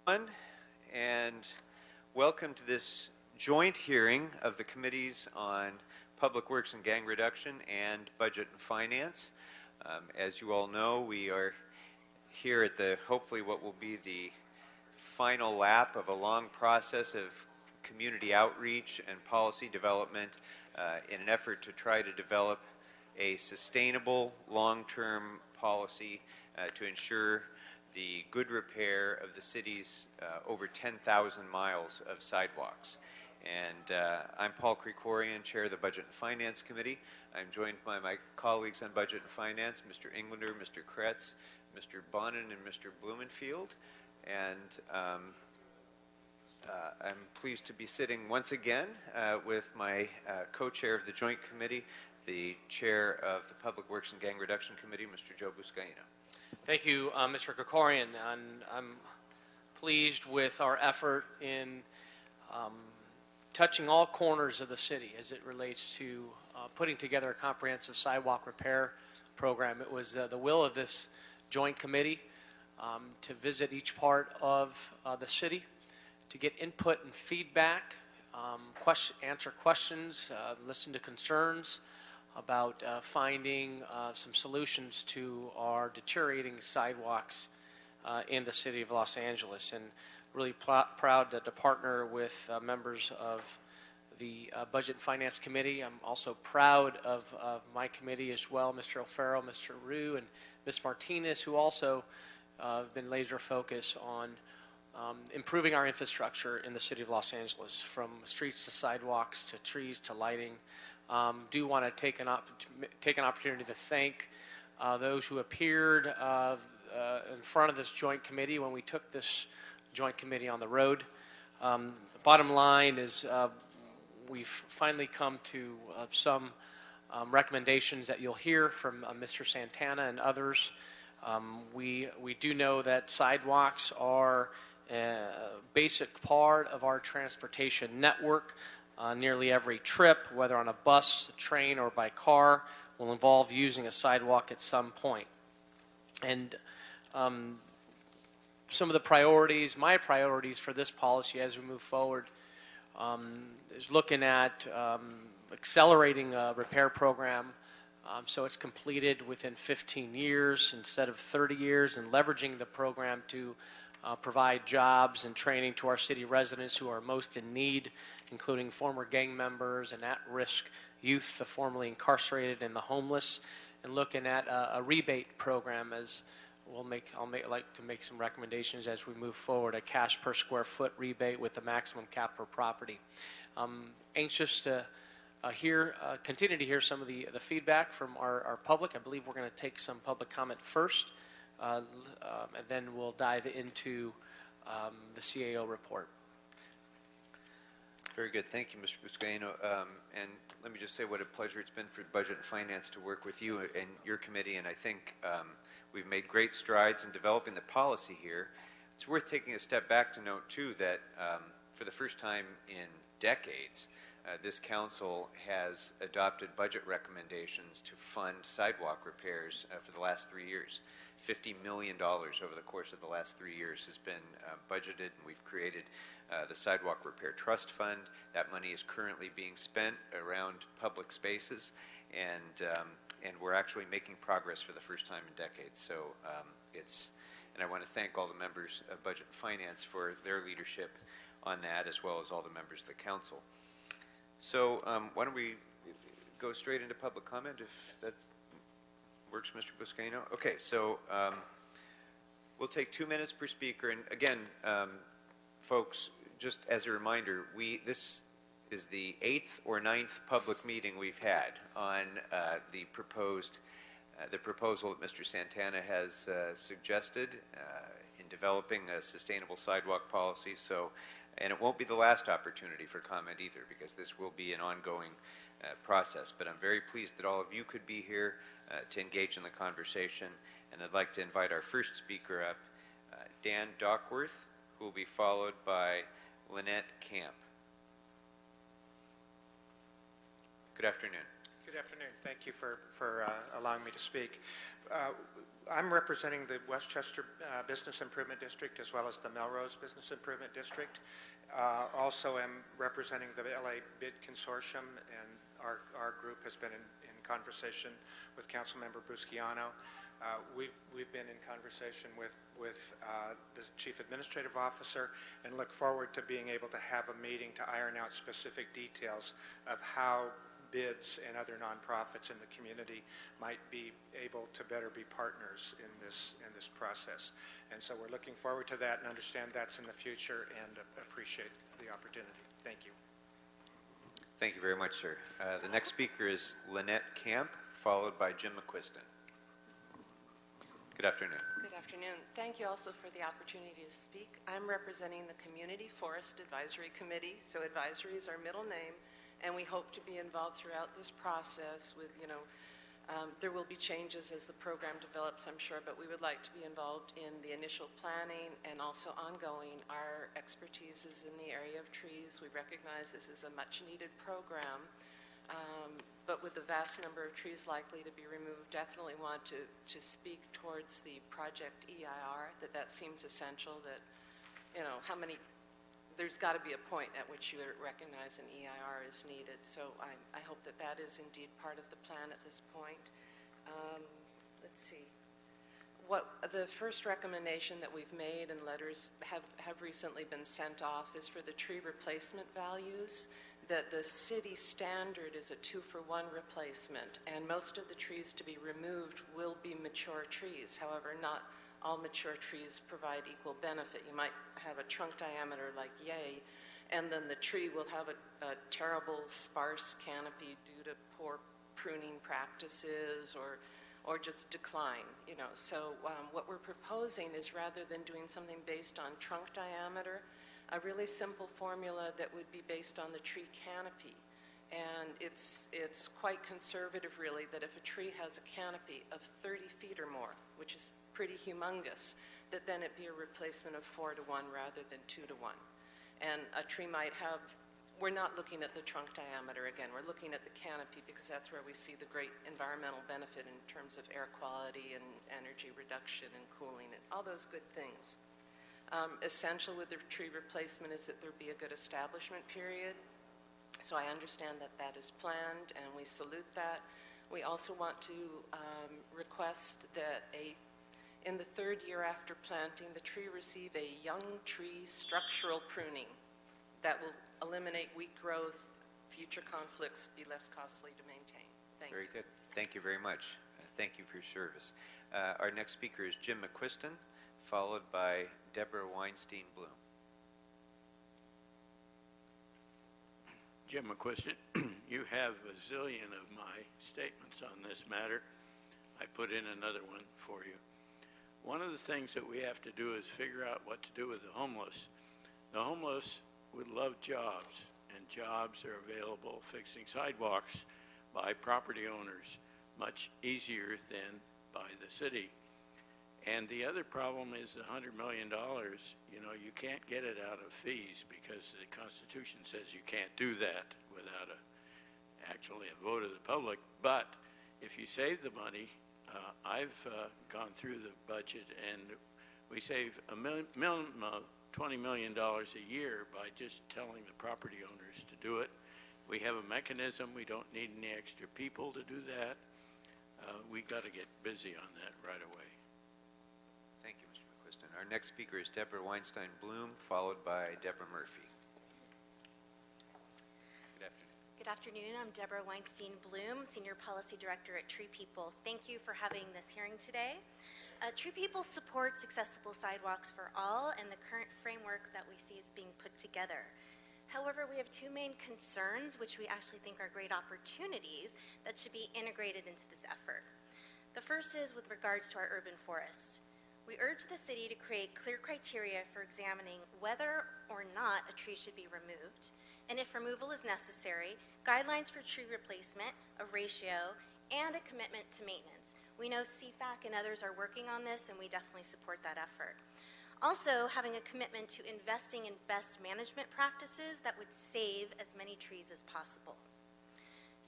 And welcome to this joint hearing of the Committees on Public Works and Gang Reduction and Budget and Finance. As you all know, we are here at the hopefully what will be the final lap of a long process of community outreach and policy development in an effort to try to develop a sustainable long-term policy to ensure the good repair of the city's over 10,000 miles of sidewalks. And I'm Paul Krikorian, Chair of the Budget and Finance Committee. I'm joined by my colleagues on Budget and Finance, Mr. Englander, Mr. Kretz, Mr. Bonin, and Mr. Blumenfield. And I'm pleased to be sitting once again with my co-chair of the Joint Committee, the Chair of the Public Works and Gang Reduction Committee, Mr. Joe Buscaino. Thank you, Mr. Krikorian, and I'm pleased with our effort in touching all corners of the city as it relates to putting together a comprehensive sidewalk repair program. It was the will of this joint committee to visit each part of the city, to get input and feedback, answer questions, listen to concerns about finding some solutions to our deteriorating sidewalks in the city of Los Angeles. And really proud to partner with members of the Budget and Finance Committee. I'm also proud of my committee as well, Mr. O'Farrell, Mr. Rue, and Ms. Martinez, who also have been laser focused on improving our infrastructure in the city of Los Angeles, from streets to sidewalks to trees to lighting. Do want to take an opportunity to thank those who appeared in front of this joint committee when we took this joint committee on the road. Bottom line is we've finally come to some recommendations that you'll hear from Mr. Santana and others. We do know that sidewalks are a basic part of our transportation network. Nearly every trip, whether on a bus, a train, or by car, will involve using a sidewalk at some point. And some of the priorities, my priorities for this policy as we move forward, is looking at accelerating a repair program so it's completed within 15 years instead of 30 years, and leveraging the program to provide jobs and training to our city residents who are most in need, including former gang members and at-risk youth, the formerly incarcerated and the homeless, and looking at a rebate program as I'll like to make some recommendations as we move forward, a cash per square foot rebate with the maximum cap per property. Anxious to continue to hear some of the feedback from our public. I believe we're going to take some public comment first, and then we'll dive into the CAO report. Very good. Thank you, Mr. Buscaino. And let me just say what a pleasure it's been for Budget and Finance to work with you and your committee. And I think we've made great strides in developing the policy here. It's worth taking a step back to note, too, that for the first time in decades, this council has adopted budget recommendations to fund sidewalk repairs for the last 3 years. $50 million over the course of the last 3 years has been budgeted, and we've created the Sidewalk Repair Trust Fund. That money is currently being spent around public spaces, and we're actually making progress for the first time in decades. So and I want to thank all the members of Budget and Finance for their leadership on that, as well as all the members of the council. So why don't we go straight into public comment, if that works, Mr. Buscaino? Okay, so we'll take 2 minutes per speaker. And again, folks, just as a reminder, this is the 8th or 9th public meeting we've had on the proposal that Mr. Santana has suggested in developing a sustainable sidewalk policy. And it won't be the last opportunity for comment either, because this will be an ongoing process. But I'm very pleased that all of you could be here to engage in the conversation. And I'd like to invite our first speaker up, Dan Dockworth, who will be followed by Lynette Camp. Good afternoon. Good afternoon. Thank you for allowing me to speak. I'm representing the Westchester Business Improvement District as well as the Melrose Business Improvement District. Also am representing the LA Bid Consortium, and our group has been in conversation with Councilmember Busquiano. We've been in conversation with the Chief Administrative Officer and look forward to being able to have a meeting to iron out specific details of how bids and other nonprofits in the community might be able to better be partners in this process. And so we're looking forward to that and understand that's in the future and appreciate the opportunity. Thank you. Thank you very much, sir. The next speaker is Lynette Camp, followed by Jim Mcquisten. Good afternoon. Good afternoon. Thank you also for the opportunity to speak. I'm representing the Community Forest Advisory Committee, so advisory is our middle name, and we hope to be involved throughout this process with, there will be changes as the program develops, I'm sure, but we would like to be involved in the initial planning and also ongoing. Our expertise is in the area of trees. We recognize this is a much-needed program, but with the vast number of trees likely to be removed, definitely want to speak towards the project EIR, that seems essential, that, there's got to be a point at which you recognize an EIR is needed. So I hope that is indeed part of the plan at this point. Let's see. The first recommendation that we've made, and letters have recently been sent off, is for the tree replacement values, that the city standard is a 2-for-1 replacement, and most of the trees to be removed will be mature trees. However, not all mature trees provide equal benefit. You might have a trunk diameter like yay, and then the tree will have a terrible sparse canopy due to poor pruning practices or just decline. So what we're proposing is, rather than doing something based on trunk diameter, a really simple formula that would be based on the tree canopy. And it's quite conservative, really, that if a tree has a canopy of 30 feet or more, which is pretty humongous, that then it be a replacement of 4-to-1 rather than 2-to-1. And a tree might have, we're not looking at the trunk diameter again, we're looking at the canopy, because that's where we see the great environmental benefit in terms of air quality and energy reduction and cooling and all those good things. Essential with the tree replacement is that there be a good establishment period. So I understand that is planned, and we salute that. We also want to request that in the 3rd year after planting, the tree receive a young tree structural pruning that will eliminate weak growth, future conflicts, be less costly to maintain. Thank you. Very good. Thank you very much. Thank you for your service. Our next speaker is Jim Mcquisten, followed by Deborah Weinstein Bloom. Jim Mcquisten, you have a zillion of my statements on this matter. I put in another one for you. One of the things that we have to do is figure out what to do with the homeless. The homeless would love jobs, and jobs are available fixing sidewalks by property owners much easier than by the city. And the other problem is the $100 million, you can't get it out of fees because the Constitution says you can't do that without actually a vote of the public. But if you save the money, I've gone through the budget, and we save a minimum of $20 million a year by just telling the property owners to do it. We have a mechanism. We don't need any extra people to do that. We've got to get busy on that right away. Thank you, Mr. Mcquisten. Our next speaker is Deborah Weinstein Bloom, followed by Deborah Murphy. Good afternoon. Good afternoon. I'm Deborah Weinstein Bloom, Senior Policy Director at Tree People. Thank you for having this hearing today. Tree People supports accessible sidewalks for all, and the current framework that we see is being put together. However, we have 2 main concerns, which we actually think are great opportunities that should be integrated into this effort. The first is with regards to our urban forest. We urge the city to create clear criteria for examining whether or not a tree should be removed, and if removal is necessary, guidelines for tree replacement, a ratio, and a commitment to maintenance. We know CFAC and others are working on this, and we definitely support that effort. Also, having a commitment to investing in best management practices that would save as many trees as possible.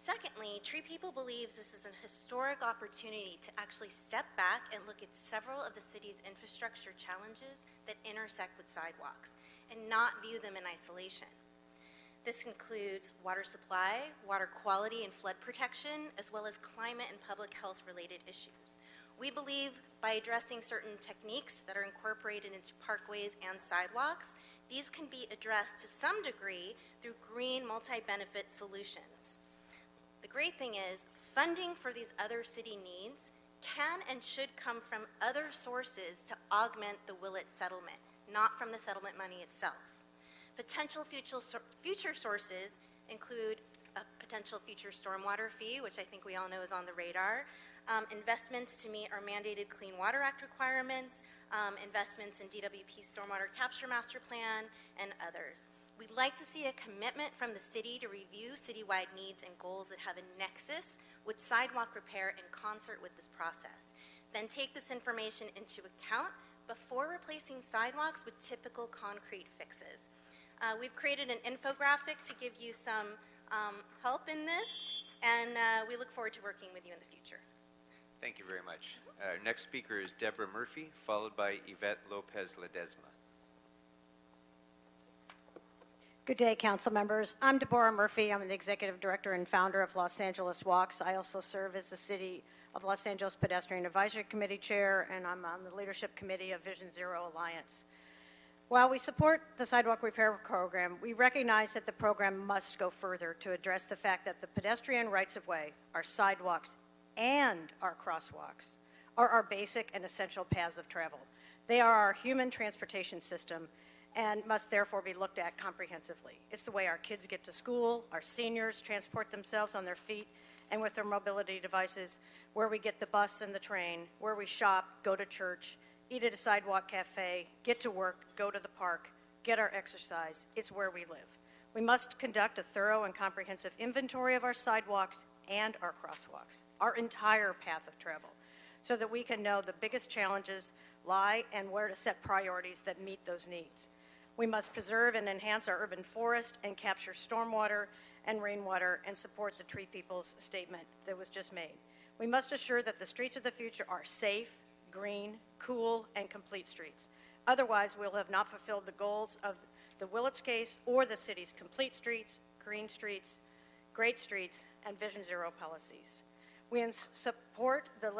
Secondly, Tree People believes this is a historic opportunity to actually step back and look at several of the city's infrastructure challenges that intersect with sidewalks and not view them in isolation. This includes water supply, water quality and flood protection, as well as climate and public health related issues. We believe by addressing certain techniques that are incorporated into parkways and sidewalks, these can be addressed to some degree through green multi-benefit solutions. The great thing is, funding for these other city needs can and should come from other sources to augment the Willett settlement, not from the settlement money itself. Potential future sources include a potential future stormwater fee, which I think we all know is on the radar, investments to meet our mandated Clean Water Act requirements, investments in DWP Stormwater Capture Master Plan, and others. We'd like to see a commitment from the city to review citywide needs and goals that have a nexus with sidewalk repair in concert with this process. Then take this information into account before replacing sidewalks with typical concrete fixes. We've created an infographic to give you some help in this, and we look forward to working with you in the future. Thank you very much. Next speaker is Deborah Murphy, followed by Yvette Lopez Ledesma. Good day, council members. I'm Deborah Murphy. I'm the executive director and founder of Los Angeles Walks. I also serve as the City of Los Angeles Pedestrian Advisory Committee chair, and I'm on the leadership committee of Vision Zero Alliance. While we support the sidewalk repair program, we recognize that the program must go further to address the fact that the pedestrian rights-of-way, our sidewalks, and our crosswalks are our basic and essential paths of travel. They are our human transportation system and must therefore be looked at comprehensively. It's the way our kids get to school, our seniors transport themselves on their feet and with their mobility devices, where we get the bus and the train, where we shop, go to church, eat at a sidewalk cafe, get to work, go to the park, get our exercise. It's where we live. We must conduct a thorough and comprehensive inventory of our sidewalks and our crosswalks, our entire path of travel, so that we can know the biggest challenges lie and where to set priorities that meet those needs. We must preserve and enhance our urban forest and capture stormwater and rainwater and support the Tree People's statement that was just made. We must assure that the streets of the future are safe, green, cool, and complete streets. Otherwise, we'll have not fulfilled the goals of the Willits case or the city's complete streets, green streets, great streets, and Vision Zero policies. We support the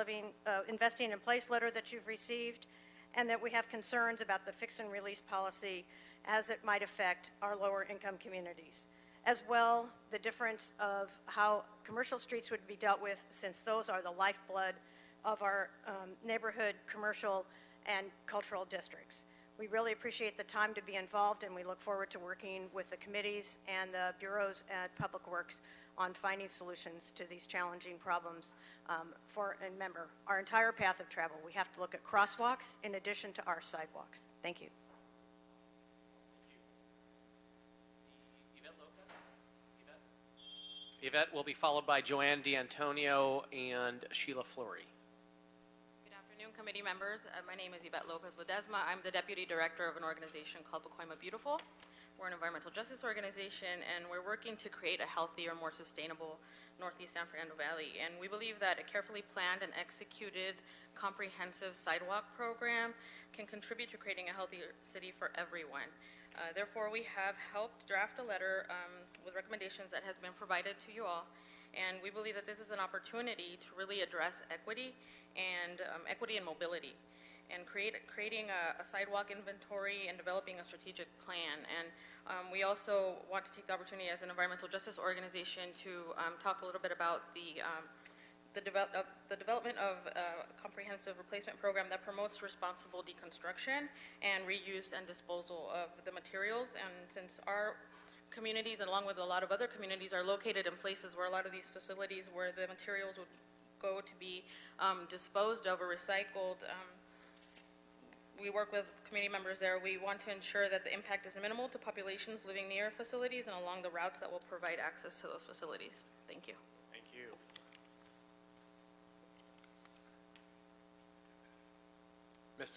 investing in place letter that you've received, and that we have concerns about the fix and release policy as it might affect our lower income communities. As well, the difference of how commercial streets would be dealt with, since those are the lifeblood of our neighborhood, commercial, and cultural districts. We really appreciate the time to be involved, and we look forward to working with the committees and the bureaus at Public Works on finding solutions to these challenging problems and remember, our entire path of travel. We have to look at crosswalks in addition to our sidewalks. Thank you. Yvette will be followed by Joanne D'Antonio and Sheila Fleury. Good afternoon, committee members. My name is Yvette Lopez Ledesma. I'm the deputy director of an organization called Pacoima Beautiful. We're an environmental justice organization, and we're working to create a healthier, more sustainable Northeast San Fernando Valley. And we believe that a carefully planned and executed comprehensive sidewalk program can contribute to creating a healthier city for everyone. Therefore, we have helped draft a letter with recommendations that has been provided to you all. And we believe that this is an opportunity to really address equity and mobility, and creating a sidewalk inventory and developing a strategic plan. And we also want to take the opportunity as an environmental justice organization to talk a little bit about the development of a comprehensive replacement program that promotes responsible deconstruction and reuse and disposal of the materials. And since our communities, along with a lot of other communities, are located in places where a lot of these facilities where the materials would go to be disposed of or recycled, we work with community members there. We want to ensure that the impact is minimal to populations living near facilities and along the routes that will provide access to those facilities. Thank you. Thank you. Ms.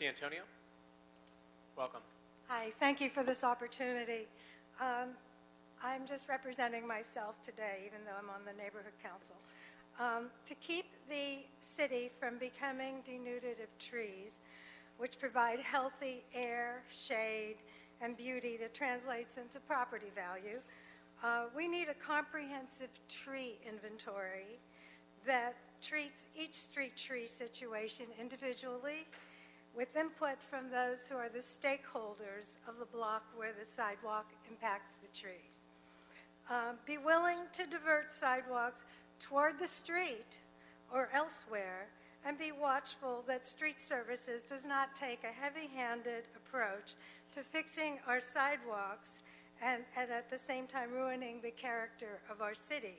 I'm just representing myself today, even though I'm on the neighborhood council. To keep the city from becoming denuded of trees, which provide healthy air, shade, and beauty that translates into property value, we need a comprehensive tree inventory that treats each street tree situation individually with input from those who are the stakeholders of the block where the sidewalk impacts the trees. Be willing to divert sidewalks toward the street or elsewhere, and be watchful that street services does not take a heavy-handed approach to fixing our sidewalks and at the same time ruining the character of our city.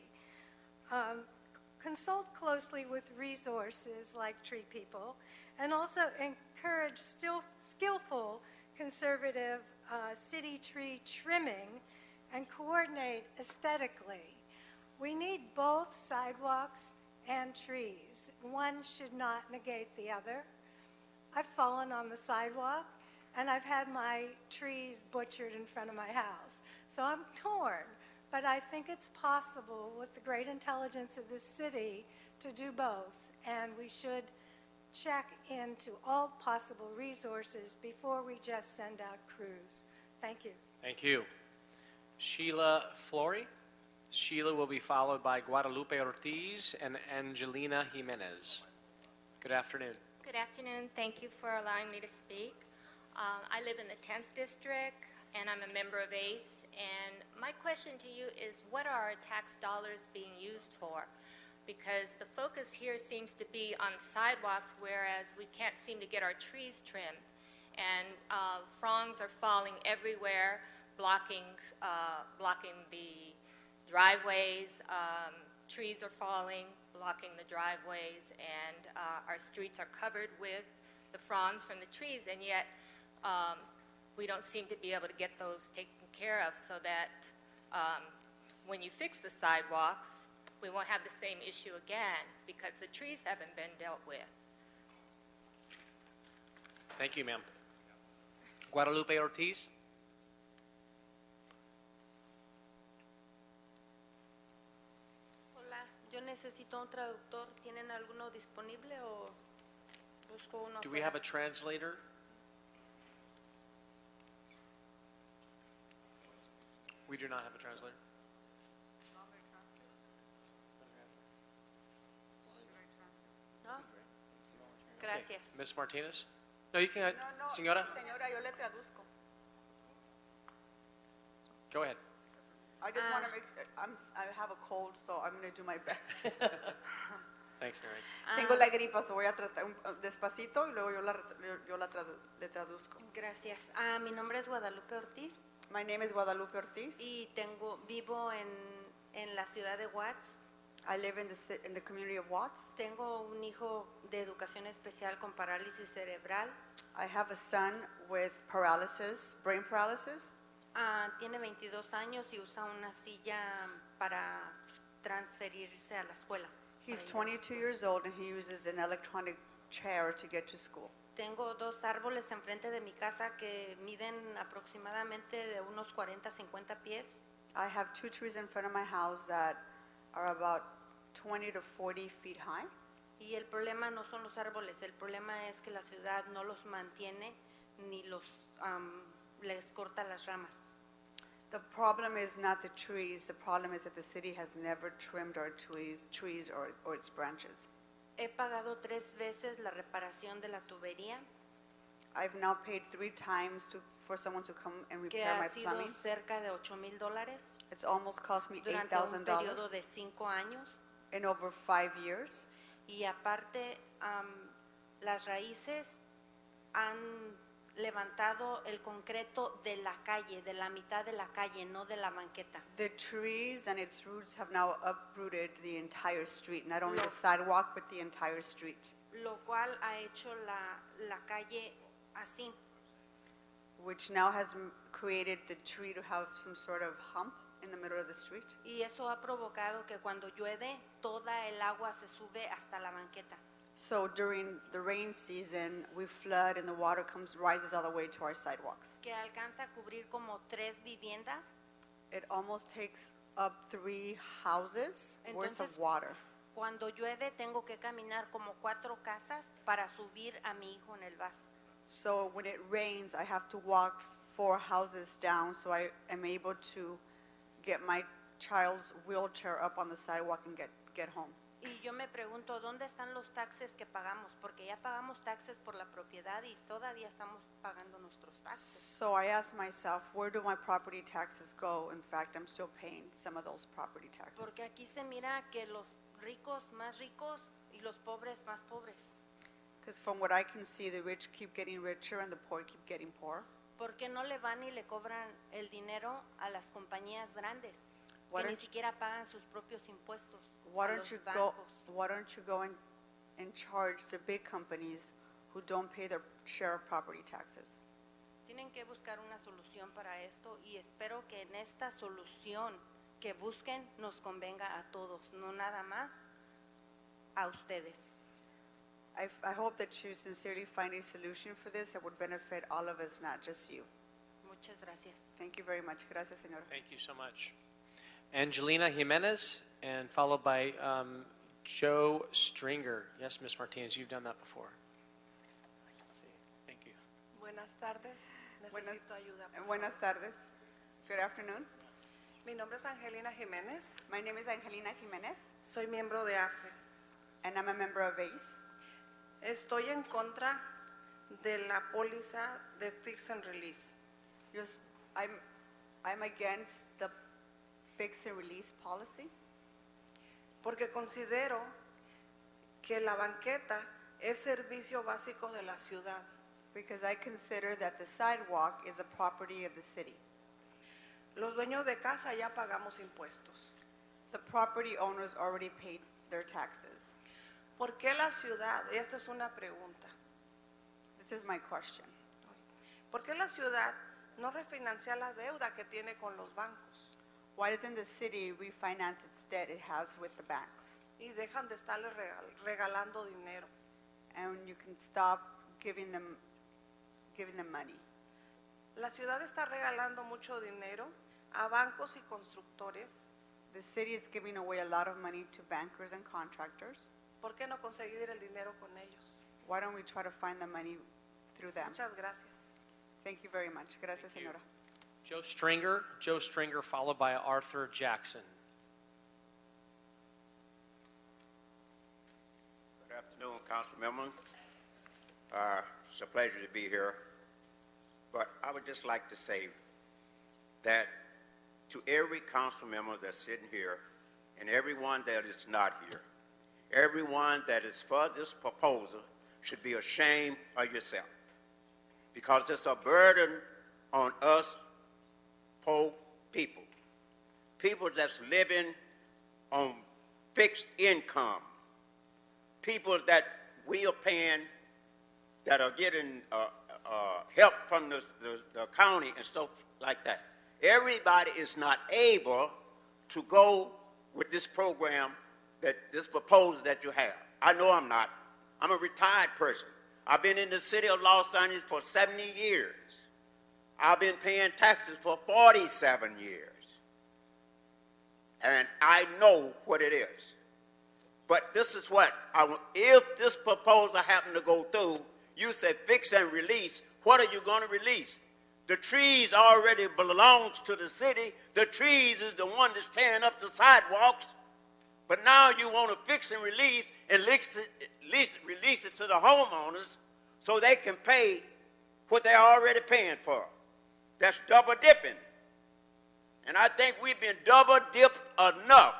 Consult closely with resources like Tree People, and also encourage skillful conservative city tree trimming and coordinate aesthetically. We need both sidewalks and trees. One should not negate the other. I've fallen on the sidewalk, and I've had my trees butchered in front of my house. So I'm torn, but I think it's possible with the great intelligence of this city to do both, and we should check into all possible resources before we just send out crews. Thank you. Thank you. Sheila Flory. Sheila will be followed by Guadalupe Ortiz and Angelina Jimenez. Good afternoon. Good afternoon. Thank you for allowing me to speak. I live in the 10th District, and I'm a member of ACE. And my question to you is, what are our tax dollars being used for? Because the focus here seems to be on sidewalks, whereas we can't seem to get our trees trimmed. And fronds are falling everywhere, blocking the driveways. Trees are falling, blocking the driveways, and our streets are covered with the fronds from the trees, and yet we don't seem to be able to get those taken care of so that when you fix the sidewalks, we won't have the same issue again because the trees haven't been dealt with. Thank you, ma'am. Guadalupe Ortiz. Hola, yo necesito un traductor. ¿Tienen alguno disponible o busco uno? Do we have a translator? We do not have a translator. No? Gracias. Okay. Ms. Martinez? No, you can. No, Señora? señora, yo le traduzco. Go ahead. I just want to make sure, I have a cold, so I'm going to do my best. Thanks, Mary. Tengo la gripa, so voy a tratar despacito y luego le traduzco. Gracias. Mi nombre es Guadalupe Ortiz. My name is Guadalupe Ortiz. Y vivo en la ciudad de Watts. I live in the community of Watts. Tengo un hijo de educación especial con parálisis cerebral. I have a son with paralysis, brain paralysis. Tiene 22 años y usa una silla para transferirse a la escuela. He's 22 years old and he uses an electronic chair to get to school. Tengo dos árboles enfrente de mi casa que miden aproximadamente de unos 40-50 pies. I have two trees in front of my house that are about 20 to 40 feet high. Y el problema no son los árboles, el problema es que la ciudad no los mantiene ni les corta las ramas. The problem is not the trees. The problem is that the city has never trimmed our trees or its branches. He pagado 3 veces la reparación de la tubería. I've now paid 3 times for someone to come and que repair my ha sido plumbing. cerca de $8,000 It's almost cost me durante un periodo $8,000 de 5 años. in over 5 years. Y aparte, las raíces han levantado el concreto de la calle, de la mitad de la calle, no de la banqueta. The trees and its roots have now uprooted the entire street, not only the sidewalk, but the entire street, Lo cual ha hecho la calle así. which now has created the tree to have some sort of hump in the middle of the street. Y eso ha provocado que cuando llueve, toda el agua se sube hasta la banqueta. So during the rain season, we flood and the water rises all the way to our sidewalks. Que alcanza a cubrir como 3 viviendas. It almost takes up 3 houses worth of Entonces- water. Cuando llueve tengo que caminar como 4 casas para subir a mi hijo en el bus. So when it rains, I have to walk 4 houses down so I am able to get my child's wheelchair up on the sidewalk and get home. Y yo me pregunto, ¿dónde están los taxes que pagamos? Porque ya pagamos taxes por la propiedad y todavía estamos pagando nuestros taxes. So I asked myself, where do my property taxes go? In fact, I'm still paying some of those property taxes. Porque aquí se mira que los ricos más ricos y los pobres más pobres. Because from what I can see, the rich keep getting richer and the poor keep getting poor. ¿Por qué no le van y le cobran el dinero a las compañías grandes Why que ni don't you- siquiera pagan sus propios impuestos? Why a don't los you bancos? go and charge the big companies who don't pay their share of property taxes? Tienen que buscar una solución para esto y espero que en esta solución que busquen nos convenga a todos, no nada más a ustedes. I hope that you sincerely find a solution for this that would benefit all of us, not just you. Muchas gracias. Thank you very much. Gracias, señora. Thank you so much. Angelina Jimenez, and followed by Joe Stringer. Yes, Ms. Martinez, you've done that before. Let's see. Thank you. Buenas tardes, necesito ayuda. por Buenas favor. tardes. Good afternoon. Mi nombre es Angelina Jiménez, My name is Angelina Jimenez, soy miembro de ACE. and I'm a member of ACE. Estoy en contra de la póliza de Fix and Release, Yes, I'm against the fix and release policy porque considero que la banqueta es servicio básico de la ciudad. because I consider that the sidewalk is a property of the city. Los dueños de casa ya pagamos impuestos. The property owners already paid their taxes. ¿Por qué la ciudad? Esta es una pregunta. This is my question. ¿Por qué la ciudad no refinancia la deuda que tiene con los bancos Why doesn't the city refinance its debt it has with the banks? y dejan de estarle regalando dinero? And you can stop giving them money. La ciudad está regalando mucho dinero a bancos y constructores. The city is giving away a lot of money to bankers and contractors. ¿Por qué no conseguir el dinero con ellos? Why don't we try to find the money through them? Muchas gracias. Thank you very much. Gracias, Thank you. señora. Joe Stringer, followed by Arthur Jackson. Good afternoon, council members. It's a pleasure to be here. But I would just like to say that to every council member that's sitting here and everyone that is not here, everyone that is for this proposal should be ashamed of yourself, because it's a burden on us poor people, people that's living on fixed income, people that we are paying that are getting help from the county and stuff like that. Everybody is not able to go with this program, this proposal that you have. I know I'm not. I'm a retired person. I've been in the city of Los Angeles for 70 years. I've been paying taxes for 47 years. And I know what it is. But this is what, if this proposal happened to go through, you say fix and release, what are you going to release? The trees already belongs to the city. The trees is the one that's tearing up the sidewalks. But now you want to fix and release and release it to the homeowners so they can pay what they're already paying for. That's double dipping. And I think we've been double dipped enough.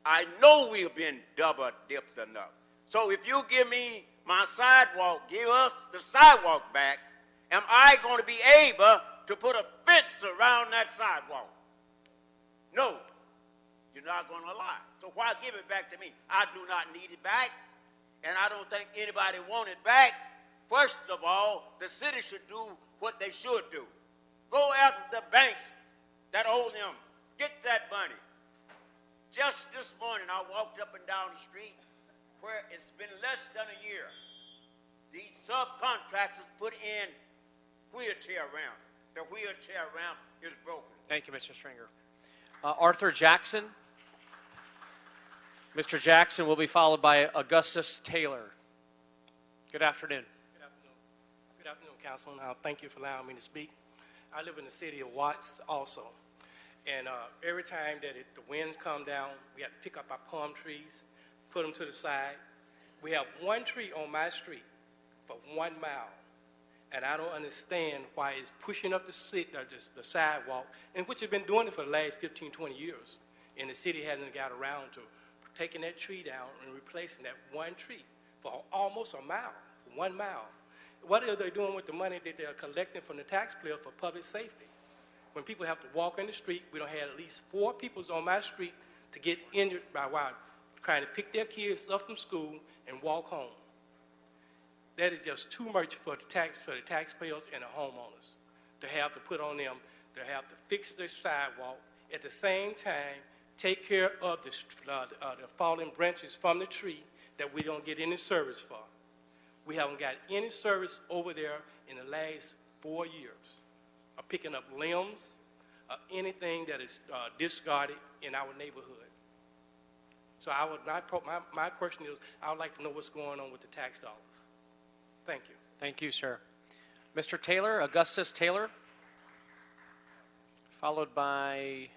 I know we've been double dipped enough. So if you give me my sidewalk, give us the sidewalk back, am I going to be able to put a fence around that sidewalk? No. You're not going to allow it. So why give it back to me? I do not need it back, and I don't think anybody want it back. First of all, the city should do what they should do. Go after the banks that owe them. Get that money. Just this morning, I walked up and down the street where it's been less than a year. These subcontractors put in wheelchair ramp. The wheelchair ramp is broken. Thank you, Mr. Stringer. Arthur Jackson. Mr. Jackson will be followed by Augustus Taylor. Good afternoon. Good afternoon, Councilman. Thank you for allowing me to speak. I live in the city of Watts also. And every time that the winds come down, we have to pick up our palm trees, put them to the side. We have one tree on my street for 1 mile. And I don't understand why it's pushing up the sidewalk, and which has been doing it for the last 15, 20 years. And the city hasn't got around to taking that tree down and replacing that one tree for almost a mile, 1 mile. What are they doing with the money that they're collecting from the taxpayer for public safety? When people have to walk in the street, we don't have at least 4 people on my street to get injured by trying to pick their kids up from school and walk home. That is just too much for the taxpayers and the homeowners to have to put on them, to have to fix the sidewalk, at the same time take care of the fallen branches from the tree that we don't get any service for. We haven't got any service over there in the last 4 years of picking up limbs or anything that is discarded in our neighborhood. So my question is, I would like to know what's going on with the tax dollars. Thank you. Thank you, sir. Mr. Taylor, Augustus Taylor, followed by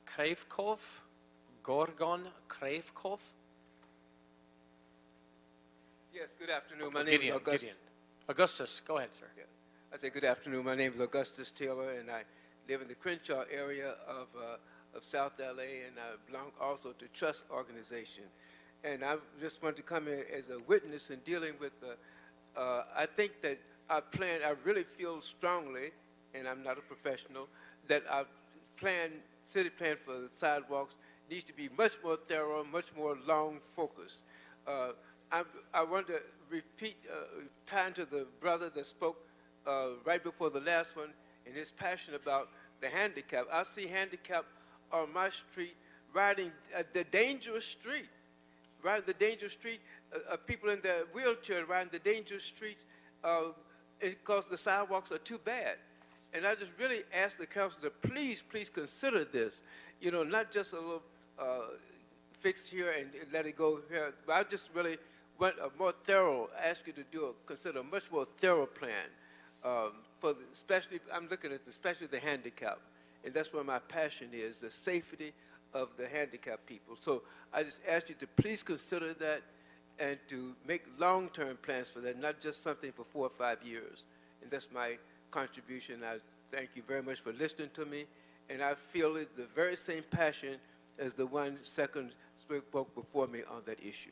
Kravkov, Gorgon Kravkov. Yes, good afternoon. My name is Augustus. Gideon. Augustus, go ahead, sir. Yeah. I say good afternoon. My name is Augustus Taylor, and I live in the Crenshaw area of South LA, and I belong also to Trust Organization. And I just want to come here as a witness in dealing with I think that our plan, I really feel strongly, and I'm not a professional, that our city plan for the sidewalks needs to be much more thorough, much more long-focused. I want to repeat, tying to the brother that spoke right before the last one, and his passion about the handicap. I see handicap on my street riding the dangerous street. People in their wheelchair riding the dangerous streets because the sidewalks are too bad. And I just really ask the council to please consider this. You know, not just a little fix here and let it go here, but I just really want a more thorough, ask you to consider a much more thorough plan especially, I'm looking at especially the handicap. And that's where my passion is, the safety of the handicapped people. So I just ask you to please consider that and to make long-term plans for that, not just something for 4 or 5 years. And that's my contribution. I thank you very much for listening to me. And I feel it the very same passion as the one second spoke before me on that issue.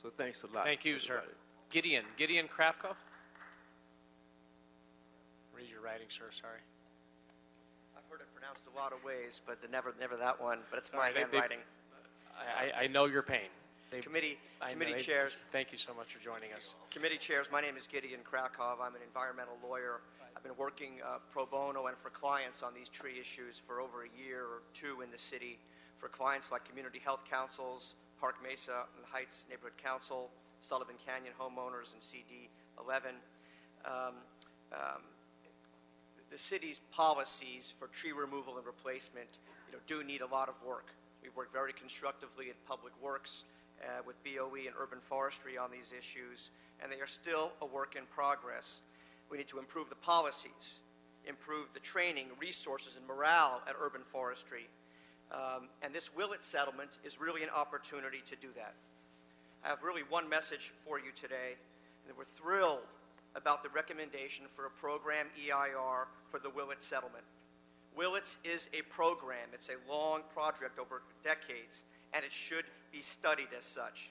So thanks a lot. Thank you, sir. Gideon Kravkov. Read your writing, sir, sorry. I've heard it pronounced a lot of ways, but never that one. But it's my handwriting. I know your pain. Committee chairs. Thank you so much for joining us. Committee chairs, my name is Gideon Krakov. I'm an environmental lawyer. I've been working pro bono and for clients on these tree issues for over a year or 2 in the city, for clients like Community Health Councils, Park Mesa and the Heights Neighborhood Council, Sullivan Canyon Homeowners, and CD 11. The city's policies for tree removal and replacement, do need a lot of work. We've worked very constructively at Public Works with BOE and Urban Forestry on these issues, and they are still a work in progress. We need to improve the policies, improve the training, resources, and morale at Urban Forestry. And this Willett settlement is really an opportunity to do that. I have really one message for you today, and we're thrilled about the recommendation for a program EIR for the Willett settlement. Willits is a program. It's a long project over decades, and it should be studied as such.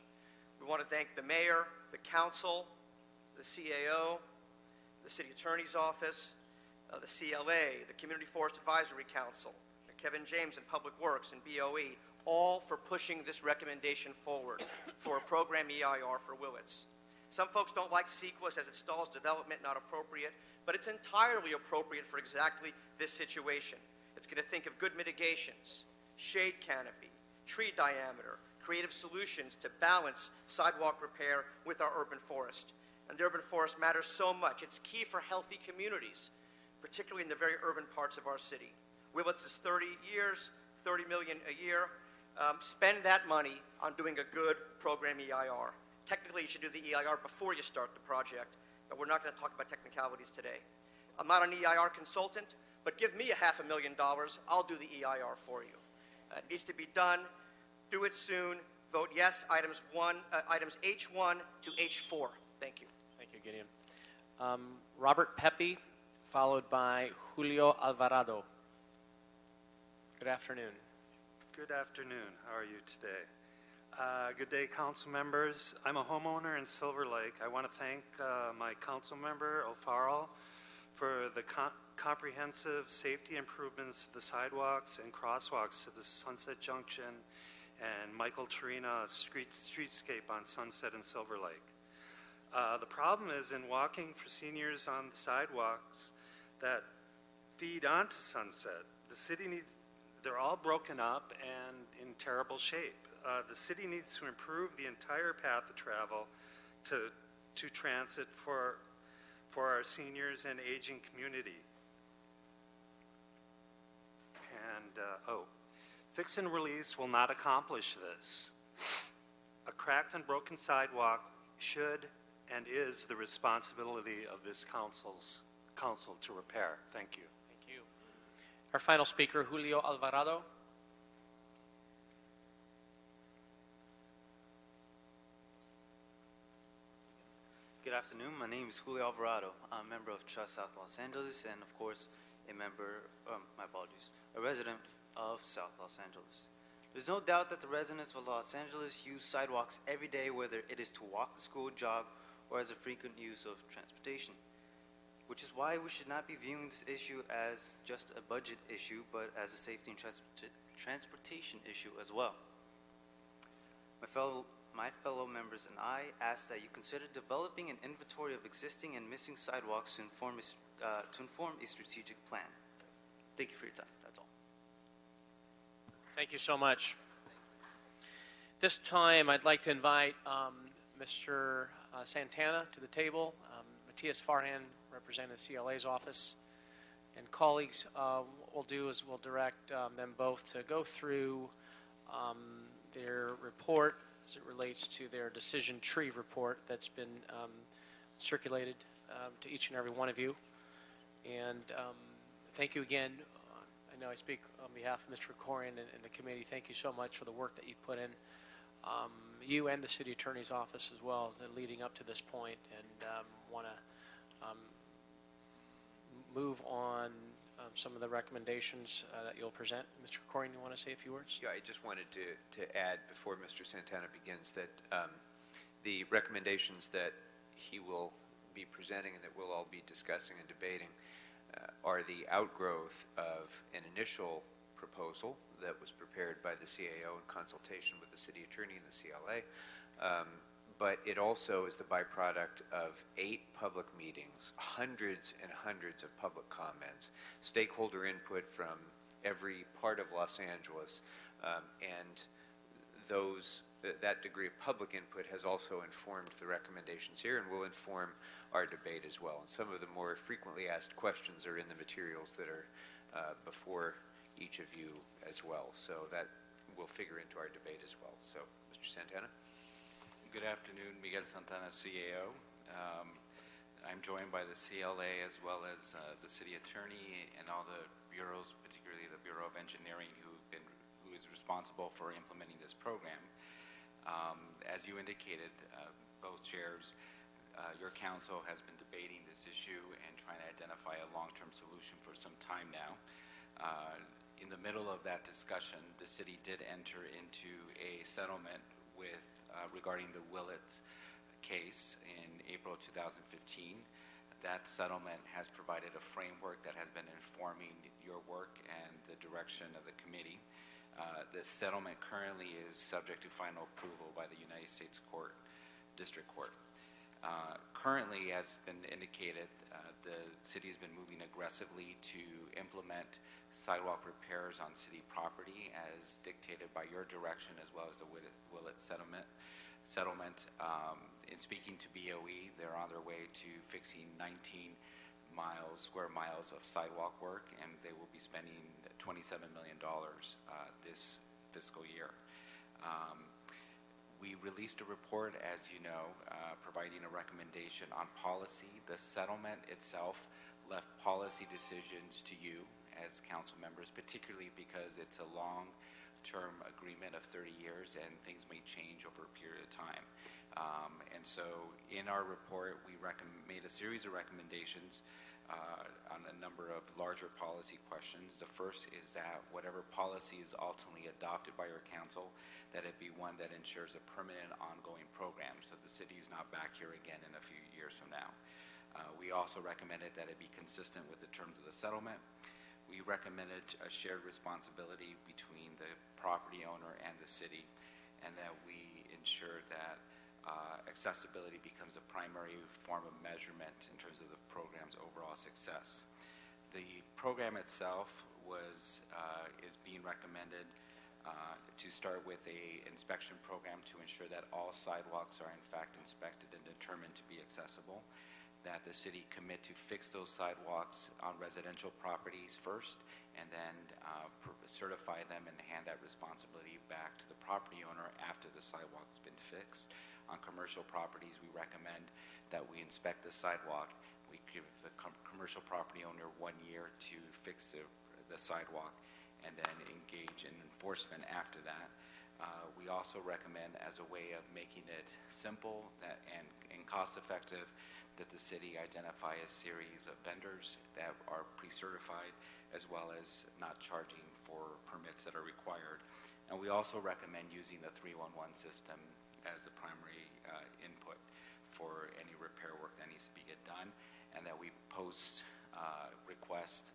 We want to thank the mayor, the council, the CAO, the city attorney's office, the CLA, the Community Forest Advisory Council, Kevin James in Public Works and BOE, all for pushing this recommendation forward for a program EIR for Willits. Some folks don't like CEQA, as it stalls development, not appropriate, but it's entirely appropriate for exactly this situation. It's going to think of good mitigations, shade canopy, tree diameter, creative solutions to balance sidewalk repair with our urban forest. And the urban forest matters so much. It's key for healthy communities. particularly in the very urban parts of our city. Willits is 30 years, 30 million a year. Spend that money on doing a good program EIR. Technically, you should do the EIR before you start the project, but we're not going to talk about technicalities today. I'm not an EIR consultant, but give me $500,000, I'll do the EIR for you. It needs to be done. Do it soon. Vote yes, items H1 to H4. Thank you. Thank you, Gideon. Robert Pepe, followed by Julio Alvarado. Good afternoon. Good afternoon. How are you today? Good day, council members. I'm a homeowner in Silver Lake. I want to thank my council member, O'Farrell, for the comprehensive safety improvements to the sidewalks and crosswalks to the Sunset Junction and Michael Torina streetscape on Sunset and Silver Lake. The problem is in walking for seniors on the sidewalks that feed onto Sunset, the city needs, they're all broken up and in terrible shape. The city needs to improve the entire path of travel to transit for our seniors and aging community. And, fix and release will not accomplish this. A cracked and broken sidewalk should and is the responsibility of this council to repair. Thank you. Thank you. Our final speaker, Julio Alvarado. Good afternoon. My name is Julio Alvarado. I'm a member of Trust South Los Angeles and, of course, a resident of South Los Angeles. There's no doubt that the residents of Los Angeles use sidewalks every day, whether it is to walk to school, jog, or as a frequent use of transportation, which is why we should not be viewing this issue as just a budget issue, but as a safety and transportation issue as well. My fellow members and I ask that you consider developing an inventory of existing and missing sidewalks to inform a strategic plan. Thank you for your time. That's all. Thank you so much. This time, I'd like to invite Mr. Santana to the table. Matthias Farhan, representing the CLA's office. And colleagues, what we'll do is we'll direct them both to go through their report as it relates to their decision tree report that's been circulated to each and every one of you. And thank you again. I know I speak on behalf of Mr. Corian and the committee. Thank you so much for the work that you put in. You and the city attorney's office as well, leading up to this point, and want to move on some of the recommendations that you'll present. Mr. Corian, you want to say a few words? Yeah, I just wanted to add before Mr. Santana begins that the recommendations that he will be presenting and that we'll all be discussing and debating are the outgrowth of an initial proposal that was prepared by the CAO in consultation with the city attorney and the CLA, but it also is the byproduct of 8 public meetings, hundreds and hundreds of public comments, stakeholder input from every part of Los Angeles, and that degree of public input has also informed the recommendations here and will inform our debate as well. And some of the more frequently asked questions are in the materials that are before each of you as well. So that will figure into our debate as well. So, Mr. Santana. Good afternoon, Miguel Santana, CAO. I'm joined by the CLA as well as the city attorney and all the bureaus, particularly the Bureau of Engineering, who is responsible for implementing this program. As you indicated, both chairs, your council has been debating this issue and trying to identify a long-term solution for some time now. In the middle of that discussion, the city did enter into a settlement with regarding the Willits case in April 2015. That settlement has provided a framework that has been informing your work and the direction of the committee. The settlement currently is subject to final approval by the United States District Court. Currently, as been indicated, the city has been moving aggressively to implement sidewalk repairs on city property as dictated by your direction as well as the Willits settlement. In speaking to BOE, they're on their way to fixing 19 square miles of sidewalk work, and they will be spending $27 million this fiscal year. We released a report, as you know, providing a recommendation on policy. The settlement itself left policy decisions to you as council members, particularly because it's a long-term agreement of 30 years and things may change over a period of time. And so in our report, we made a series of recommendations on a number of larger policy questions. The first is that whatever policy is ultimately adopted by your council, that it be one that ensures a permanent ongoing program so the city is not back here again in a few years from now. We also recommended that it be consistent with the terms of the settlement. We recommended a shared responsibility between the property owner and the city, and that we ensure that accessibility becomes a primary form of measurement in terms of the program's overall success. The program itself is being recommended to start with a inspection program to ensure that all sidewalks are in fact inspected and determined to be accessible, that the city commit to fix those sidewalks on residential properties first, and then certify them and hand that responsibility back to the property owner after the sidewalk's been fixed. On commercial properties, we recommend that we inspect the sidewalk. We give the commercial property owner 1 year to fix the sidewalk, and then engage in enforcement after that. We also recommend, as a way of making it simple and cost-effective, that the city identify a series of vendors that are pre-certified, as well as not charging for permits that are required. And we also recommend using the 311 system as the primary input for any repair work that needs to be done, and that we post requests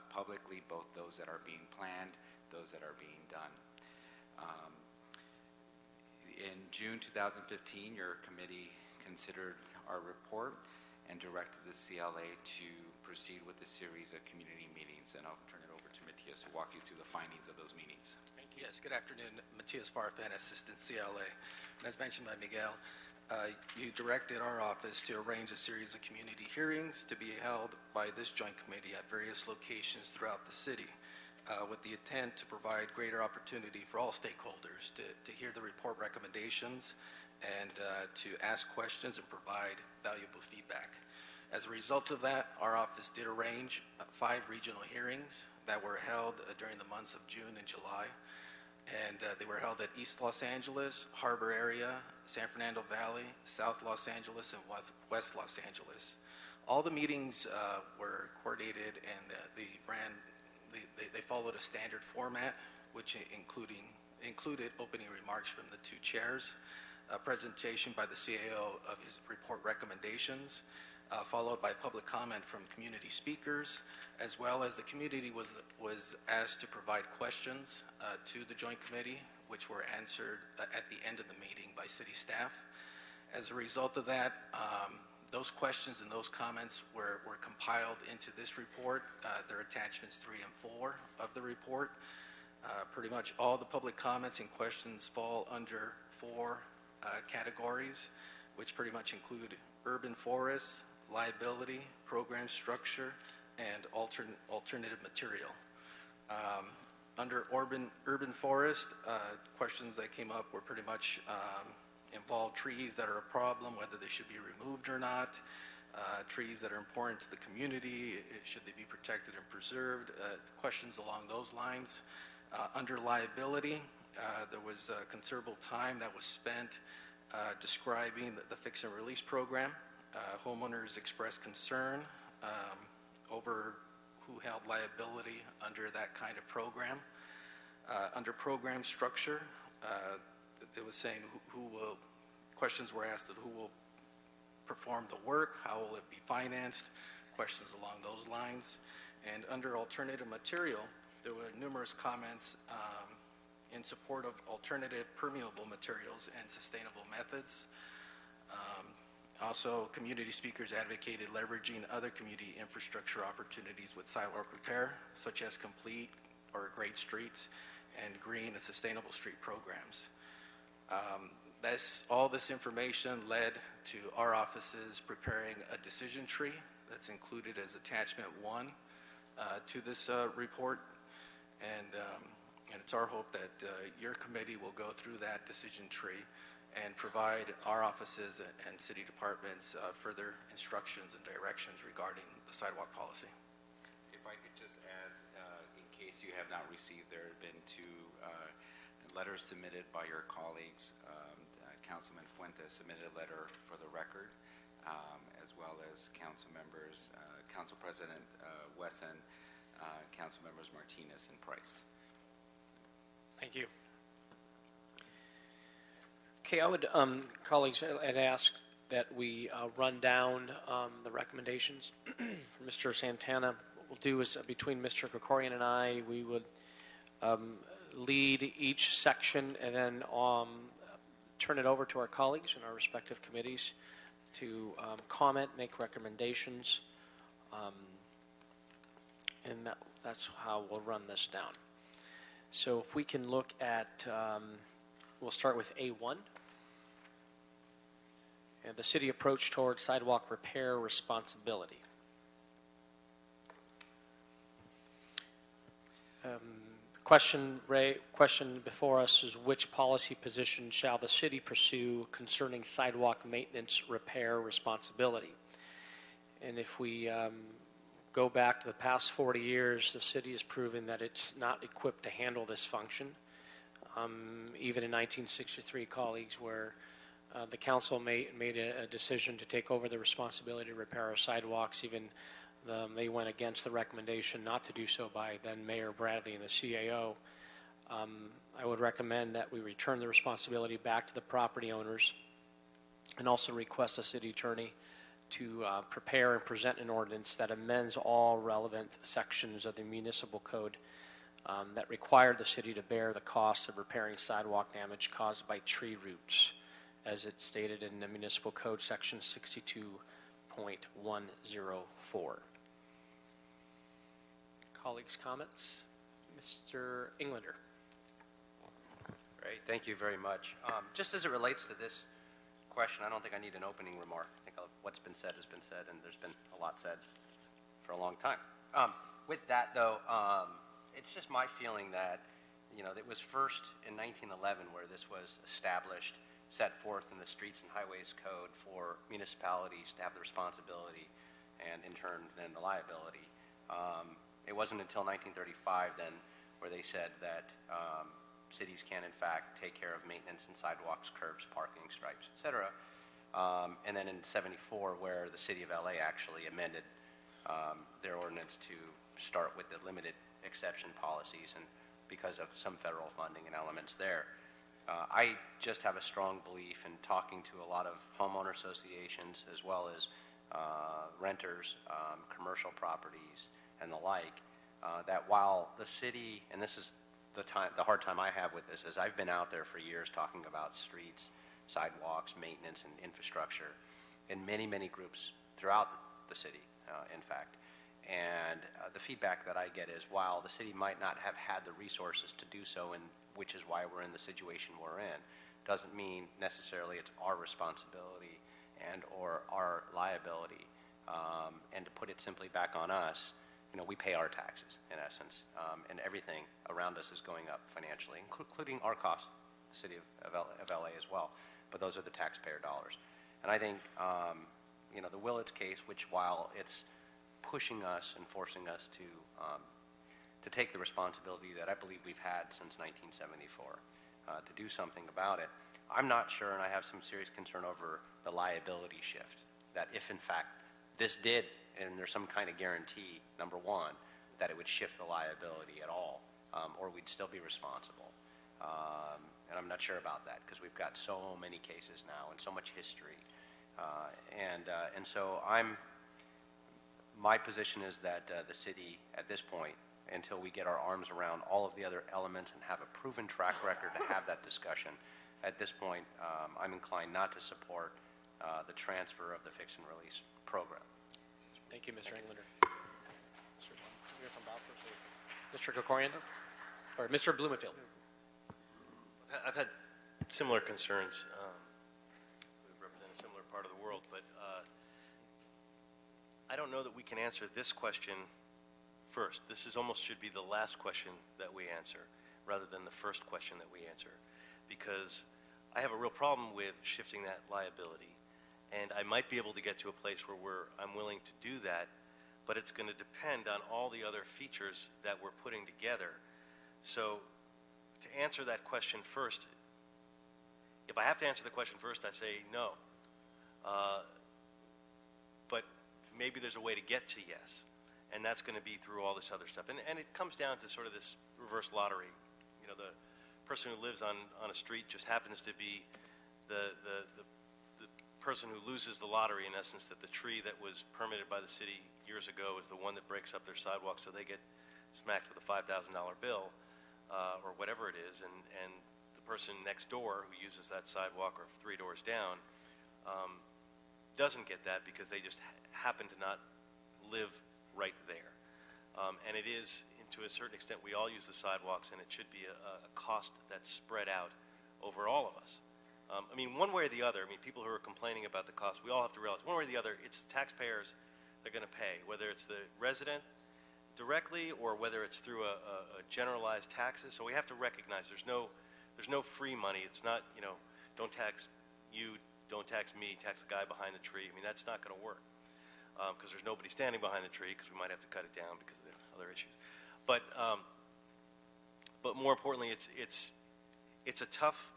publicly, both those that are being planned, those that are being done. In June 2015, your committee considered our report and directed the CLA to proceed with a series of community meetings, and I'll turn it over to Matthias to walk you through the findings of those meetings. Thank you. Yes, good afternoon. Matthias Farfan, Assistant CLA. And as mentioned by Miguel, you directed our office to arrange a series of community hearings to be held by this joint committee at various locations throughout the city, with the intent to provide greater opportunity for all stakeholders to hear the report recommendations and to ask questions and provide valuable feedback. As a result of that, our office did arrange 5 regional hearings that were held during the months of June and July. And they were held at East Los Angeles, Harbor area, San Fernando Valley, South Los Angeles, and West Los Angeles. All the meetings were coordinated, and they followed a standard format, which included opening remarks from the 2 chairs, a presentation by the CAO of his report recommendations, followed by public comment from community speakers, as well as the community was asked to provide questions to the joint committee, which were answered at the end of the meeting by city staff. As a result of that, those questions and those comments were compiled into this report. They're attachments 3 and 4 of the report. Pretty much all the public comments and questions fall under 4 categories, which pretty much include urban forests, liability, program structure, and alternative material. Under urban forest, questions that came up were pretty much involved trees that are a problem, whether they should be removed or not, trees that are important to the community, should they be protected and preserved, questions along those lines. Under liability, there was considerable time that was spent describing the fix and release program. Homeowners expressed concern over who held liability under that kind of program. Under program structure, it was saying questions were asked of who will perform the work, how will it be financed, questions along those lines. And under alternative material, there were numerous comments in support of alternative permeable materials and sustainable methods. Also, community speakers advocated leveraging other community infrastructure opportunities with sidewalk repair, such as complete or grade streets and green and sustainable street programs. All this information led to our offices preparing a decision tree that's included as attachment 1 to this report. And it's our hope that your committee will go through that decision tree and provide our offices and city departments further instructions and directions regarding the sidewalk policy. If I could just add, in case you have not received, there have been 2 letters submitted by your colleagues. Councilman Fuentes submitted a letter for the record, as well as council members, Council President Wesson, Council members Martinez and Price. Thank you. Okay, I would, colleagues, I'd ask that we run down the recommendations. For Mr. Santana, what we'll do is between Mr. Krikorian and I, we would lead each section and then turn it over to our colleagues in our respective committees to comment, make recommendations, and that's how we'll run this down. So if we can look at, we'll start with A1. And the city approach toward sidewalk repair responsibility. Question before us is, which policy position shall the city pursue concerning sidewalk maintenance repair responsibility? And if we go back to the past 40 years, the city has proven that it's not equipped to handle this function. Even in 1963, colleagues, where the council made a decision to take over the responsibility to repair our sidewalks. Even they went against the recommendation not to do so by then Mayor Bradley and the CAO. I would recommend that we return the responsibility back to the property owners, and also request the city attorney to prepare and present an ordinance that amends all relevant sections of the municipal code that require the city to bear the cost of repairing sidewalk damage caused by tree roots, as it's stated in the Municipal Code Section 62.104. Colleagues' comments? Mr. Englander. Great, thank you very much. Just as it relates to this question, I don't think I need an opening remark. I think what's been said has been said, and there's been a lot said for a long time. With that, though, it's just my feeling that, it was first in 1911 where this was established, set forth in the Streets and Highways Code for municipalities to have the responsibility and, in turn, then the liability. It wasn't until 1935 then where they said that cities can, in fact, take care of maintenance in sidewalks, curbs, parking, stripes, etc. And then in 74 where the city of LA actually amended their ordinance to start with the limited exception policies, and because of some federal funding and elements there. I just have a strong belief in talking to a lot of homeowner associations as well as renters, commercial properties, and the like, that while the city, and this is the hard time I have with this, is I've been out there for years talking about streets, sidewalks, maintenance, and infrastructure in many, many groups throughout the city, in fact. And the feedback that I get is, while the city might not have had the resources to do so, and which is why we're in the situation we're in, doesn't mean necessarily it's our responsibility and or our liability. And to put it simply back on us, we pay our taxes, in essence, and everything around us is going up financially, including our costs, the city of LA as well. But those are the taxpayer dollars. And I think, the Willits case, which while it's pushing us and forcing us to take the responsibility that I believe we've had since 1974 to do something about it, I'm not sure, and I have some serious concern over the liability shift, that if in fact this did, and there's some kind of guarantee, number one, that it would shift the liability at all, or we'd still be responsible. And I'm not sure about that, because we've got so many cases now and so much history. And so my position is that the city, at this point, until we get our arms around all of the other elements and have a proven track record to have that discussion, at this point, I'm inclined not to support the transfer of the fix and release program. Thank you, Mr. Englander. Mr. Krikorian? Or Mr. Blumenfield? I've had similar concerns. We represent a similar part of the world, but I don't know that we can answer this question first. This is almost should be the last question that we answer rather than the first question that we answer, because I have a real problem with shifting that liability, and I might be able to get to a place where I'm willing to do that, but it's going to depend on all the other features that we're putting together. So to answer that question first, if I have to answer the question first, I say no. But maybe there's a way to get to yes, and that's going to be through all this other stuff. And it comes down to sort of this reverse lottery. You know, the person who lives on a street just happens to be the person who loses the lottery, in essence, that the tree that was permitted by the city years ago is the one that breaks up their sidewalk, so they get smacked with a $5,000 bill or whatever it is, and the person next door who uses that sidewalk or 3 doors down doesn't get that because they just happen to not live right there. And it is, to a certain extent, we all use the sidewalks, and it should be a cost that's spread out over all of us. I mean, one way or the other, I mean, people who are complaining about the cost, we all have to realize, one way or the other, it's the taxpayers that are going to pay, whether it's the resident directly or whether it's through a generalized taxes. So we have to recognize there's no free money. It's not, you know, don't tax you, don't tax me, tax the guy behind the tree. I mean, that's not going to work because there's nobody standing behind the tree because we might have to cut it down because of the other issues. But more importantly, it's a tough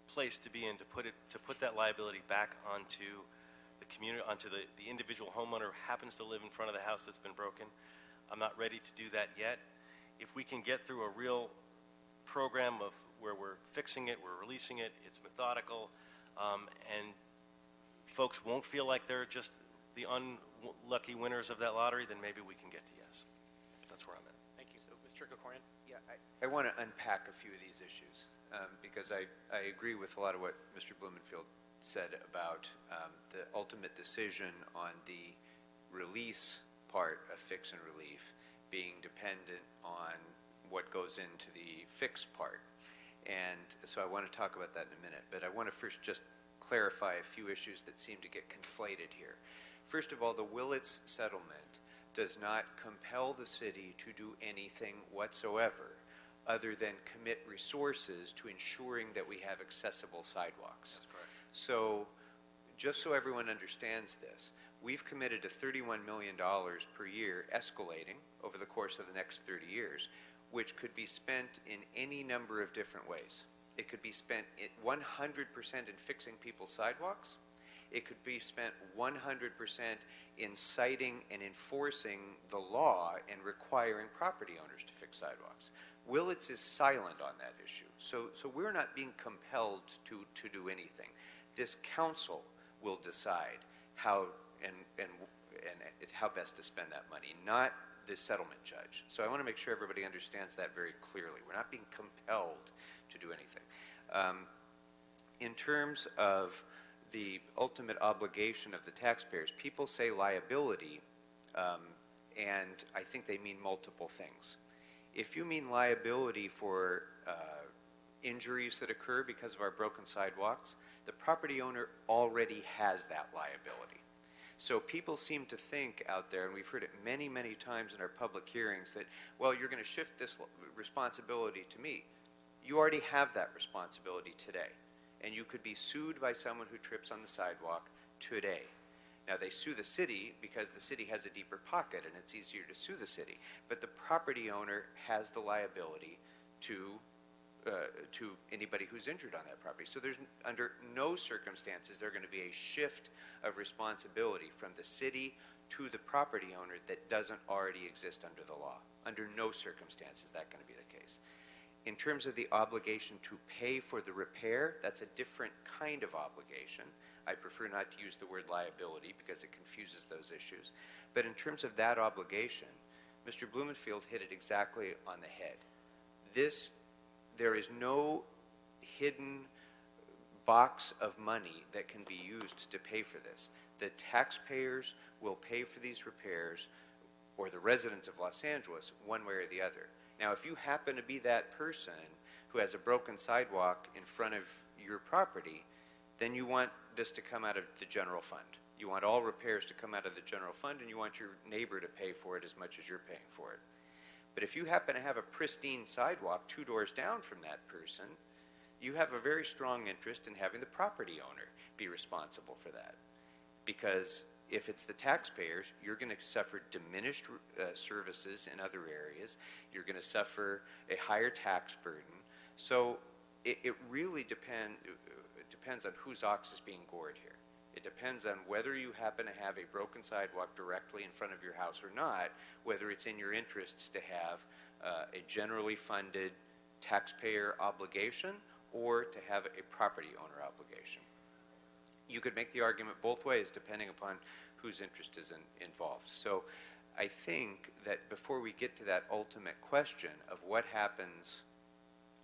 place to be in to put that liability back onto the community, onto the individual homeowner who happens to live in front of the house that's been broken. I'm not ready to do that yet. If we can get through a real program of where we're fixing it, we're releasing it, it's methodical, and folks won't feel like they're just the unlucky winners of that lottery, then maybe we can get to yes. That's where I'm at. Thank you. So, Mr. Krikorian? Yeah, I want to unpack a few of these issues because I agree with a lot of what Mr. Blumenfield said about the ultimate decision on the release part of fix and relief being dependent on what goes into the fix part. And so I want to talk about that in a minute, but I want to first just clarify a few issues that seem to get conflated here. First of all, the Willits settlement does not compel the city to do anything whatsoever other than commit resources to ensuring that we have accessible sidewalks. That's correct. So just so everyone understands this, we've committed to $31 million per year escalating over the course of the next 30 years, which could be spent in any number of different ways. It could be spent 100% in fixing people's sidewalks. It could be spent 100% in citing and enforcing the law and requiring property owners to fix sidewalks. Willits is silent on that issue. So we're not being compelled to do anything. This council will decide how and how best to spend that money, not the settlement judge. So I want to make sure everybody understands that very clearly. We're not being compelled to do anything. In terms of the ultimate obligation of the taxpayers, people say liability, and I think they mean multiple things. If you mean liability for injuries that occur because of our broken sidewalks, the property owner already has that liability. So people seem to think out there, and we've heard it many, many times in our public hearings, that, well, you're going to shift this responsibility to me. You already have that responsibility today, and you could be sued by someone who trips on the sidewalk today. Now, they sue the city because the city has a deeper pocket, and it's easier to sue the city, but the property owner has the liability to anybody who's injured on that property. So there's, under no circumstances, there going to be a shift of responsibility from the city to the property owner that doesn't already exist under the law. Under no circumstances is that going to be the case. In terms of the obligation to pay for the repair, that's a different kind of obligation. I prefer not to use the word liability because it confuses those issues. But in terms of that obligation, Mr. Blumenfield hit it exactly on the head. There is no hidden box of money that can be used to pay for this. The taxpayers will pay for these repairs, or the residents of Los Angeles, one way or the other. Now, if you happen to be that person who has a broken sidewalk in front of your property, then you want this to come out of the general fund. You want all repairs to come out of the general fund, and you want your neighbor to pay for it as much as you're paying for it. But if you happen to have a pristine sidewalk 2 doors down from that person, you have a very strong interest in having the property owner be responsible for that. Because if it's the taxpayers, you're going to suffer diminished services in other areas. You're going to suffer a higher tax burden. So it really depends on whose ox is being gored here. It depends on whether you happen to have a broken sidewalk directly in front of your house or not, whether it's in your interests to have a generally funded taxpayer obligation or to have a property owner obligation. You could make the argument both ways depending upon whose interest is involved. So I think that before we get to that ultimate question of what happens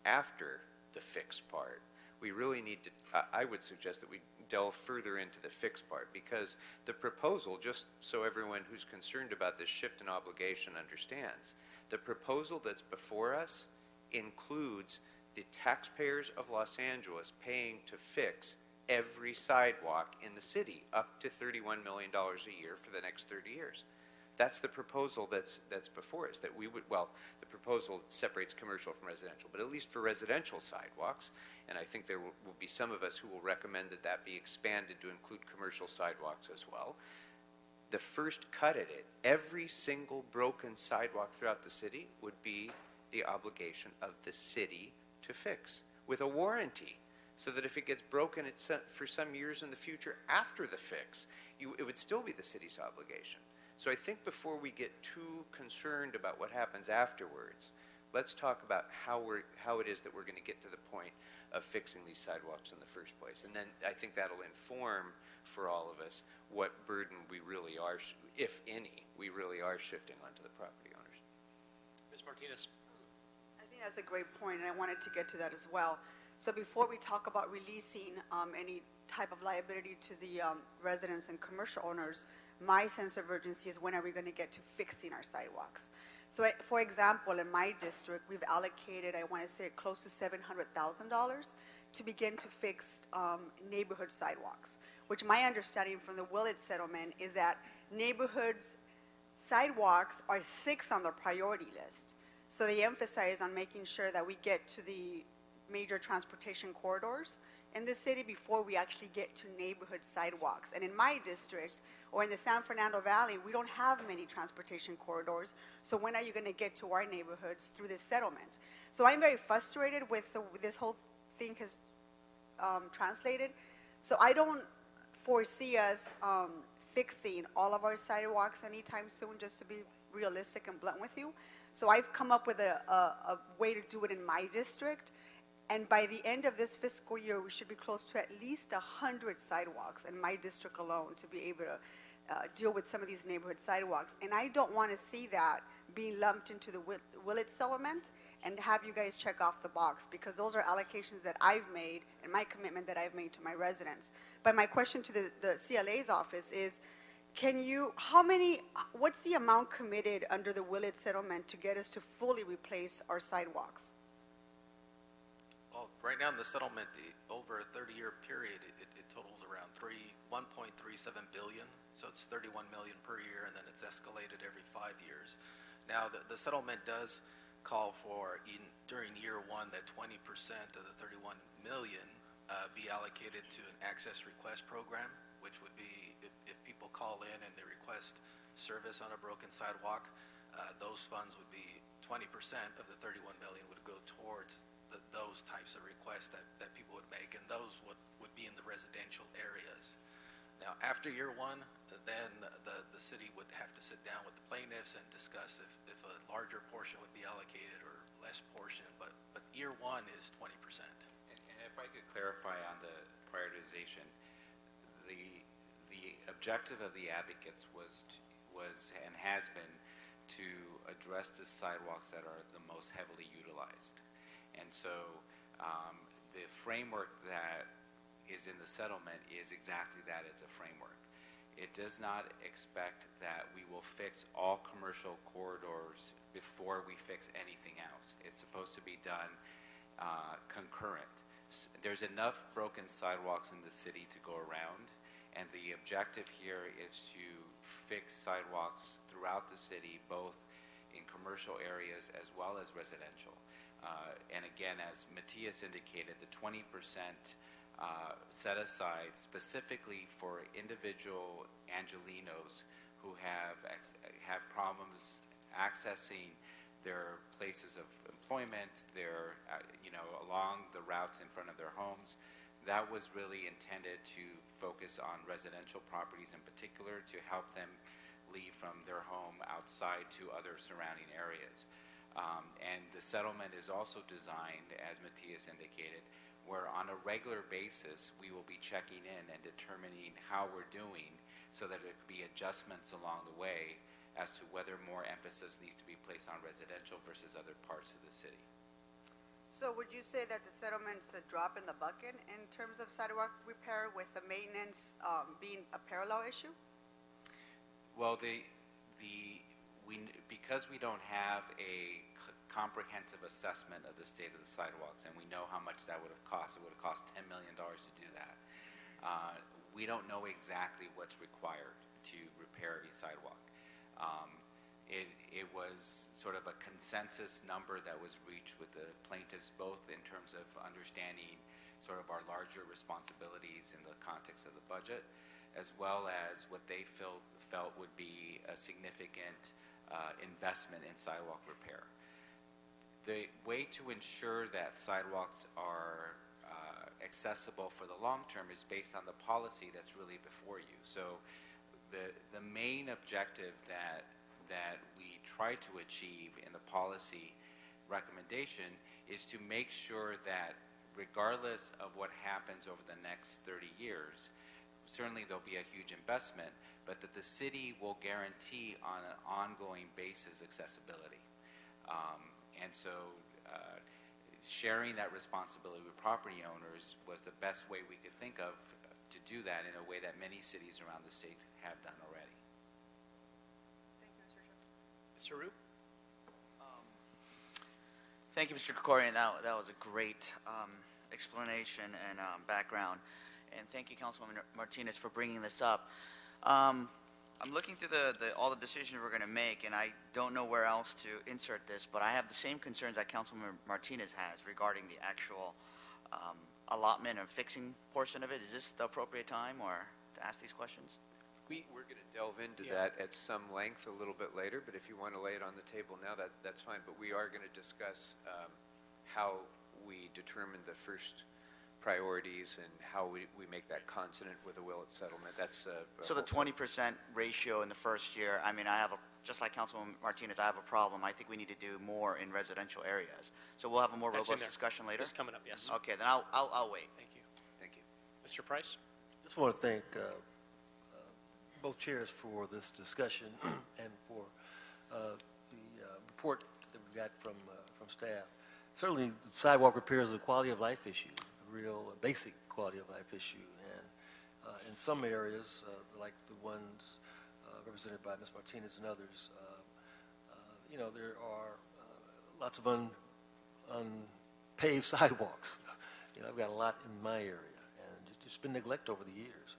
after the fix part, we really need to, I would suggest that we delve further into the fix part, because the proposal, just so everyone who's concerned about this shift in obligation understands, the proposal that's before us includes the taxpayers of Los Angeles paying to fix every sidewalk in the city, up to $31 million a year for the next 30 years. That's the proposal that's before us, that we would, well, the proposal separates commercial from residential, but at least for residential sidewalks, and I think there will be some of us who will recommend that that be expanded to include commercial sidewalks as well. The first cut at it, every single broken sidewalk throughout the city would be the obligation of the city to fix, with a warranty, so that if it gets broken for some years in the future after the fix, it would still be the city's obligation. So I think before we get too concerned about what happens afterwards, let's talk about how it is that we're going to get to the point of fixing these sidewalks in the first place. And then I think that'll inform for all of us what burden we really are, if any, we really are shifting onto the property owners. Ms. Martinez. I think that's a great point, and I wanted to get to that as well. So before we talk about releasing any type of liability to the residents and commercial owners, my sense of urgency is when are we going to get to fixing our sidewalks? So for example, in my district, we've allocated, I want to say, close to $700,000 to begin to fix neighborhood sidewalks, which my understanding from the Willett settlement is that neighborhoods sidewalks are 6th on the priority list. So they emphasize on making sure that we get to the major transportation corridors in the city before we actually get to neighborhood sidewalks. And in my district, or in the San Fernando Valley, we don't have many transportation corridors. So when are you going to get to our neighborhoods through this settlement? So I'm very frustrated with this whole thing has translated. So I don't foresee us fixing all of our sidewalks anytime soon, just to be realistic and blunt with you. So I've come up with a way to do it in my district. And by the end of this fiscal year, we should be close to at least 100 sidewalks in my district alone to be able to deal with some of these neighborhood sidewalks. And I don't want to see that being lumped into the Willett settlement and have you guys check off the box, because those are allocations that I've made and my commitment that I've made to my residents. But my question to the CLA's office is, what's the amount committed under the Willett settlement to get us to fully replace our sidewalks? Well, right now in the settlement, over a 30-year period, it totals around $1.37 billion. So it's $31 million per year, and then it's escalated every 5 years. Now, the settlement does call for, during year one, that 20% of the $31 million be allocated to an access request program, which would be if people call in and they request service on a broken sidewalk, those funds would be 20% of the $31 million would go towards those types of requests that people would make, and those would be in the residential areas. Now, after year one, then the city would have to sit down with the plaintiffs and discuss if a larger portion would be allocated or less portion, but year one is 20%. And if I could clarify on the prioritization, the objective of the advocates was and has been to address the sidewalks that are the most heavily utilized. And so the framework that is in the settlement is exactly that. It's a framework. It does not expect that we will fix all commercial corridors before we fix anything else. It's supposed to be done concurrent. There's enough broken sidewalks in the city to go around, And the objective here is to fix sidewalks throughout the city, both in commercial areas as well as residential. And again, as Matthias indicated, the 20% set aside specifically for individual Angelenos who have problems accessing their places of employment, their along the routes in front of their homes. That was really intended to focus on residential properties in particular, to help them leave from their home outside to other surrounding areas. And the settlement is also designed, as Matthias indicated, where on a regular basis we will be checking in and determining how we're doing so that there could be adjustments along the way as to whether more emphasis needs to be placed on residential versus other parts of the city. So would you say that the settlement's a drop in the bucket in terms of sidewalk repair, with the maintenance being a parallel issue? Well, because we don't have a comprehensive assessment of the state of the sidewalks, and we know how much that would have cost. It would have cost $10 million to do that. We don't know exactly what's required to repair a sidewalk. It was sort of a consensus number that was reached with the plaintiffs, both in terms of understanding sort of our larger responsibilities in the context of the budget, as well as what they felt would be a significant investment in sidewalk repair. The way to ensure that sidewalks are accessible for the long term is based on the policy that's really before you. So the main objective that we try to achieve in the policy recommendation is to make sure that regardless of what happens over the next 30 years, certainly there'll be a huge investment, but that the city will guarantee on an ongoing basis accessibility. And so sharing that responsibility with property owners was the best way we could think of to do that in a way that many cities around the state have done already. Thank you, Mr. Chair. Mr. Roop? Thank you, Mr. Krikorian. That was a great explanation and background. And thank you, Councilwoman Martinez, for bringing this up. I'm looking through all the decisions we're going to make, and I don't know where else to insert this, but I have the same concerns that Councilwoman Martinez has regarding the actual allotment and fixing portion of it. Is this the appropriate time or to ask these questions? We're going to delve into that at some length a little bit later, but if you want to lay it on the table now, that's fine. But we are going to discuss how we determine the first priorities and how we make that consonant with a will at settlement. That's so the 20% ratio in the first year. I mean, just like Councilwoman Martinez, I have a problem. I think we need to do more in residential areas. So we'll have a more robust discussion later. It's coming up, yes. Okay, then I'll wait. Thank you. Thank you, Mr. Price. Just want to thank both chairs for this discussion and for the report that we got from staff. Certainly, the sidewalk repair is a quality of life issue, a real basic quality of life issue. And in some areas, like the ones represented by Ms. Martinez and others, there are lots of unpaved sidewalks. I've got a lot in my area, and it's been neglect over the years.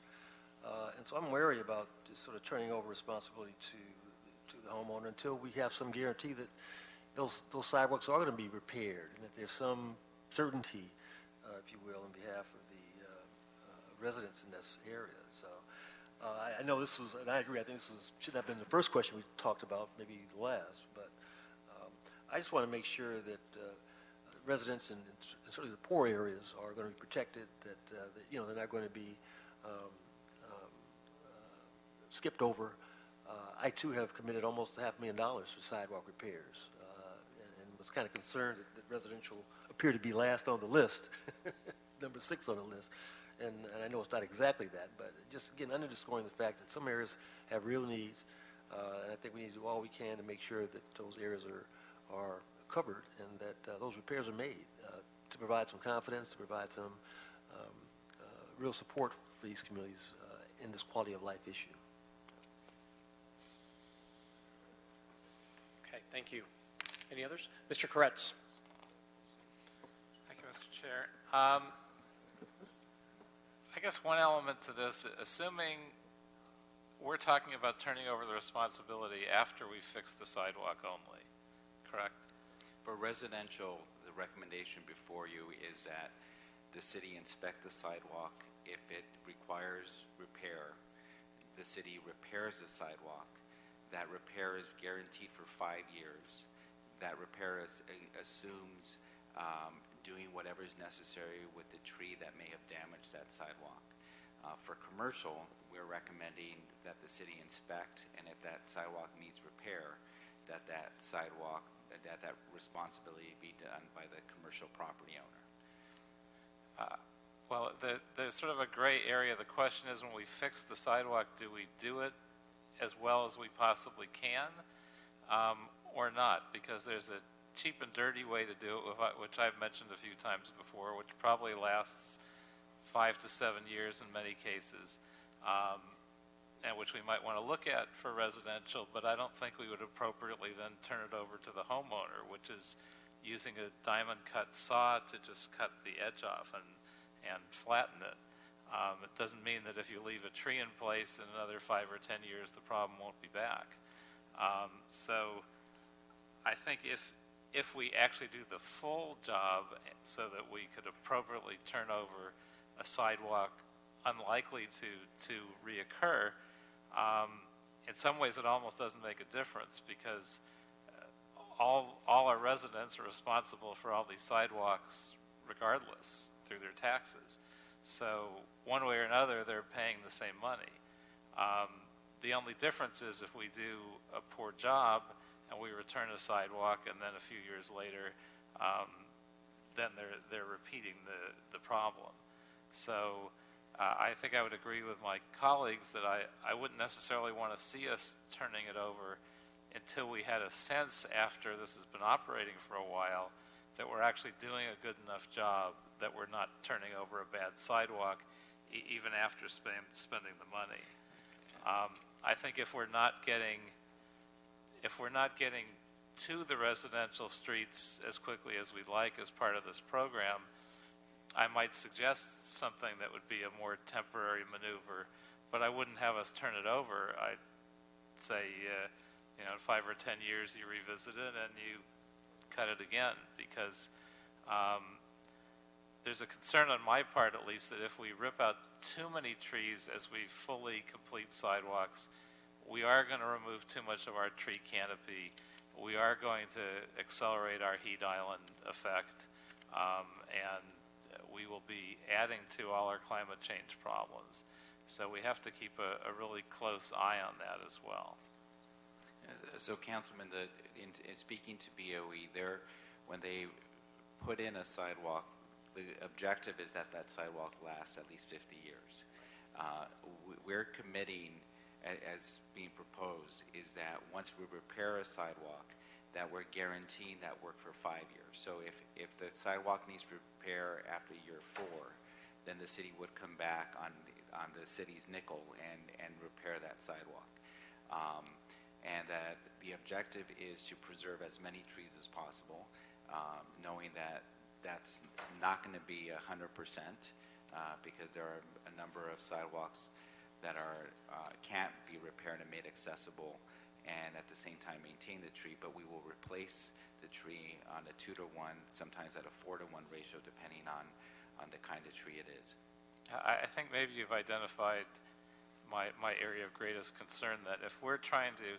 And so I'm wary about just sort of turning over responsibility to the homeowner until we have some guarantee that those sidewalks are going to be repaired and that there's some certainty, if you will, on behalf of the residents in this area. So I know this was, and I agree, I think this should have been the first question we talked about, maybe the last, but I just want to make sure that residents in certainly the poor areas are going to be protected, that they're not going to be skipped over. I too have committed almost $500,000 for sidewalk repairs, and was kind of concerned that residential appeared to be last on the list, number 6 on the list. And I know it's not exactly that, but just again underscoring the fact that some areas have real needs, and I think we need to do all we can to make sure that those areas are covered and that those repairs are made to provide some confidence, to provide some real support for these communities in this quality of life issue. Okay, thank you. Any others? Mr. Koretz. Thank you, Mr. Chair. I guess one element to this, assuming we're talking about turning over the responsibility after we fix the sidewalk only, correct? For residential, the recommendation before you is that the city inspect the sidewalk. If it requires repair, the city repairs the sidewalk. That repair is guaranteed for 5 years. That repair assumes doing whatever is necessary with the tree that may have damaged that sidewalk. For commercial, we're recommending that the city inspect, and if that sidewalk needs repair, that responsibility be done by the commercial property owner. Well, there's sort of a gray area. The question is, when we fix the sidewalk, do we do it as well as we possibly can, or not? Because there's a cheap and dirty way to do it, which I've mentioned a few times before, which probably lasts 5 to 7 years in many cases, and which we might want to look at for residential, but I don't think we would appropriately then turn it over to the homeowner, which is using a diamond cut saw to just cut the edge off and flatten it. It doesn't mean that if you leave a tree in place in another 5 or 10 years, the problem won't be back. So I think if we actually do the full job so that we could appropriately turn over a sidewalk unlikely to reoccur, in some ways it almost doesn't make a difference, because all our residents are responsible for all these sidewalks regardless through their taxes. So one way or another, they're paying the same money. The only difference is if we do a poor job and we return a sidewalk, and then a few years later, then they're repeating the problem. So I think I would agree with my colleagues that I wouldn't necessarily want to see us turning it over until we had a sense, after this has been operating for a while, that we're actually doing a good enough job that we're not turning over a bad sidewalk even after spending the money. I think if we're not getting to the residential streets as quickly as we'd like as part of this program, I might suggest something that would be a more temporary maneuver, but I wouldn't have us turn it over. I'd say, in 5 or 10 years you revisit it and you cut it again, because there's a concern on my part, at least, that if we rip out too many trees as we fully complete sidewalks, we are going to remove too much of our tree canopy. We are going to accelerate our heat island effect, and we will be adding to all our climate change problems. So we have to keep a really close eye on that as well. So, Councilman, in speaking to BOE, when they put in a sidewalk, the objective is that sidewalk lasts at least 50 years. We're committing, as being proposed, is that once we repair a sidewalk, that we're guaranteeing that work for 5 years. So if the sidewalk needs repair after year 4, then the city would come back on the city's nickel and repair that sidewalk. And that the objective is to preserve as many trees as possible, knowing that that's not going to be 100%, because there are a number of sidewalks that can't be repaired and made accessible, and at the same time maintain the tree, but we will replace the tree on a 2-to-1, sometimes at a 4-to-1 ratio, depending on the kind of tree it is. I think maybe you've identified my area of greatest concern, that if we're trying to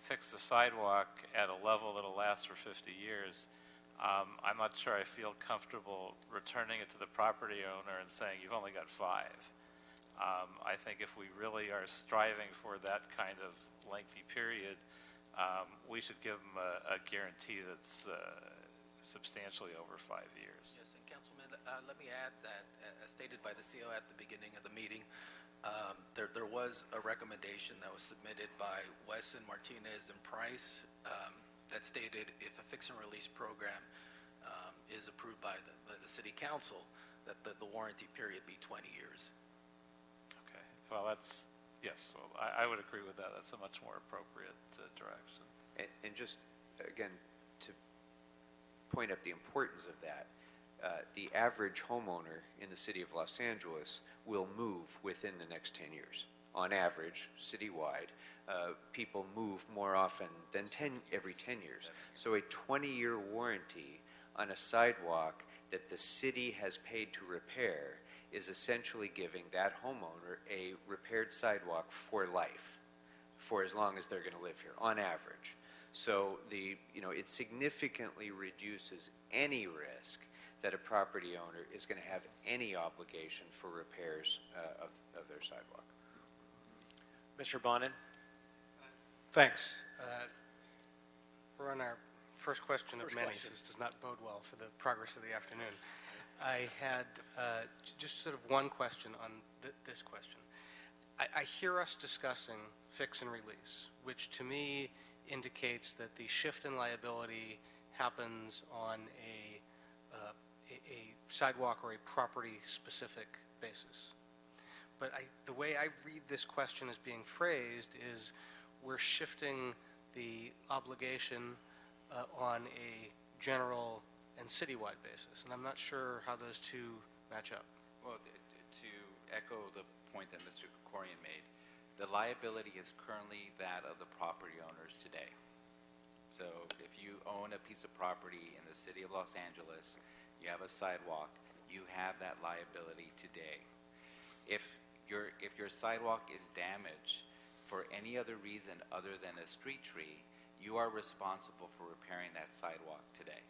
fix the sidewalk at a level that'll last for 50 years, I'm not sure I feel comfortable returning it to the property owner and saying, you've only got 5. I think if we really are striving for that kind of lengthy period, we should give them a guarantee that's substantially over 5 years. Yes, and Councilman, let me add that, as stated by the CEO at the beginning of the meeting, there was a recommendation that was submitted by Wesson, Martinez, and Price that stated if a fix and release program is approved by the City Council, that the warranty period be 20 years. Okay. Well, yes, well, I would agree with that. That's a much more appropriate direction. And just, again, to point up the importance of that, the average homeowner in the city of Los Angeles will move within the next 10 years. On average, citywide, people move more often than every 10 years. So a 20-year warranty on a sidewalk that the city has paid to repair is essentially giving that homeowner a repaired sidewalk for life, for as long as they're going to live here, on average. So it significantly reduces any risk that a property owner is going to have any obligation for repairs of their sidewalk. Mr. Bonin? Thanks. We're on our first question of many, question. so this does not bode well for the progress of the afternoon. I had just sort of one question on this question. I hear us discussing fix and release, which to me indicates that the shift in liability happens on a sidewalk or a property-specific basis. But the way I read this question as being phrased is we're shifting the obligation on a general and citywide basis, and I'm not sure how those two match up. Well, to echo the point that Mr. Krikorian made, the liability is currently that of the property owners today. So if you own a piece of property in the city of Los Angeles, you have a sidewalk, you have that liability today. If your sidewalk is damaged for any other reason other than a street tree, you are responsible for repairing that sidewalk today.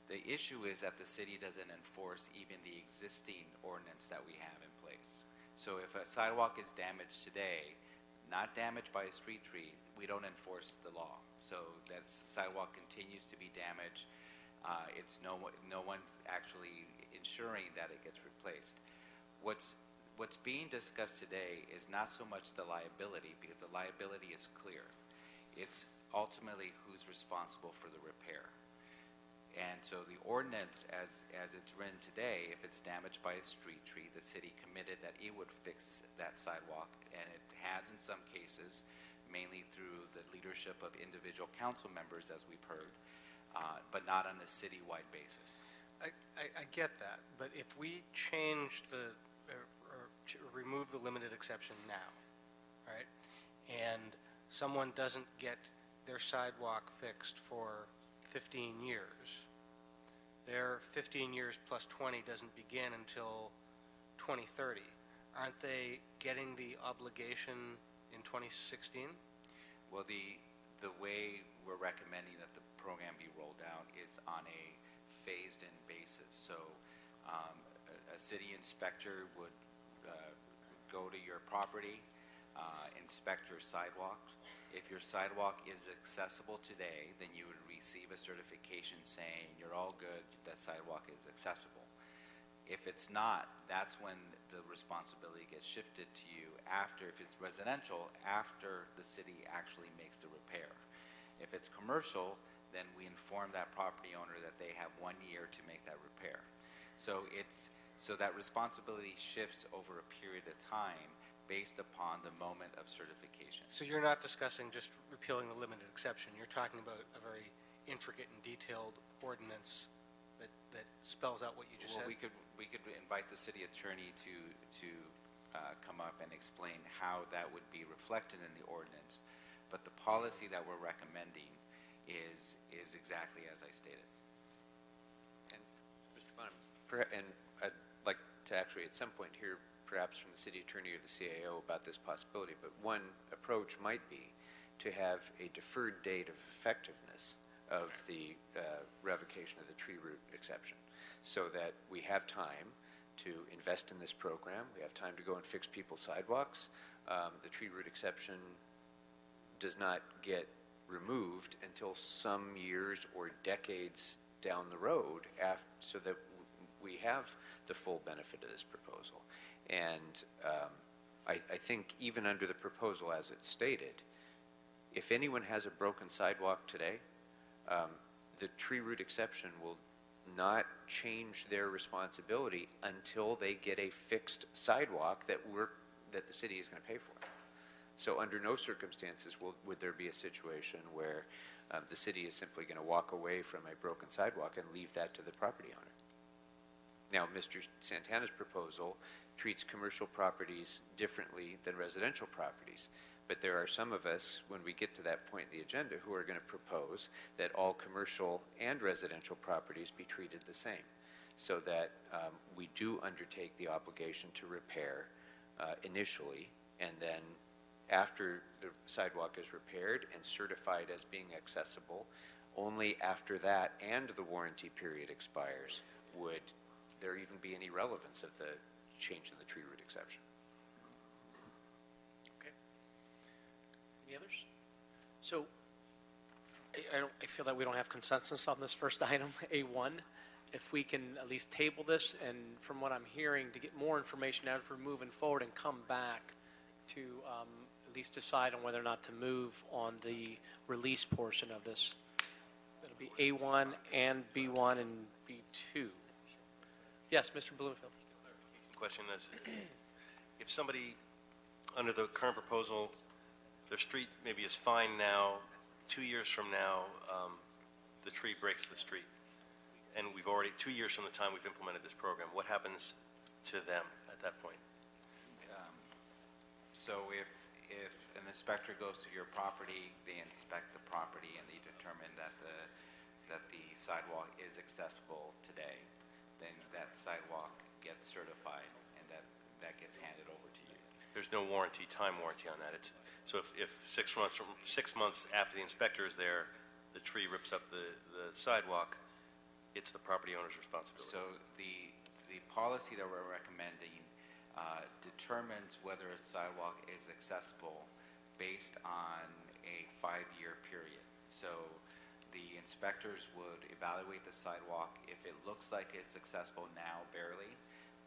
The issue is that the city doesn't enforce even the existing ordinance that we have in place. So if a sidewalk is damaged today, not damaged by a street tree, we don't enforce the law. So that sidewalk continues to be damaged. It's no one's actually ensuring that it gets replaced. What's being discussed today is not so much the liability, because the liability is clear. It's ultimately who's responsible for the repair. And so the ordinance, as it's written today, if it's damaged by a street tree, the city committed that it would fix that sidewalk, and it has in some cases, mainly through the leadership of individual council members, as we've heard, but not on a citywide basis. I get that, but if we change remove the limited exception now, right, and someone doesn't get their sidewalk fixed for 15 years, their 15 years plus 20 doesn't begin until 2030. Aren't they getting the obligation in 2016? Well, the way we're recommending that the program be rolled out is on a phased-in basis. So a city inspector would go to your property, inspect your sidewalk. If your sidewalk is accessible today, then you would receive a certification saying you're all good, that sidewalk is accessible. If it's not, that's when the responsibility gets shifted to you after, if it's residential, after the city actually makes the repair. If it's commercial, then we inform that property owner that they have 1 year to make that repair. So that responsibility shifts over a period of time based upon the moment of certification. So you're not discussing just repealing the limited exception. You're talking about a very intricate and detailed ordinance that spells out what you just said? We could invite the city attorney to come up and explain how that would be reflected in the ordinance. But the policy that we're recommending is exactly as I stated. And Mr. Bonham, and I'd like to actually at some point hear perhaps from the city attorney or the CAO about this possibility, but one approach might be to have a deferred date of effectiveness of the revocation of the tree root exception, so that we have time to invest in this program, we have time to go and fix people's sidewalks. The tree root exception does not get removed until some years or decades down the road, so that we have the full benefit of this proposal. And I think even under the proposal as it's stated, if anyone has a broken sidewalk today, the tree root exception will not change their responsibility until they get a fixed sidewalk that the city is going to pay for. So under no circumstances would there be a situation where the city is simply going to walk away from a broken sidewalk and leave that to the property owner. Now, Mr. Santana's proposal treats commercial properties differently than residential properties. But there are some of us, when we get to that point in the agenda, who are going to propose that all commercial and residential properties be treated the same, so that we do undertake the obligation to repair initially, and then after the sidewalk is repaired and certified as being accessible, only after that and the warranty period expires would there even be any relevance of the change in the tree root exception. Okay. Any others? So I feel that we don't have consensus on this first item, A1. If we can at least table this, and from what I'm hearing, to get more information as we're moving forward and come back to at least decide on whether or not to move on the release portion of this. It'll be A1 and B1 and B2. Yes, Mr. Bloomfield. Question is, if somebody, under the current proposal, their street maybe is fine now, 2 years from now, the tree breaks the street, and we've already, 2 years from the time we've implemented this program, what happens to them at that point? So if an inspector goes to your property, they inspect the property and they determine that the sidewalk is accessible today, then that sidewalk gets certified and that gets handed over to you. There's no warranty, time warranty on that. So if 6 months after the inspector is there, the tree rips up the sidewalk, it's the property owner's responsibility. So the policy that we're recommending determines whether a sidewalk is accessible based on a 5-year period. So the inspectors would evaluate the sidewalk. If it looks like it's accessible now, barely,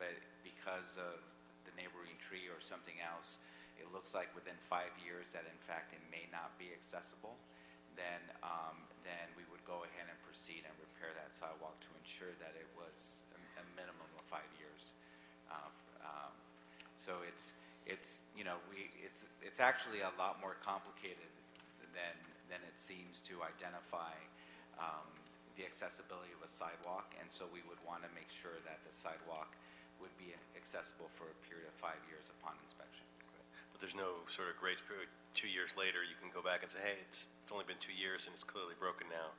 but because of the neighboring tree or something else, it looks like within 5 years that in fact it may not be accessible, then we would go ahead and proceed and repair that sidewalk to ensure that it was a minimum of 5 years. So it's actually a lot more complicated than it seems to identify the accessibility of a sidewalk, and so we would want to make sure that the sidewalk would be accessible for a period of 5 years upon inspection. But there's no sort of grace period. 2 years later, you can go back and say, hey, it's only been 2 years and it's clearly broken now.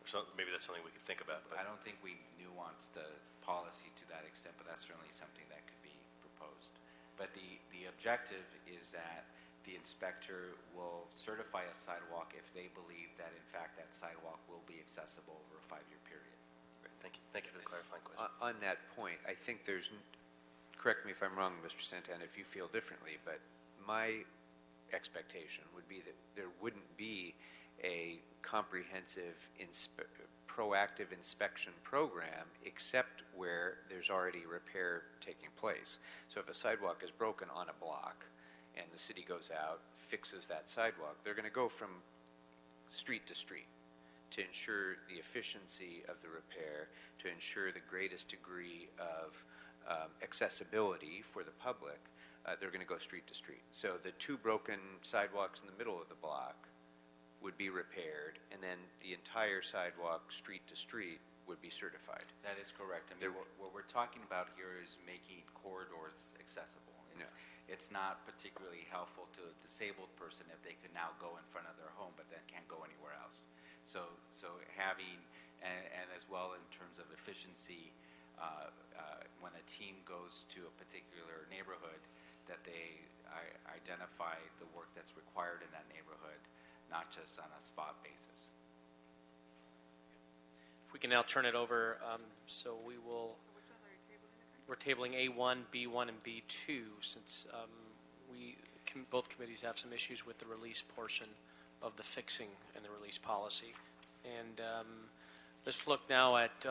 Or something, maybe that's something we could think about. But I don't think we nuance the policy to that extent, but that's certainly something that could be proposed. But the objective is that the inspector will certify a sidewalk if they believe that in fact that sidewalk will be accessible over a 5-year period. Great, thank you. Thank you for the clarifying question. On that point, I think correct me if I'm wrong, Mr. Santana, if you feel differently, but my expectation would be that there wouldn't be a comprehensive proactive inspection program except where there's already repair taking place. So if a sidewalk is broken on a block and the city goes out, fixes that sidewalk, they're going to go from street to street to ensure the efficiency of the repair, to ensure the greatest degree of accessibility for the public. They're going to go street to street. So the 2 broken sidewalks in the middle of the block would be repaired, and then the entire sidewalk street to street would be certified. That is correct. I mean, what we're talking about here is making corridors accessible. It's not particularly helpful to a disabled person if they could now go in front of their home but then can't go anywhere else. So having, and as well in terms of efficiency, when a team goes to a particular neighborhood, that they identify the work that's required in that neighborhood, not just on a spot basis. If we can now turn it over, so we will. We're tabling A1, B1, and B2 since both committees have some issues with the release portion of the fixing and the release policy. And let's look now at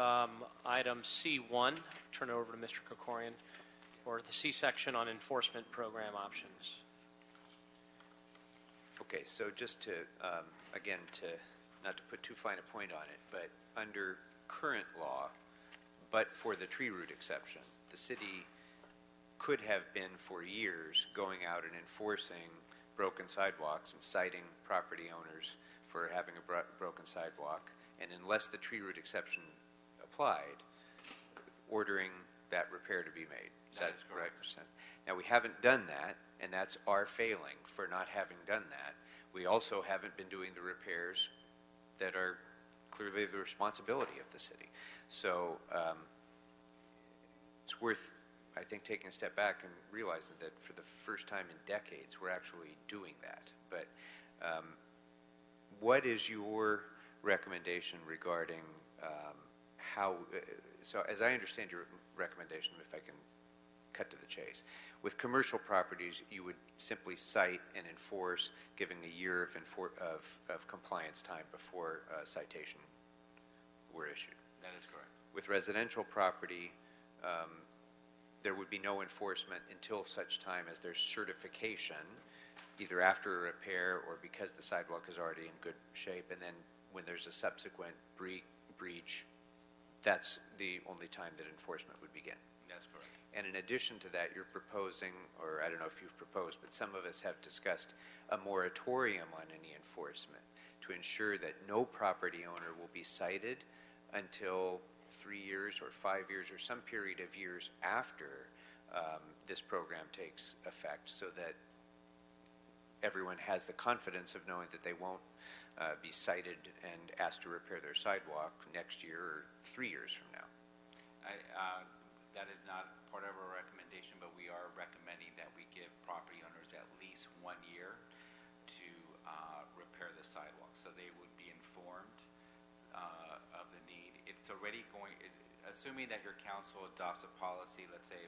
item C1. Turn it over to Mr. Krikorian, or the C section on enforcement program options. Okay, so just to, again, not to put too fine a point on it, but under current law, but for the tree root exception, the city could have been for years going out and enforcing broken sidewalks and citing property owners for having a broken sidewalk. And unless the tree root exception applied, ordering that repair to be made. That is correct. Right? Now, we haven't done that, and that's our failing for not having done that. We also haven't been doing the repairs that are clearly the responsibility of the city. So it's worth, I think, taking a step back and realizing that for the first time in decades, we're actually doing that. But what is your recommendation regarding how, so as I understand your recommendation, if I can cut to the chase, with commercial properties, you would simply cite and enforce, giving a year of compliance time before a citation were issued. That is correct. With residential property, there would be no enforcement until such time as there's certification, either after a repair or because the sidewalk is already in good shape, and then when there's a subsequent breach, that's the only time that enforcement would begin. That's correct. And in addition to that, you're proposing, or I don't know if you've proposed, but some of us have discussed a moratorium on any enforcement to ensure that no property owner will be cited until 3 years or 5 years or some period of years after this program takes effect, so that everyone has the confidence of knowing that they won't be cited and asked to repair their sidewalk next year or 3 years from now. That is not part of our recommendation, but we are recommending that we give property owners at least 1 year to repair the sidewalk, so they would be informed of the need. It's already going, assuming that your council adopts a policy, let's say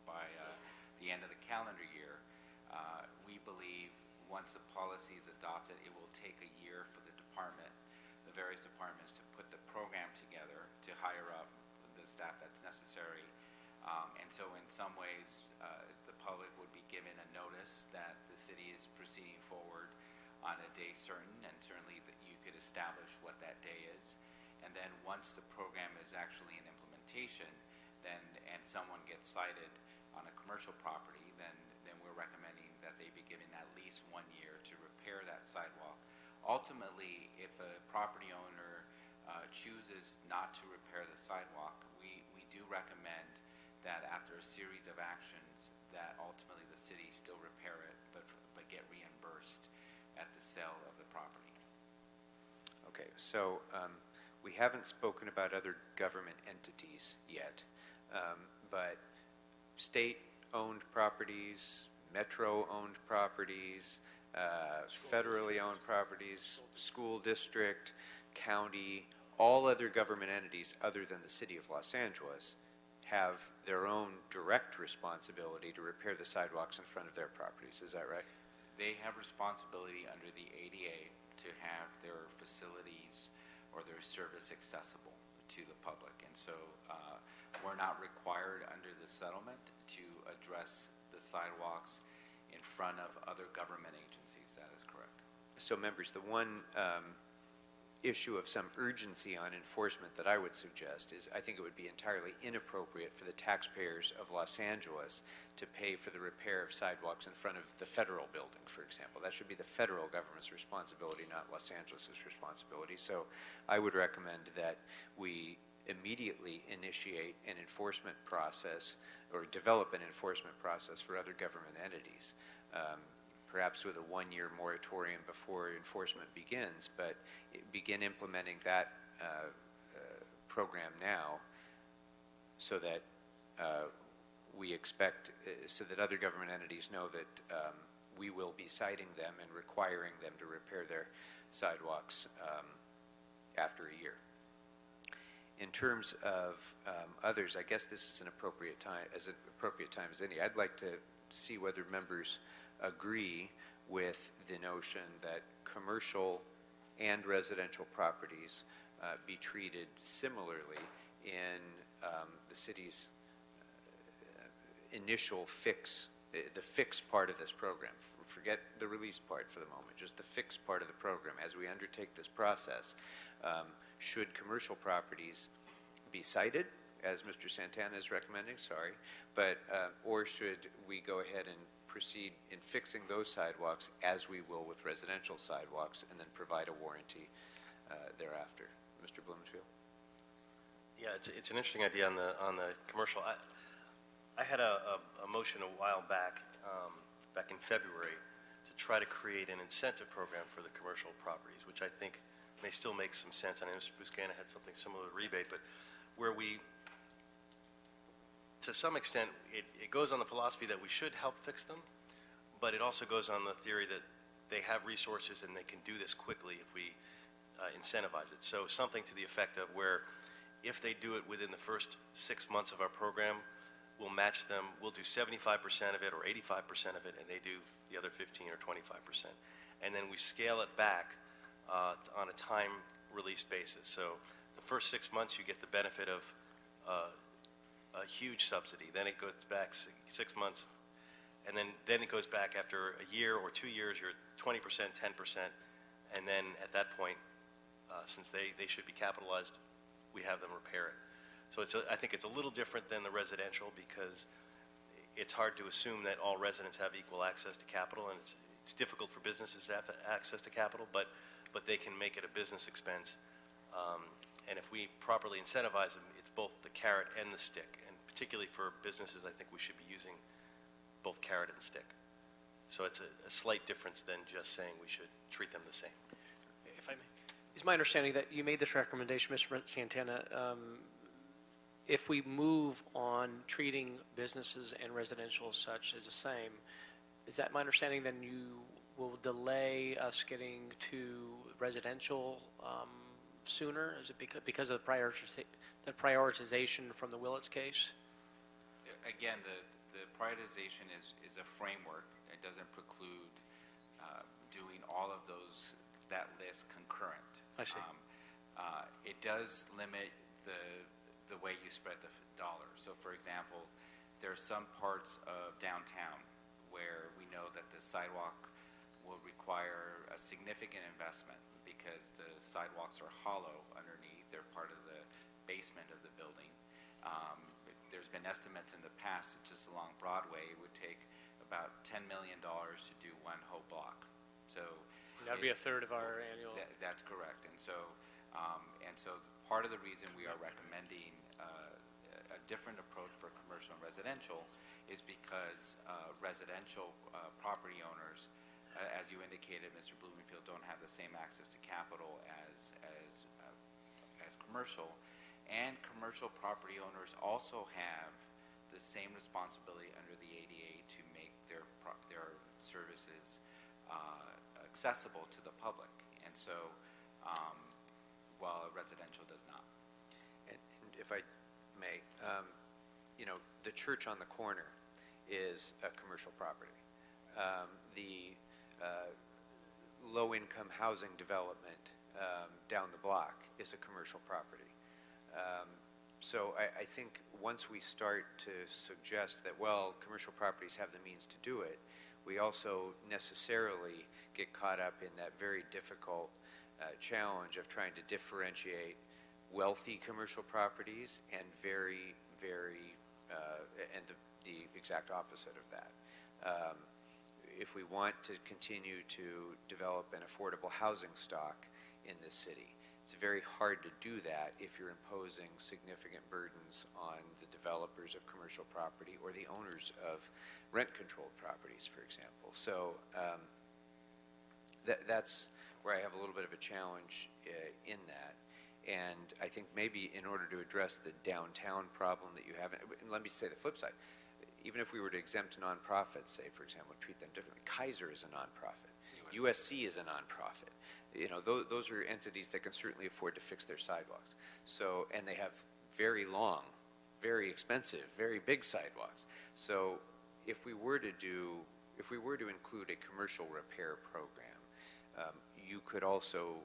by the end of the calendar year, we believe once the policy is adopted, it will take a year for the various departments to put the program together, to hire up the staff that's necessary. And so in some ways, the public would be given a notice that the city is proceeding forward on a day certain, and certainly that you could establish what that day is. And then once the program is actually in implementation, and someone gets cited on a commercial property, then we're recommending that they be given at least 1 year to repair that sidewalk. Ultimately, if a property owner chooses not to repair the sidewalk, we do recommend that after a series of actions, that ultimately the city still repair it, but get reimbursed at the sale of the property. Okay, so we haven't spoken about other government entities yet, but state-owned properties, metro-owned properties, federally owned properties, school district, county, all other government entities other than the City of Los Angeles have their own direct responsibility to repair the sidewalks in front of their properties. Is that right? They have responsibility under the ADA to have their facilities or their service accessible to the public. And so we're not required under the settlement to address the sidewalks in front of other government agencies. That is correct. So members, the one issue of some urgency on enforcement that I would suggest is I think it would be entirely inappropriate for the taxpayers of Los Angeles to pay for the repair of sidewalks in front of the federal building, for example. That should be the federal government's responsibility, not Los Angeles' responsibility. So I would recommend that we immediately initiate an enforcement process or develop an enforcement process for other government entities. Perhaps with a 1-year moratorium before enforcement begins, but begin implementing that program now, so that we expect, so that other government entities know that we will be citing them and requiring them to repair their sidewalks after a year. In terms of others, I guess this is an appropriate time as any. I'd like to see whether members agree with the notion that commercial and residential properties be treated similarly in the city's initial the fix part of this program. Forget the release part for the moment, just the fix part of the program. As we undertake this process, should commercial properties be cited, as Mr. Santana is recommending, or should we go ahead and proceed in fixing those sidewalks as we will with residential sidewalks, and then provide a warranty thereafter? Mr. Blumenfield? Yeah, it's an interesting idea on the commercial. I had a motion a while back, back in February, to try to create an incentive program for the commercial properties, which I think may still make some sense. I know Mr. Buscana had something similar to rebate, but where we, to some extent, it goes on the philosophy that we should help fix them, but it also goes on the theory that they have resources and they can do this quickly if we incentivize it. So something to the effect of where if they do it within the first 6 months of our program, we'll match them, we'll do 75% of it or 85% of it, and they do the other 15 or 25%. And then we scale it back on a time release basis. So the first 6 months you get the benefit of a huge subsidy. Then it goes back 6 months, and then it goes back after a year or 2 years, you're 20%, 10%, and then at that point, since they should be capitalized, we have them repair it. So I think it's a little different than the residential because it's hard to assume that all residents have equal access to capital, and it's difficult for businesses to have access to capital, but they can make it a business expense. And if we properly incentivize them, it's both the carrot and the stick. And particularly for businesses, I think we should be using both carrot and stick. So it's a slight difference than just saying we should treat them the same. If I may. It's my understanding that you made this recommendation, Mr. Santana. If we move on treating businesses and residential as such as the same, is that my understanding? Then you will delay us getting to residential sooner? Is it because of the prioritization from the Willits case? Again, the prioritization is a framework. It doesn't preclude doing all of that list concurrent. I see. It does limit the way you spread the dollars. So, for example, there are some parts of downtown where we know that the sidewalk will require a significant investment because the sidewalks are hollow underneath. They're part of the basement of the building. There's been estimates in the past that just along Broadway it would take about $10 million to do one whole block. So that would be a third of our annual. That's correct. And so part of the reason we are recommending a different approach for commercial and residential is because residential property owners, as you indicated, Mr. Blumenfield, don't have the same access to capital as commercial. And commercial property owners also have the same responsibility under the ADA to make their services accessible to the public. And so, while residential does not. And if I may, the church on the corner is a commercial property. The low-income housing development down the block is a commercial property. So I think once we start to suggest that, well, commercial properties have the means to do it, we also necessarily get caught up in that very difficult challenge of trying to differentiate wealthy commercial properties and very, very, and the exact opposite of that. If we want to continue to develop an affordable housing stock in this city, it's very hard to do that if you're imposing significant burdens on the developers of commercial property or the owners of rent-controlled properties, for example. So that's where I have a little bit of a challenge in that. And I think maybe in order to address the downtown problem that you have, and let me say the flip side, even if we were to exempt nonprofits, say, for example, treat them differently, Kaiser is a nonprofit, USC is a nonprofit. Those are entities that can certainly afford to fix their sidewalks. So, and they have very long, very expensive, very big sidewalks. So if we were to include a commercial repair program, you could also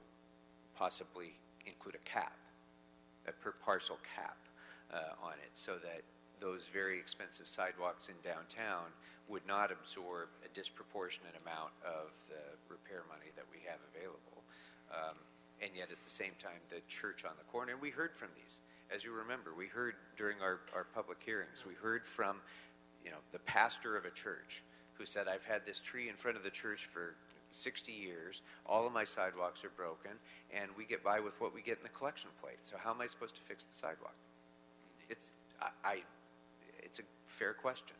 possibly include a cap, a per parcel cap on it, so that those very expensive sidewalks in downtown would not absorb a disproportionate amount of the repair money that we have available. And yet at the same time, the church on the corner, and we heard from these, as you remember, we heard during our public hearings, we heard from the pastor of a church who said, I've had this tree in front of the church for 60 years. All of my sidewalks are broken, and we get by with what we get in the collection plate. So how am I supposed to fix the sidewalk? It's a fair question,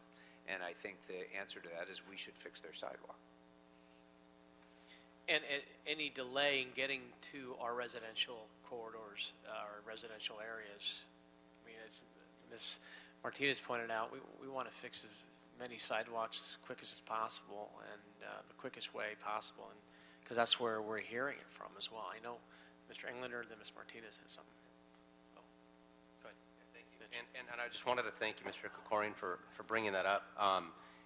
and I think the answer to that is we should fix their sidewalk. And any delay in getting to our residential corridors, our residential areas, I mean, as Ms. Martinez pointed out, we want to fix as many sidewalks as quick as possible and the quickest way possible, and because that's where we're hearing it from as well. I know Mr. Englander and then Ms. Martinez had something. Oh, go ahead. Thank you. And I just wanted to thank you, Mr. Kokorian, for bringing that up.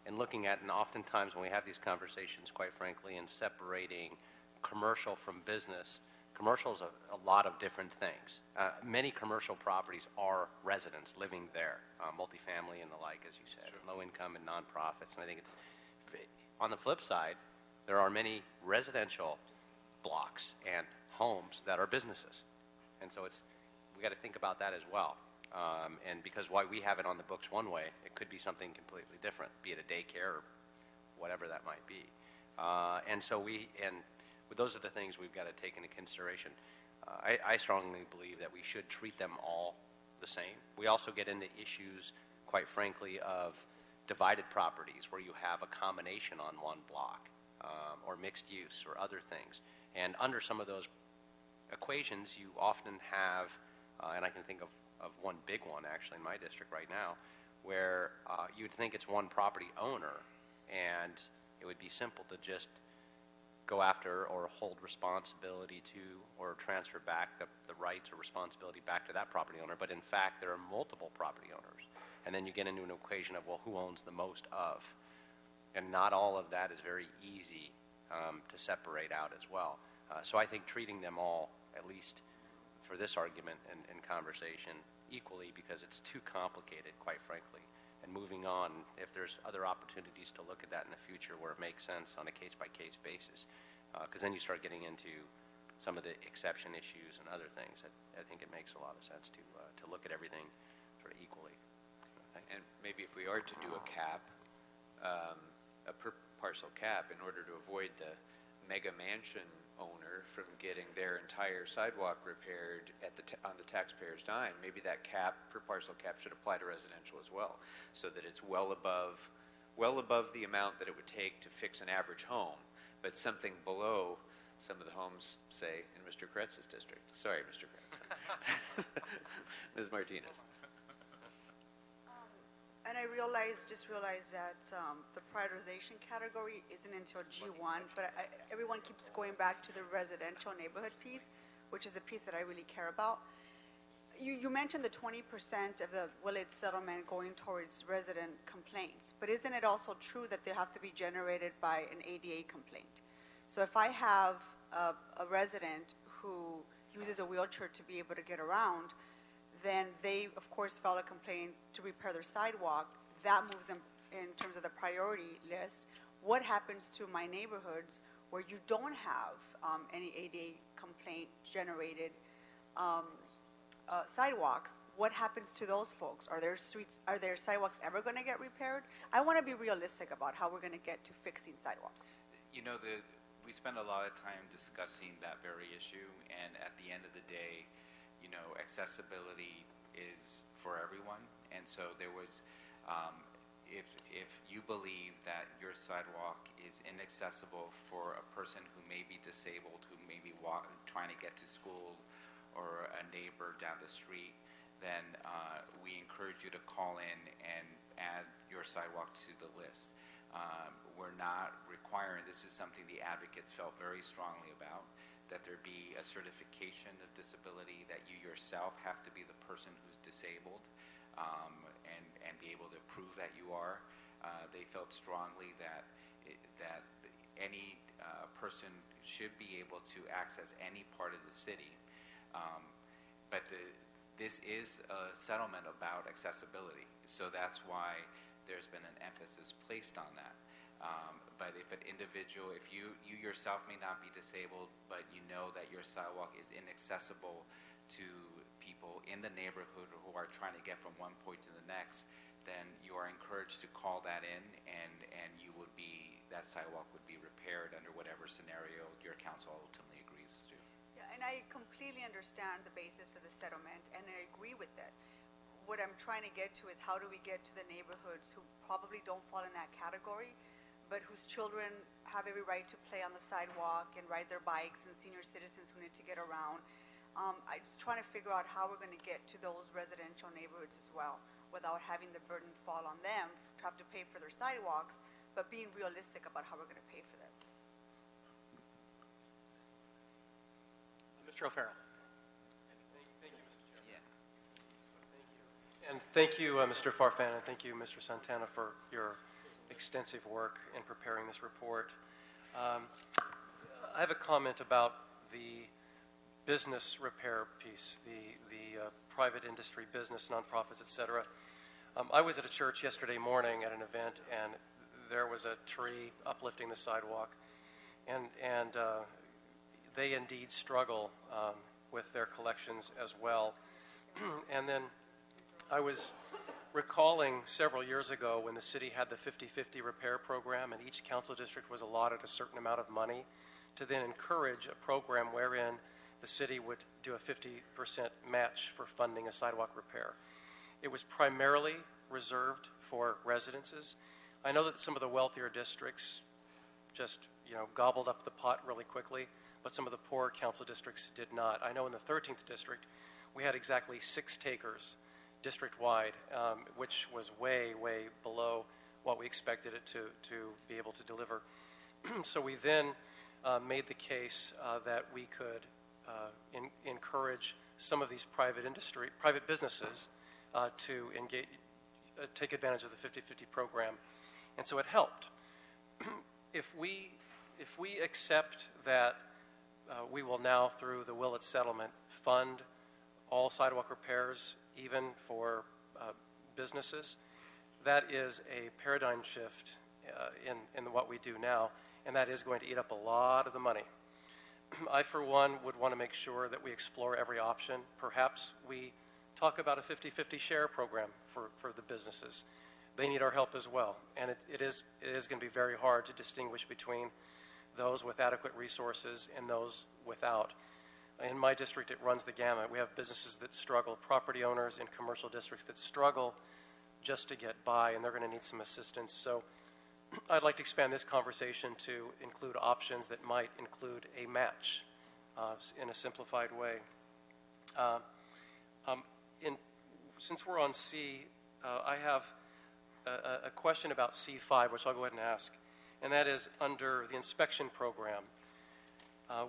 And looking at, and oftentimes when we have these conversations, quite frankly, and separating commercial from business, commercial is a lot of different things. Many commercial properties are residents living there, multifamily and the like, as you said, low income and nonprofits. And I think it's, on the flip side, there are many residential blocks and homes that are businesses. And so we got to think about that as well. And because why we have it on the books one way, it could be something completely different, be it a daycare or whatever that might be. And so those are the things we've got to take into consideration. I strongly believe that we should treat them all the same. We also get into issues, quite frankly, of divided properties where you have a combination on one block or mixed use or other things. And under some of those equations, you often have, and I can think of one big one actually in my district right now, where you'd think it's one property owner and it would be simple to just go after or hold responsibility to or transfer back the rights or responsibility back to that property owner. But in fact, there are multiple property owners. And then you get into an equation of, well, who owns the most of? And not all of that is very easy to separate out as well. So I think treating them all, at least for this argument and conversation, equally, because it's too complicated, quite frankly. And moving on, if there's other opportunities to look at that in the future where it makes sense on a case-by-case basis, because then you start getting into some of the exception issues and other things. I think it makes a lot of sense to look at everything sort of equally. And maybe if we are to do a cap, a per parcel cap, in order to avoid the mega mansion owner from getting their entire sidewalk repaired on the taxpayer's dime, maybe that cap, per parcel cap, should apply to residential as well, so that it's well above the amount that it would take to fix an average home, but something below some of the homes, say, in Mr. Kretz's district. Sorry, Mr. Kretz. Ms. Martinez. And I just realized that the prioritization category isn't until G1, but everyone keeps going back to the residential neighborhood piece, which is a piece that I really care about. You mentioned the 20% of the village settlement going towards resident complaints, but isn't it also true that they have to be generated by an ADA complaint? So if I have a resident who uses a wheelchair to be able to get around, then they, of course, file a complaint to repair their sidewalk. That moves them in terms of the priority list. What happens to my neighborhoods where you don't have any ADA complaint generated sidewalks? What happens to those folks? Are their sidewalks ever going to get repaired? I want to be realistic about how we're going to get to fixing sidewalks. You know, we spend a lot of time discussing that very issue, and at the end of the day, you know, accessibility is for everyone. And so there was, if you believe that your sidewalk is inaccessible for a person who may be disabled, who may be trying to get to school, or a neighbor down the street, then we encourage you to call in and add your sidewalk to the list. We're not requiring, this is something the advocates felt very strongly about, that there be a certification of disability, that you yourself have to be the person who's disabled and be able to prove that you are. They felt strongly that any person should be able to access any part of the city. But this is a settlement about accessibility, so that's why there's been an emphasis placed on that. But if an individual, if you yourself may not be disabled, but you know that your sidewalk is inaccessible to people in the neighborhood who are trying to get from one point to the next, then you are encouraged to call that in, and you would be, that sidewalk would be repaired under whatever scenario your council ultimately agrees to. Yeah, and I completely understand the basis of the settlement, and I agree with it. What I'm trying to get to is how do we get to the neighborhoods who probably don't fall in that category, but whose children have every right to play on the sidewalk and ride their bikes, and senior citizens who need to get around. I'm just trying to figure out how we're going to get to those residential neighborhoods as well, without having the burden fall on them to have to pay for their sidewalks, but being realistic about how we're going to pay for this. Mr. O'Farrell. Thank you, Mr. Chair. And thank you, Mr. Farfan, and thank you, Mr. Santana, for your extensive work in preparing this report. I have a comment about the business repair piece, the private industry, business, nonprofits, et cetera. I was at a church yesterday morning at an event, and there was a tree uplifting the sidewalk, and they indeed struggle with their collections as well. And then I was recalling several years ago when the city had the 50-50 repair program, and each council district was allotted a certain amount of money to then encourage a program wherein the city would do a 50% match for funding a sidewalk repair. It was primarily reserved for residences. I know that some of the wealthier districts just, gobbled up the pot really quickly, but some of the poorer council districts did not. I know in the 13th district, we had exactly 6 takers district-wide, which was way, way below what we expected it to be able to deliver. So we then made the case that we could encourage some of these private businesses to engage, take advantage of the 50-50 program, and so it helped. If we accept that we will now, through the Willett settlement, fund all sidewalk repairs, even for businesses, that is a paradigm shift in what we do now, and that is going to eat up a lot of the money. I, for one, would want to make sure that we explore every option. Perhaps we talk about a 50-50 share program for the businesses. They need our help as well, and it is going to be very hard to distinguish between those with adequate resources and those without. In my district, it runs the gamut. We have businesses that struggle, property owners in commercial districts that struggle just to get by, and they're going to need some assistance. So I'd like to expand this conversation to include options that might include a match in a simplified way. Since we're on C, I have a question about C5, which I'll go ahead and ask, and that is under the inspection program.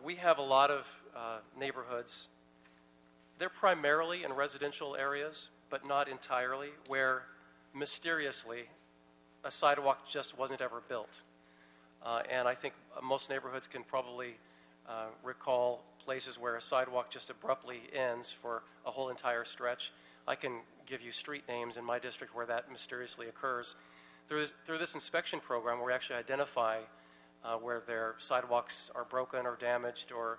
We have a lot of neighborhoods. They're primarily in residential areas, but not entirely, where mysteriously a sidewalk just wasn't ever built. And I think most neighborhoods can probably recall places where a sidewalk just abruptly ends for a whole entire stretch. I can give you street names in my district where that mysteriously occurs. Through this inspection program, where we actually identify where their sidewalks are broken or damaged or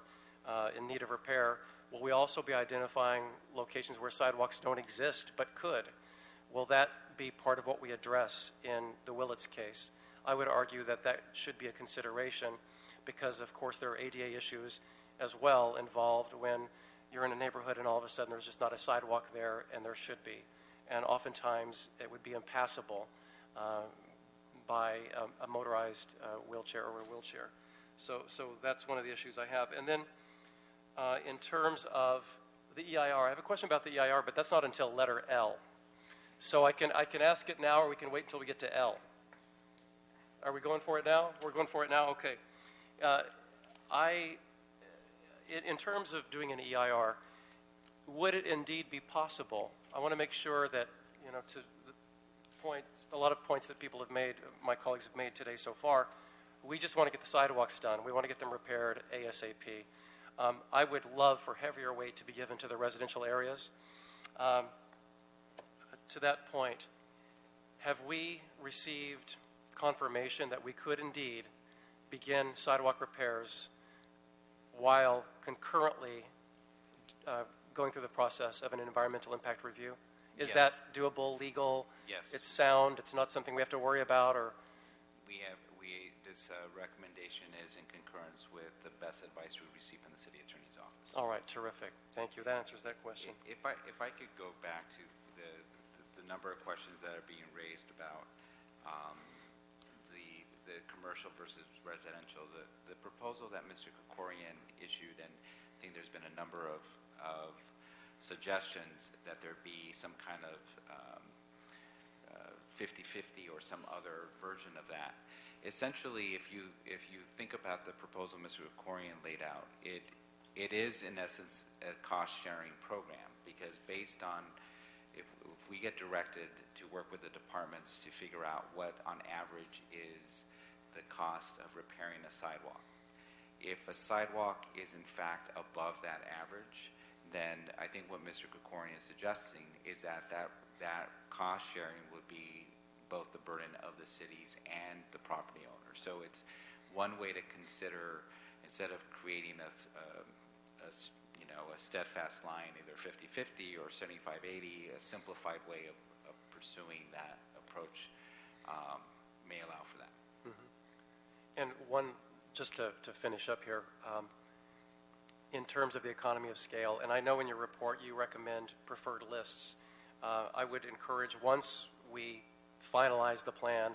in need of repair, will we also be identifying locations where sidewalks don't exist but could? Will that be part of what we address in the Willits case? I would argue that that should be a consideration because, of course, there are ADA issues as well involved when you're in a neighborhood and all of a sudden there's just not a sidewalk there, and there should be. And oftentimes it would be impassable by a motorized wheelchair or a wheelchair. So that's one of the issues I have. And then in terms of the EIR, I have a question about the EIR, but that's not until letter L. So I can ask it now, or we can wait until we get to L. Are we going for it now? We're going for it now? Okay. In terms of doing an EIR, would it indeed be possible? I want to make sure that, to the point, a lot of points that people have made, my colleagues have made today so far, we just want to get the sidewalks done. We want to get them repaired ASAP. I would love for heavier weight to be given to the residential areas. To that point, have we received confirmation that we could indeed begin sidewalk repairs while concurrently going through the process of an environmental impact review? Is Yes. that doable, legal? Yes. It's sound, it's not something we have to worry about, or? The this recommendation is in concurrence with the best advice we received from the city attorney's office. All right, terrific. Thank you. That answers that question. If I could go back to the number of questions that are being raised about the commercial versus residential, the proposal that Mr. Krikorian issued, and I think there's been a number of suggestions that there be some kind of 50-50 or some other version of that. Essentially, if you think about the proposal Mr. Krikorian laid out, it is in essence a cost-sharing program, because based on if we get directed to work with the departments to figure out what on average is the cost of repairing a sidewalk. If a sidewalk is in fact above that average, then I think what Mr. Krikorian is suggesting is that cost sharing would be both the burden of the cities and the property owner. So it's one way to consider, instead of creating a steadfast line, either 50-50 or 75-80, a simplified way of pursuing that approach may allow for that. And one, just to finish up here, in terms of the economy of scale, and I know in your report you recommend preferred lists, I would encourage, once we finalize the plan,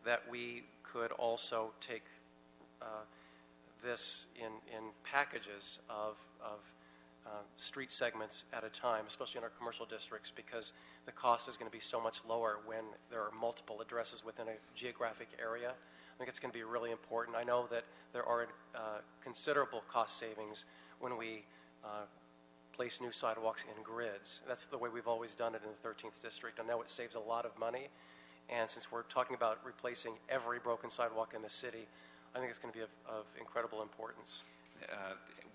that we could also take this in packages of street segments at a time, especially in our commercial districts, because the cost is going to be so much lower when there are multiple addresses within a geographic area. I think it's going to be really important. I know that there are considerable cost savings when we place new sidewalks in grids. That's the way we've always done it in the 13th District. I know it saves a lot of money, and since we're talking about replacing every broken sidewalk in the city, I think it's going to be of incredible importance.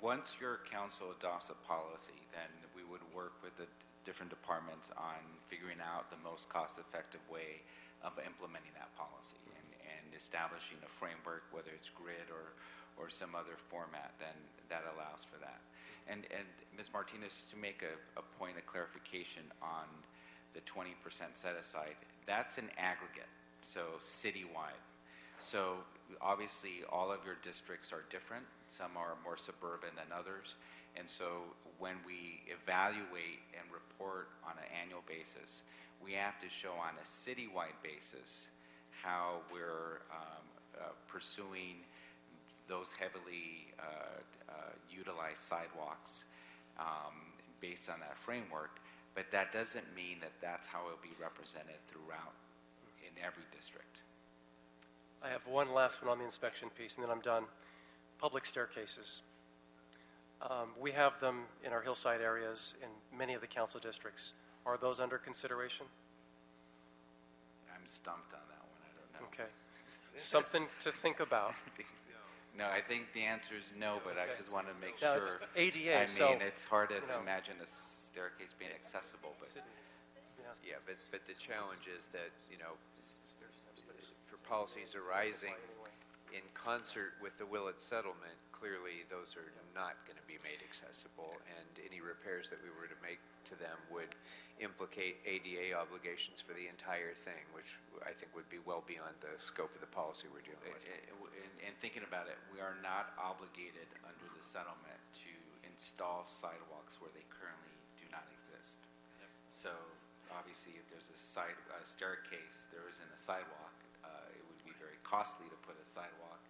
Once your council adopts a policy, then we would work with the different departments on figuring out the most cost-effective way of implementing that policy and establishing a framework, whether it's grid or some other format, then that allows for that. And Ms. Martinez, to make a point of clarification on the 20% set aside, that's an aggregate, so citywide. So obviously all of your districts are different. Some are more suburban than others. And so when we evaluate and report on an annual basis, we have to show on a citywide basis how we're pursuing those heavily utilized sidewalks based on that framework. But that doesn't mean that that's how it will be represented throughout in every district. I have one last one on the inspection piece, and then I'm done. Public staircases. We have them in our hillside areas in many of the council districts. Are those under consideration? I'm stumped on that one. I don't know. Okay. Something to think about. No, I think the answer is no, but Okay. I just want to make Now, sure. it's ADA, I mean, it's hard to you know. imagine a staircase being accessible, but Yeah, but the challenge is that, for policies arising in concert with the Willett settlement, clearly those are not going to be made accessible, and any repairs that we were to make to them would implicate ADA obligations for the entire thing, which I think would be well beyond the scope of the policy we're dealing with. and thinking about it, we are not obligated under the settlement to install sidewalks where they currently do not exist. So obviously, if there's a staircase, there isn't a sidewalk, it would be very costly to put a sidewalk,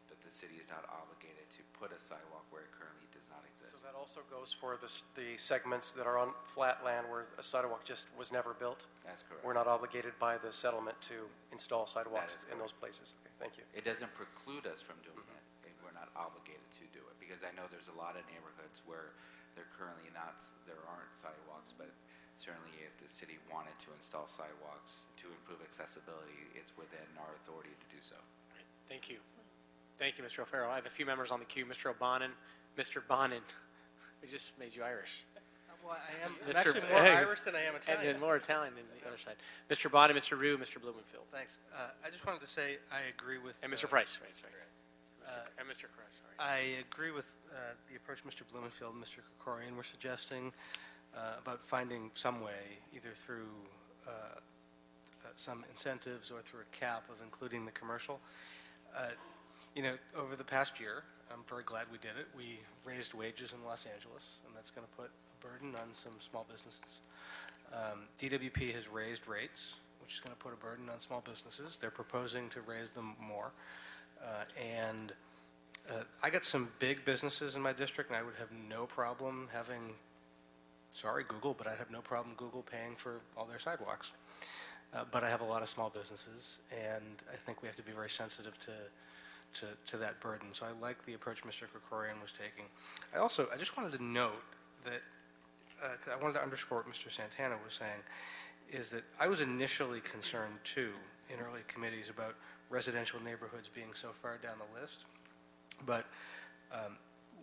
but the city is not obligated to put a sidewalk where it currently does not exist. So that also goes for the segments that are on flat land where a sidewalk just was never built? That's correct. We're not obligated by the settlement to install sidewalks That is in those places? Okay, thank you. It doesn't preclude us from doing it, and we're not obligated to do it, because I know there's a lot of neighborhoods where there aren't sidewalks, but certainly if the city wanted to install sidewalks to improve accessibility, it's within our authority to do so. Thank you. Thank you, Mr. O'Farrell. I have a few members on the queue. Mr. O'Bonin. Mr. Bonin. I just made you Irish. Well, I'm actually more Irish than I am Italian. And more Italian than the other side. Mr. Bonin, Mr. Rue, Mr. Blumenfield. Thanks. I just wanted to say I agree with... And Mr. Price, right, sorry. And Mr. Price, sorry. I agree with the approach Mr. Blumenfield and Mr. Krikorian were suggesting about finding some way, either through some incentives or through a cap of including the commercial. Over the past year, I'm very glad we did it. We raised wages in Los Angeles, and that's going to put a burden on some small businesses. DWP has raised rates, which is going to put a burden on small businesses. They're proposing to raise them more. And I got some big businesses in my district, and I would have no problem having, sorry, Google, but I'd have no problem Google paying for all their sidewalks. But I have a lot of small businesses, and I think we have to be very sensitive to that burden. So I like the approach Mr. Krikorian was taking. I just wanted to note that, I wanted to underscore what Mr. Santana was saying, is that I was initially concerned too in early committees about residential neighborhoods being so far down the list. But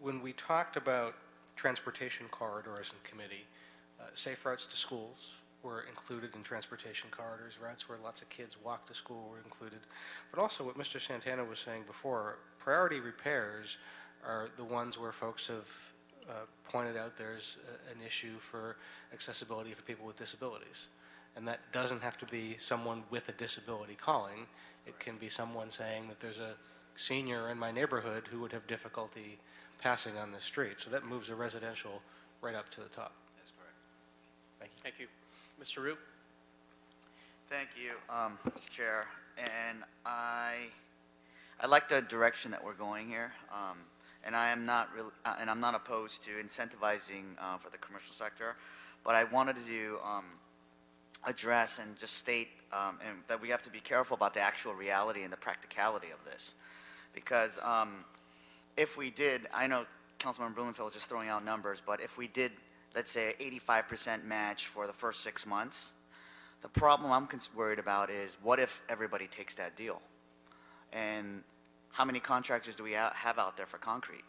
when we talked about transportation corridors in committee, safe routes to schools were included in transportation corridors, routes where lots of kids walk to school were included. But also what Mr. Santana was saying before, priority repairs are the ones where folks have pointed out there's an issue for accessibility for people with disabilities. And that doesn't have to be someone with a disability calling. It can be someone saying that there's a senior in my neighborhood who would have difficulty passing on the street. So that moves the residential right up to the top. That's correct. Thank you. Thank you. Mr. Root? Thank you, Mr. Chair. And I like the direction that we're going here. And I'm not opposed to incentivizing for the commercial sector, but I wanted to address and just state and that we have to be careful about the actual reality and the practicality of this, because if we did, I know Councilman Blumenfeld is just throwing out numbers, but if we did, let's say, 85% match for the first 6 months, the problem I'm worried about is what if everybody takes that deal, and how many contractors do we have out there for concrete?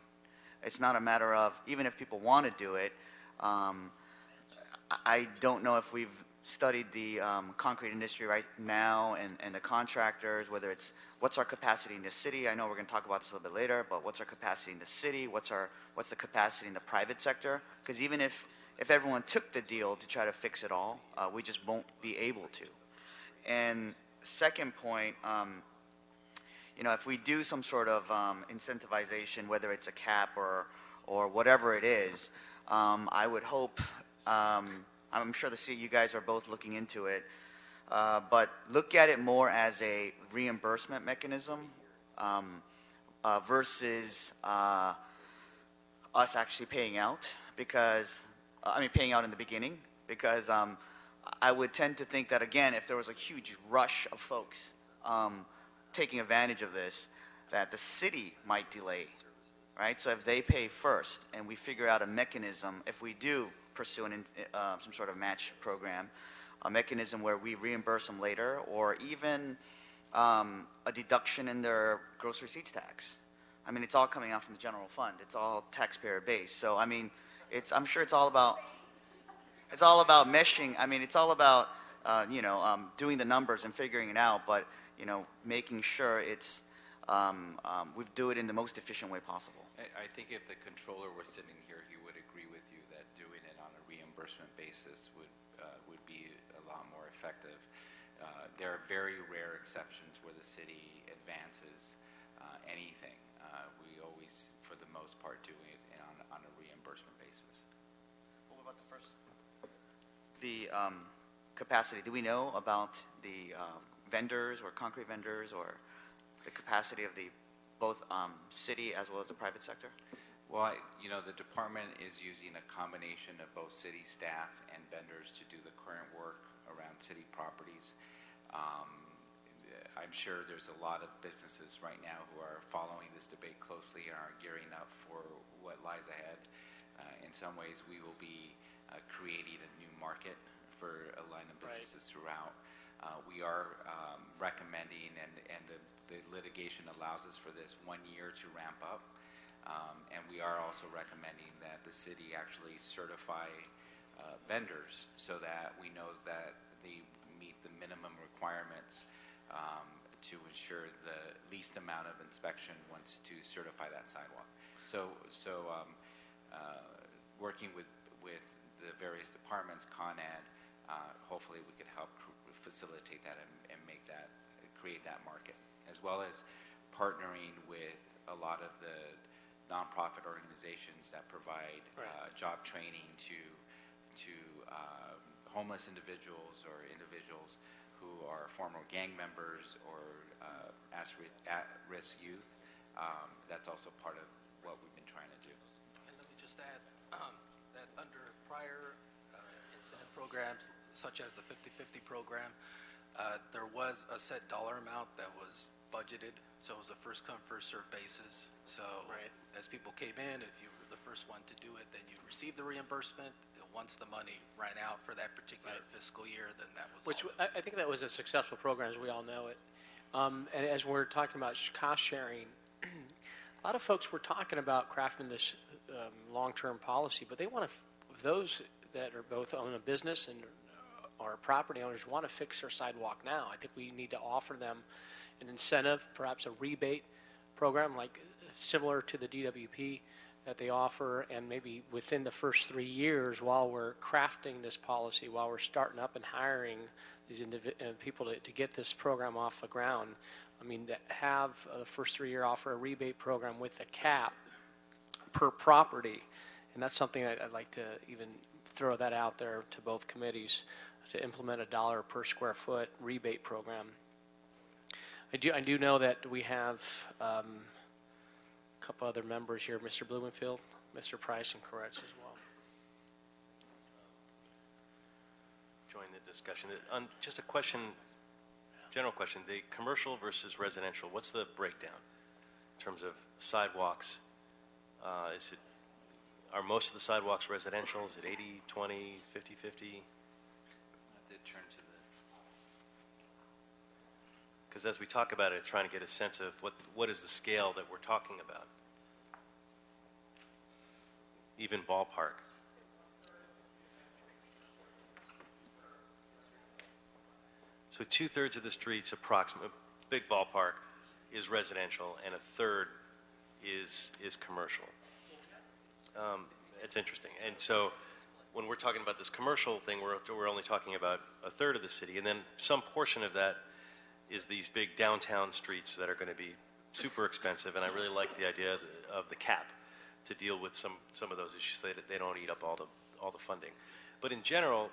It's not a matter of, even if people want to do it, I don't know if we've studied the concrete industry right now and the contractors, whether it's what's our capacity in the city. I know we're going to talk about this a little bit later, but what's our capacity in the city? What's the capacity in the private sector? Because even if everyone took the deal to try to fix it all, we just won't be able to. And second point, if we do some sort of incentivization, whether it's a cap or whatever it is, I would hope, I'm sure you guys are both looking into it, but look at it more as a reimbursement mechanism versus us actually paying out, paying out in the beginning, because I would tend to think that, again, if there was a huge rush of folks taking advantage of this, that the city might delay, right? So if they pay first and we figure out a mechanism, if we do pursue some sort of match program, a mechanism where we reimburse them later, or even a deduction in their gross receipts tax. I mean, it's all coming out from the general fund. It's all taxpayer based. So, I mean, I'm sure it's all about meshing. I mean, it's all about, doing the numbers and figuring it out, but, making sure we do it in the most efficient way possible. I think if the controller were sitting here, he would agree with you that doing it on a reimbursement basis would be a lot more effective. There are very rare exceptions where the city advances anything. We always, for the most part, do it on a reimbursement basis. What about the first? The capacity. Do we know about the vendors or concrete vendors or the capacity of both city as well as the private sector? Well, the department is using a combination of both city staff and vendors to do the current work around city properties. I'm sure there's a lot of businesses right now who are following this debate closely and are gearing up for what lies ahead. In some ways, we will be creating a new market for a line of businesses throughout. We are recommending, and the litigation allows us for this 1 year to ramp up. And we are also recommending that the city actually certify vendors so that we know that they meet the minimum requirements to ensure the least amount of inspection once to certify that sidewalk. So working with the various departments, Con Ed, hopefully we could help facilitate that and create that market, as well as partnering with a lot of the nonprofit organizations that provide job training to homeless individuals or individuals who are former gang members or at-risk youth. That's also part of what we've been trying to do. And let me just add that under prior incentive programs, such as the 50/50 program, there was a set dollar amount that was budgeted, so it was a first-come, first-served basis. So as people came in, if you were the first one to do it, then you'd receive the reimbursement. Once the money ran out for that particular fiscal year, then that was Which all. I think that was a successful program, as we all know it. And as we're talking about cost sharing, a lot of folks were talking about crafting this long-term policy, but they want to, those that are both own a business and are property owners want to fix their sidewalk now. I think we need to offer them an incentive, perhaps a rebate program like similar to the DWP that they offer, and maybe within the first 3 years while we're crafting this policy, while we're starting up and hiring these people to get this program off the ground, I mean, to have the first 3 year offer a rebate program with a cap per property. And that's something I'd like to even throw that out there to both committees, to implement $1 per square foot rebate program. I do know that we have a couple other members here, Mr. Blumenfield, Mr. Price, and Koretz as well. Join the discussion. Just a question, general question, the commercial versus residential, what's the breakdown in terms of sidewalks? Are most of the sidewalks residential? Is it 80, 20, 50, 50? I have to turn to the... Because as we talk about it, trying to get a sense of what is the scale that we're talking about. Even ballpark. So 2/3 of the streets, approximately, big ballpark, is residential, and 1/3 is commercial. It's interesting. And so when we're talking about this commercial thing, we're only talking about 1/3 of the city, and then some portion of that is these big downtown streets that are going to be super expensive, and I really like the idea of the cap to deal with some of those issues so that they don't eat up all the funding. But in general,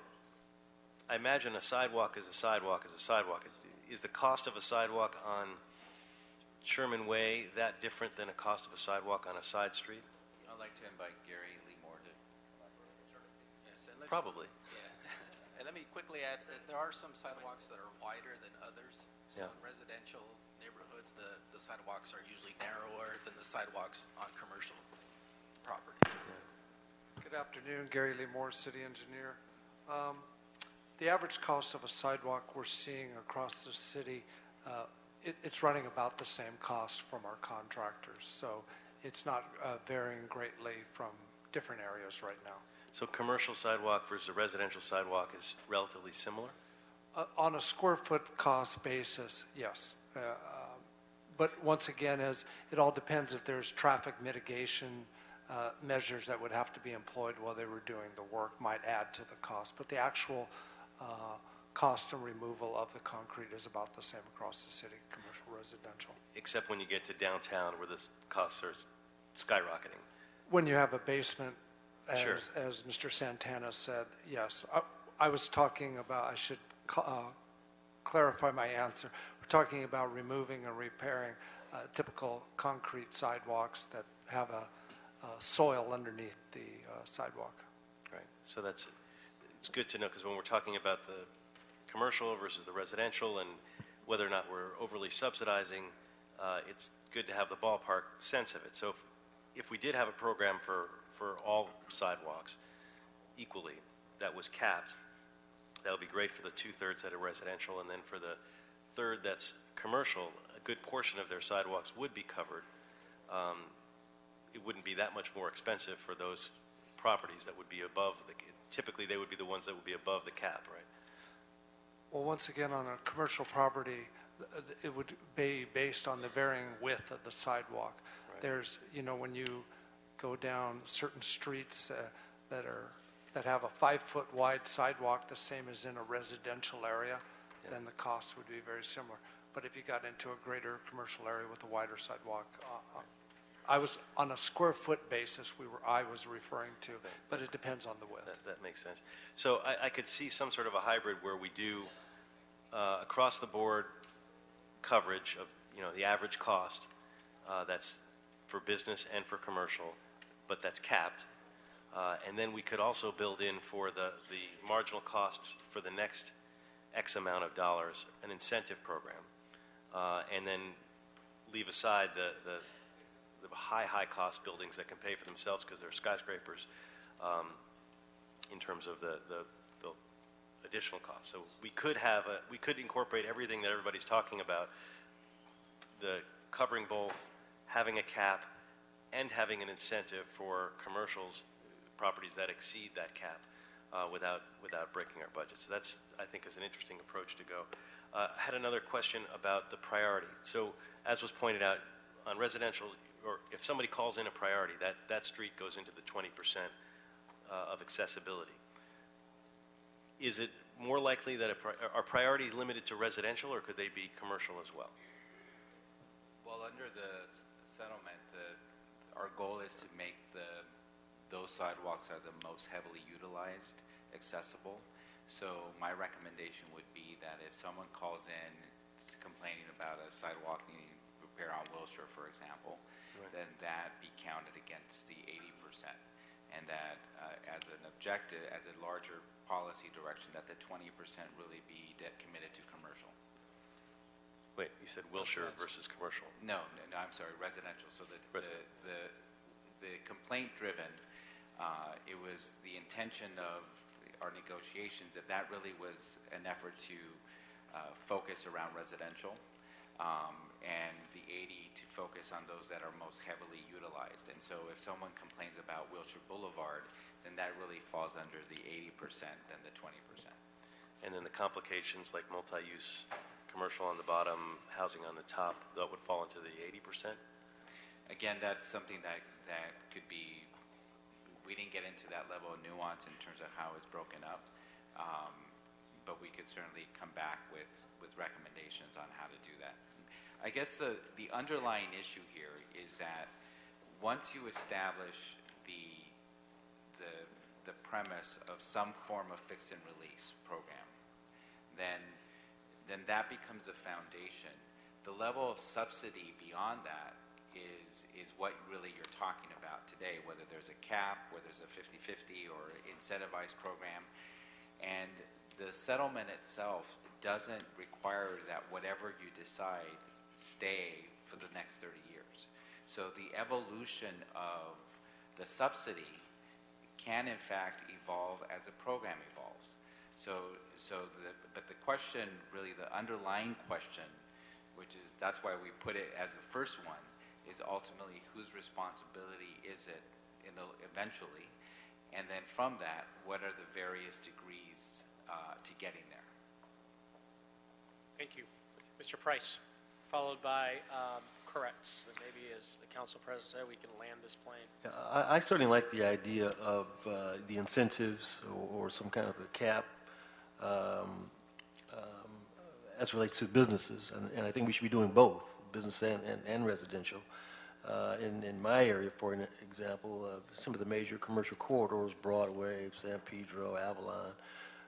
I imagine a sidewalk is a sidewalk is a sidewalk. Is the cost of a sidewalk on Sherman Way that different than a cost of a sidewalk on a side street? I'd like to invite Gary Leemore to... Yes, and Probably. Yeah. And let me quickly add, there are some sidewalks that are wider than others. So in residential neighborhoods, the sidewalks are usually narrower than the sidewalks on commercial property. Good afternoon, Gary Leemore, City Engineer. The average cost of a sidewalk we're seeing across the city, it's running about the same cost from our contractors. So it's not varying greatly from different areas right now. So commercial sidewalk versus a residential sidewalk is relatively similar? On a square foot cost basis, yes. But once again, it all depends if there's traffic mitigation measures that would have to be employed while they were doing the work might add to the cost. But the actual cost and removal of the concrete is about the same across the city, commercial, residential. Except when you get to downtown where the costs are skyrocketing. When you have a basement, Sure. as Mr. Santana said, yes. I was talking about, I should clarify my answer. We're talking about removing and repairing typical concrete sidewalks that have a soil underneath the sidewalk. Right. So it's good to know, because when we're talking about the commercial versus the residential and whether or not we're overly subsidizing, it's good to have the ballpark sense of it. So if we did have a program for all sidewalks equally that was capped, that would be great for the 2/3 that are residential, and then for the 1/3 that's commercial, a good portion of their sidewalks would be covered. It wouldn't be that much more expensive for those properties that would be above typically they would be the ones that would be above the cap, right? Well, once again, on a commercial property, it would be based on the varying width of the sidewalk. Right. There's, when you go down certain streets that have a 5-foot wide sidewalk, the same as in a residential area, then the cost would be very similar. but if you got into a greater commercial area with a wider sidewalk, I was on a square foot basis I was referring to, but it depends on the width. That makes sense. So I could see some sort of a hybrid where we do across the board coverage of, the average cost that's for business and for commercial, but that's capped. And then we could also build in for the marginal costs for the next X amount of dollars an incentive program, and then leave aside the high cost buildings that can pay for themselves because they're skyscrapers in terms of the additional costs. So we could incorporate everything that everybody's talking about, the covering both, having a cap, and having an incentive for commercials, properties that exceed that cap, without breaking our budget. So that's, I think, is an interesting approach to go. I had another question about the priority. So as was pointed out, on residential, or if somebody calls in a priority, that street goes into the 20% of accessibility. Is it more likely that are priorities limited to residential, or could they be commercial as well? Well, under the settlement, our goal is to make those sidewalks are the most heavily utilized accessible. So my recommendation would be that if someone calls in complaining about a sidewalk needing repair on Wilshire, for example, then that be counted against the 80%. And that as an objective, as a larger policy direction, that the 20% really be committed to commercial. Wait, you said Wilshire versus commercial? No, I'm sorry, residential. So the complaint-driven, it was the intention of our negotiations that really was an effort to focus around residential, and the 80 to focus on those that are most heavily utilized. And so if someone complains about Wilshire Boulevard, then that really falls under the 80% than the 20%. And then the complications like multi-use commercial on the bottom, housing on the top, that would fall into the 80%? Again, that's something that could be, we didn't get into that level of nuance in terms of how it's broken up, but we could certainly come back with recommendations on how to do that. I guess the underlying issue here is that once you establish the premise of some form of fix and release program, then that becomes a foundation. The level of subsidy beyond that is what really you're talking about today, whether there's a cap, whether there's a 50-50 or incentivized program. And the settlement itself doesn't require that whatever you decide stay for the next 30 years. So the evolution of the subsidy can in fact evolve as the program evolves. But the question, really the underlying question, which is, that's why we put it as the first one, is ultimately whose responsibility is it eventually, and then from that, what are the various degrees to getting there? Thank you. Mr. Price, followed by corrects. And maybe as the council president said, we can land this plane. Yeah, I certainly like the idea of the incentives or some kind of a cap as it relates to businesses, and I think we should be doing both, business and residential. In my area, for an example, some of the major commercial corridors, Broadway, San Pedro, Avalon,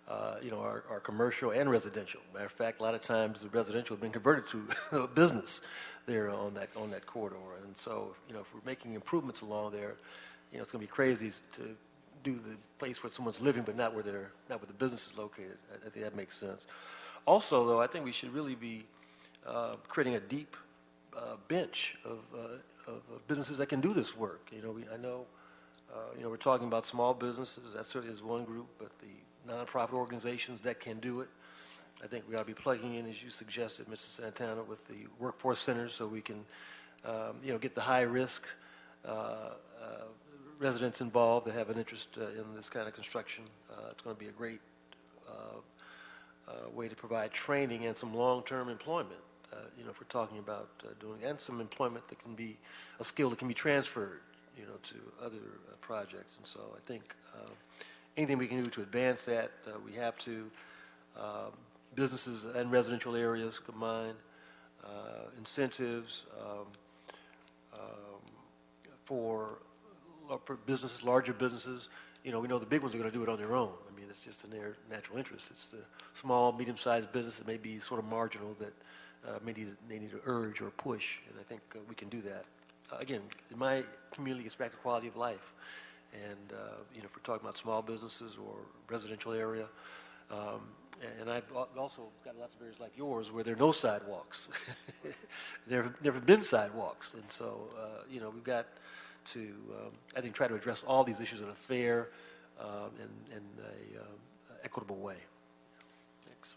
are commercial and residential. Matter of fact, a lot of times the residential has been converted to business there on that corridor. And so, if we're making improvements along there, it's going to be crazy to do the place where someone's living, but not where the business is located. I think that makes sense. Also, though, I think we should really be creating a deep bench of businesses that can do this work. I know, we're talking about small businesses. That certainly is one group, but the nonprofit organizations that can do it, I think we ought to be plugging in, as you suggested, Mrs. Santana, with the workforce centers, so we can, get the high risk residents involved that have an interest in this kind of construction. It's going to be a great way to provide training and some long-term employment. If we're talking about doing, and some employment that can be a skill that can be transferred, to other projects. And so I think anything we can do to advance that, we have to. Businesses and residential areas combined, incentives for businesses, larger businesses. We know the big ones are going to do it on their own. I mean, it's just in their natural interest. It's the small, medium-sized business that may be sort of marginal that they need to urge or push, and I think we can do that. Again, in my community, it's back to quality of life. And, if we're talking about small businesses or residential area, and I've also got lots of areas like yours where there are no sidewalks. There have never been sidewalks. And so, we've got to, I think, try to address all these issues in a fair and equitable way. Thanks.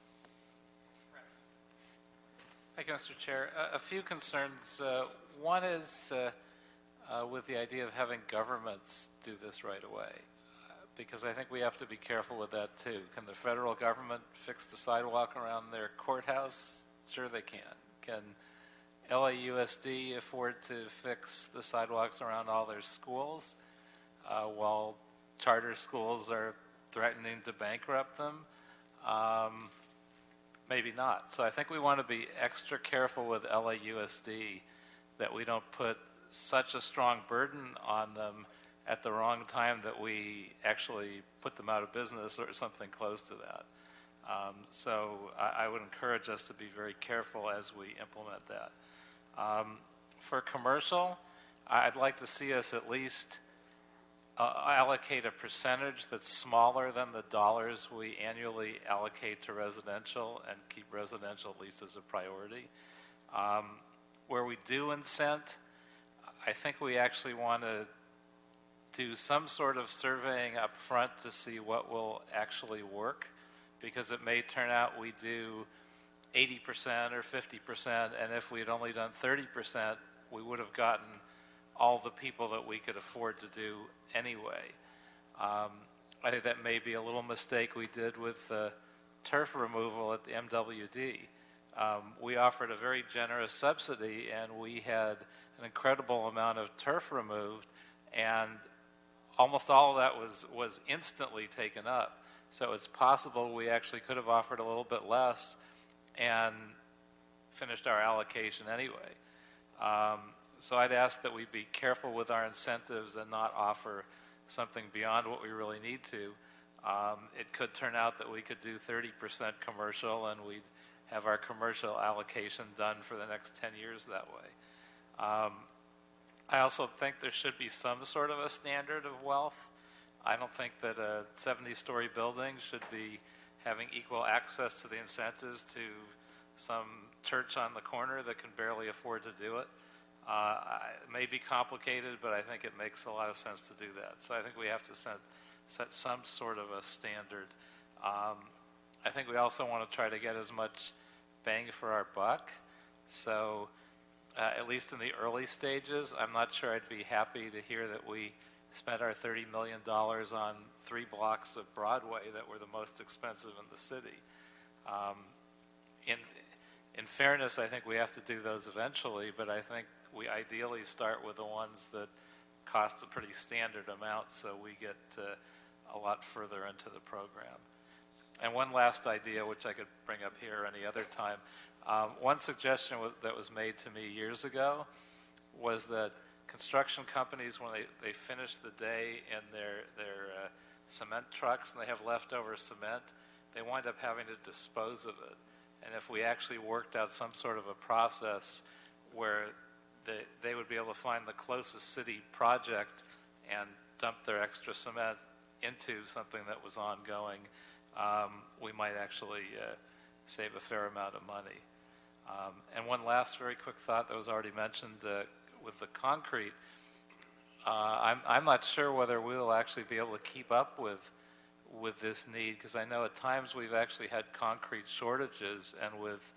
Thank you, Mr. Chair. A few concerns. One is with the idea of having governments do this right away, because I think we have to be careful with that too. Can the federal government fix the sidewalk around their courthouse? Sure they can. Can LAUSD afford to fix the sidewalks around all their schools while charter schools are threatening to bankrupt them? Maybe not. So I think we want to be extra careful with LAUSD that we don't put such a strong burden on them at the wrong time that we actually put them out of business or something close to that. So I would encourage us to be very careful as we implement that. For commercial, I'd like to see us at least allocate a percentage that's smaller than the dollars we annually allocate to residential and keep residential at least as a priority. Where we do incent, I think we actually want to do some sort of surveying up front to see what will actually work, because it may turn out we do 80% or 50%, and if we had only done 30%, we would have gotten all the people that we could afford to do anyway. I think that may be a little mistake we did with turf removal at the MWD. We offered a very generous subsidy, and we had an incredible amount of turf removed, and almost all of that was instantly taken up. So it's possible we actually could have offered a little bit less and finished our allocation anyway. So I'd ask that we be careful with our incentives and not offer something beyond what we really need to. It could turn out that we could do 30% commercial, and we'd have our commercial allocation done for the next 10 years that way. I also think there should be some sort of a standard of wealth. I don't think that a 70-story building should be having equal access to the incentives to some church on the corner that can barely afford to do it. It may be complicated, but I think it makes a lot of sense to do that. So I think we have to set some sort of a standard. I think we also want to try to get as much bang for our buck. So at least in the early stages, I'm not sure I'd be happy to hear that we spent our $30 million on 3 blocks of Broadway that were the most expensive in the city. In fairness, I think we have to do those eventually, but I think we ideally start with the ones that cost a pretty standard amount, so we get a lot further into the program. And one last idea, which I could bring up here any other time. One suggestion that was made to me years ago was that construction companies, when they finish the day in their cement trucks and they have leftover cement, they wind up having to dispose of it. And if we actually worked out some sort of a process where they would be able to find the closest city project and dump their extra cement into something that was ongoing, we might actually save a fair amount of money. And one last very quick thought that was already mentioned with the concrete. I'm not sure whether we will actually be able to keep up with this need, because I know at times we've actually had concrete shortages, and with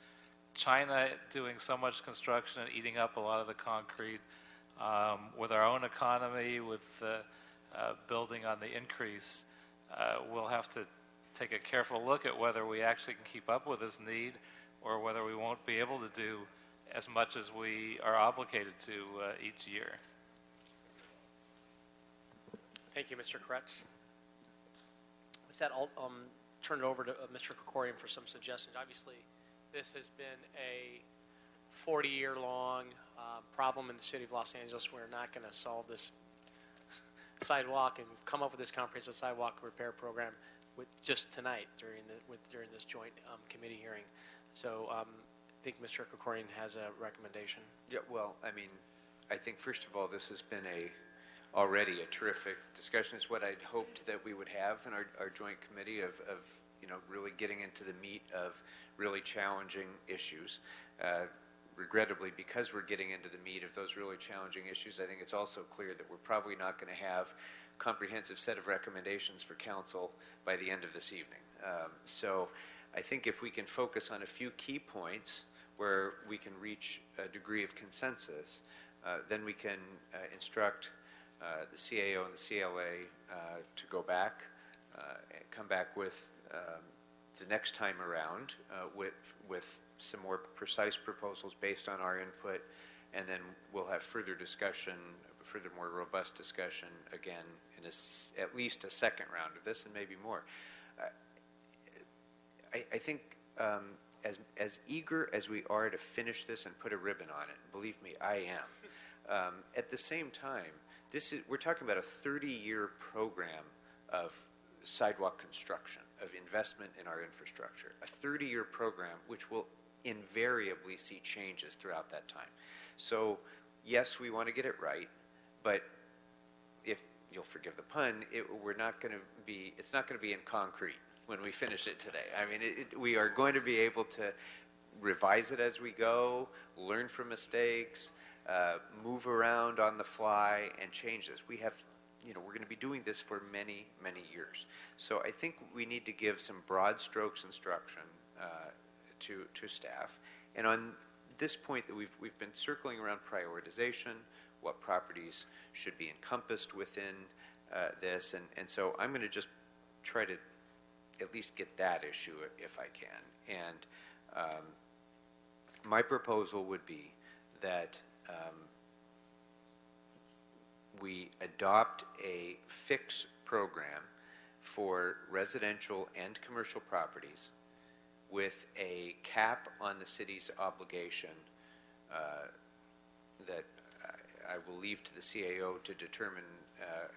China doing so much construction and eating up a lot of the concrete, with our own economy, with building on the increase, we'll have to take a careful look at whether we actually can keep up with this need or whether we won't be able to do as much as we are obligated to each year. Thank you, Mr. Kretz. With that, I'll turn it over to Mr. Krikorian for some suggestions. Obviously, this has been a 40-year-long problem in the city of Los Angeles. We're not going to solve this sidewalk and come up with this comprehensive sidewalk repair program with just tonight during this joint committee hearing. So I think Mr. Krikorian has a recommendation. Yeah, well, I mean, I think first of all, this has been already a terrific discussion. It's what I'd hoped that we would have in our joint committee of really getting into the meat of really challenging issues. Regrettably, because we're getting into the meat of those really challenging issues, I think it's also clear that we're probably not going to have a comprehensive set of recommendations for council by the end of this evening. So I think if we can focus on a few key points where we can reach a degree of consensus, then we can instruct the CAO and the CLA to go back and come back with the next time around with some more precise proposals based on our input, and then we'll have further discussion, further more robust discussion again in at least a second round of this, and maybe more. I think as eager as we are to finish this and put a ribbon on it, believe me, I am. At the same time, we're talking about a 30-year program of sidewalk construction, of investment in our infrastructure, a 30-year program which will invariably see changes throughout that time. So yes, we want to get it right, but if you'll forgive the pun, it's not going to be in concrete when we finish it today. I mean, we are going to be able to revise it as we go, learn from mistakes, move around on the fly, and change this. We're going to be doing this for many, many years. So I think we need to give some broad strokes instruction to staff. And on this point that we've been circling around prioritization, what properties should be encompassed within this, and so I'm going to just try to at least get that issue if I can. And my proposal would be that we adopt a fixed program for residential and commercial properties with a cap on the city's obligation that I will leave to the CAO to determine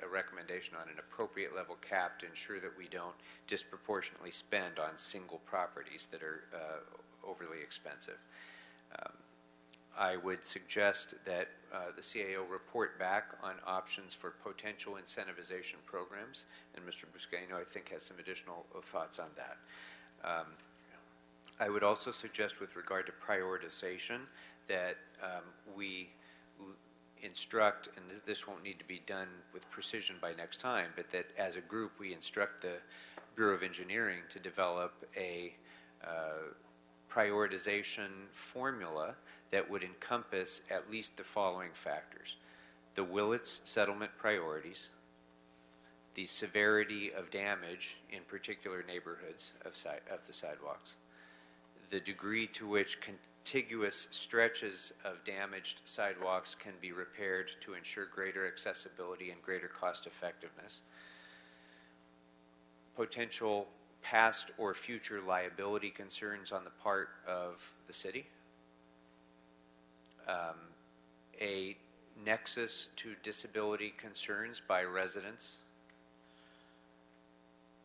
a recommendation on an appropriate level cap to ensure that we don't disproportionately spend on single properties that are overly expensive. I would suggest that the CAO report back on options for potential incentivization programs, and Mr. Buscaino, I think, has some additional thoughts on that. I would also suggest, with regard to prioritization, that we instruct, and this won't need to be done with precision by next time, but that as a group we instruct the Bureau of Engineering to develop a prioritization formula that would encompass at least the following factors: the Willits settlement priorities, the severity of damage in particular neighborhoods of the sidewalks, the degree to which contiguous stretches of damaged sidewalks can be repaired to ensure greater accessibility and greater cost effectiveness, potential past or future liability concerns on the part of the city, a nexus to disability concerns by residents,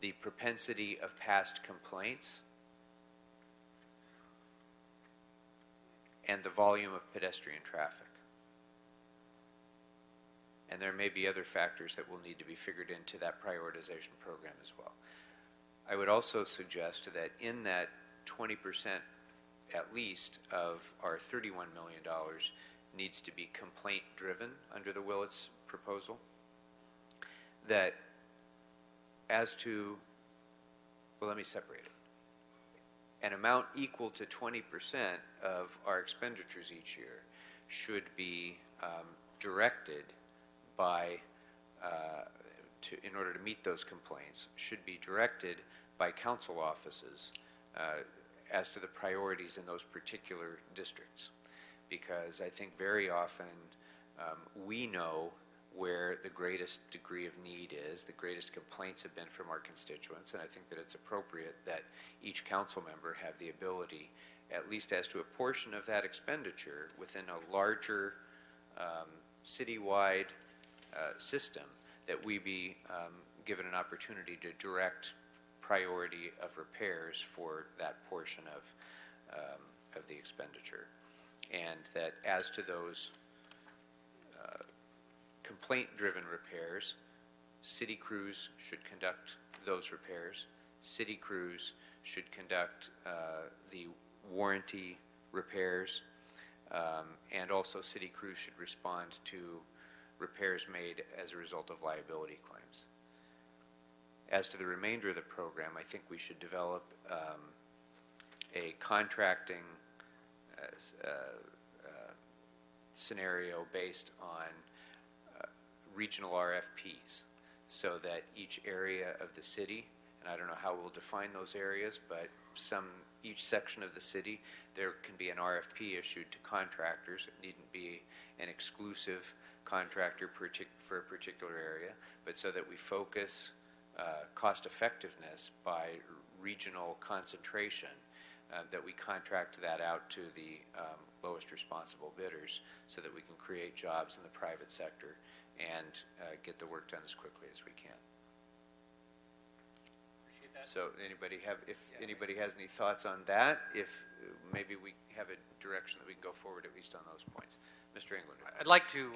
the propensity of past complaints, and the volume of pedestrian traffic. And there may be other factors that will need to be figured into that prioritization program as well. I would also suggest that in that 20% at least of our $31 million needs to be complaint driven under the Willits proposal, that as to, well, let me separate it. An amount equal to 20% of our expenditures each year should be directed by, in order to meet those complaints, should be directed by council offices as to the priorities in those particular districts. Because I think very often we know where the greatest degree of need is, the greatest complaints have been from our constituents, and I think that it's appropriate that each council member have the ability at least as to a portion of that expenditure within a larger citywide system, that we be given an opportunity to direct priority of repairs for that portion of the expenditure. And that as to those complaint-driven repairs, city crews should conduct those repairs. City crews should conduct the warranty repairs, and also city crews should respond to repairs made as a result of liability claims. As to the remainder of the program, I think we should develop a contracting scenario based on regional RFPs, so that each area of the city, and I don't know how we'll define those areas, but each section of the city, there can be an RFP issued to contractors. It needn't be an exclusive contractor for a particular area, but so that we focus cost effectiveness by regional concentration, that we contract that out to the lowest responsible bidders, so that we can create jobs in the private sector and get the work done as quickly as we can. Appreciate that. So if anybody has any thoughts on that, if maybe we have a direction that we can go forward at least on those points. Mr. England. I'd like to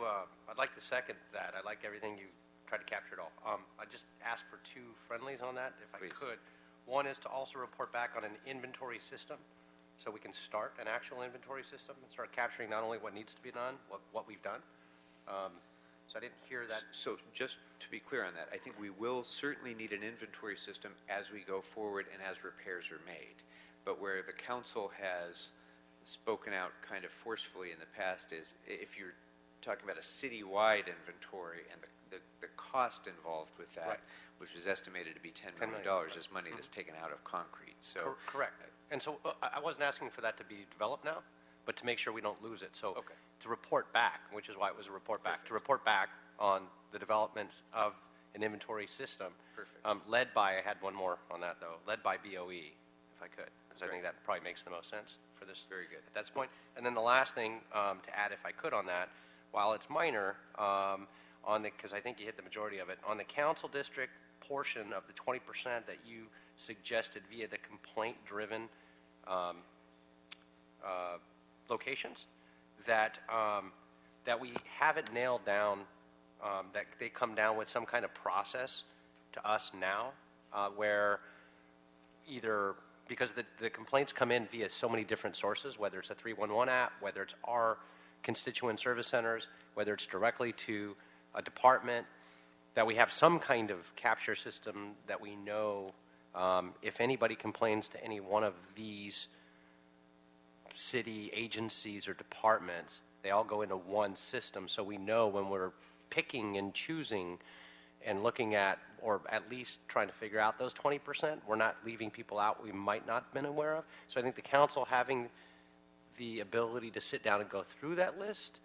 second that. I like everything you tried to capture it all. I just ask for two friendlies on that, if I could. One is to also report back on an inventory system, so we can start an actual inventory system and start capturing not only what needs to be done, what we've done. So I didn't hear that. So just to be clear on that, I think we will certainly need an inventory system as we go forward and as repairs are made. But where the council has spoken out kind of forcefully in the past is if you're talking about a citywide inventory and the cost involved with that, which is estimated to be $10 million, is money that's taken out of concrete. So correct. And so I wasn't asking for that to be developed now, but to make sure we don't lose it. So to report back, which is why it was a report back, to report back on the developments of an inventory system. Led by, I had one more on that though, led by BOE, if I could, because I think that probably makes the most sense for this. Very good. At that point. And then the last thing to add, if I could, on that, while it's minor, because I think you hit the majority of it, on the council district portion of the 20% that you suggested via the complaint-driven locations, that we haven't nailed down, that they come down with some kind of process to us now, where either, because the complaints come in via so many different sources, whether it's a 311 app, whether it's our constituent service centers, whether it's directly to a department, that we have some kind of capture system that we know if anybody complains to any one of these city agencies or departments, they all go into one system, so we know when we're picking and choosing and looking at, or at least trying to figure out those 20%, we're not leaving people out we might not have been aware of. So I think the council having the ability to sit down and go through that list,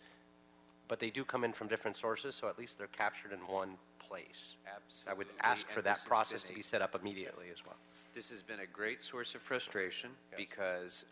but they do come in from different sources, so at least they're captured in one place. Absolutely. I would ask for that process to be set up immediately as well. This has been a great source of frustration because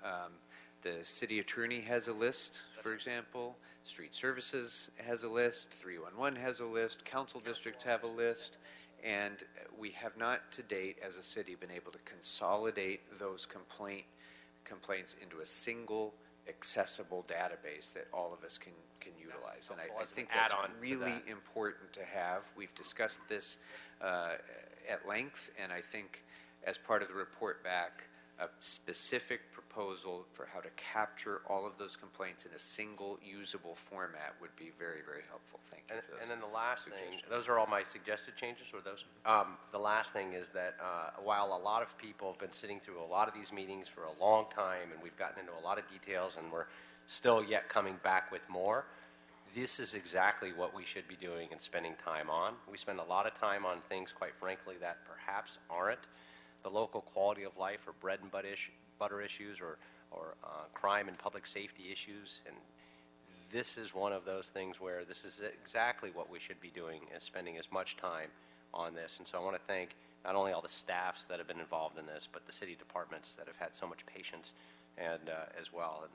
the city attorney has a list, for example, street services has a list, 311 has a list, council districts have a list, and we have not to date as a city been able to consolidate those complaints into a single accessible database that all of us can utilize. And I think that's really important to have. We've discussed this at length, and I think as part of the report back, a specific proposal for how to capture all of those complaints in a single usable format would be very, very helpful. Thank you for those. And then the last thing, those are all my suggested changes, or those? The last thing is that while a lot of people have been sitting through a lot of these meetings for a long time, and we've gotten into a lot of details, and we're still yet coming back with more, this is exactly what we should be doing and spending time on. We spend a lot of time on things, quite frankly, that perhaps aren't the local quality of life or bread and butter issues or crime and public safety issues. And this is one of those things where this is exactly what we should be doing, is spending as much time on this. And so I want to thank not only all the staffs that have been involved in this, but the city departments that have had so much patience and as well. And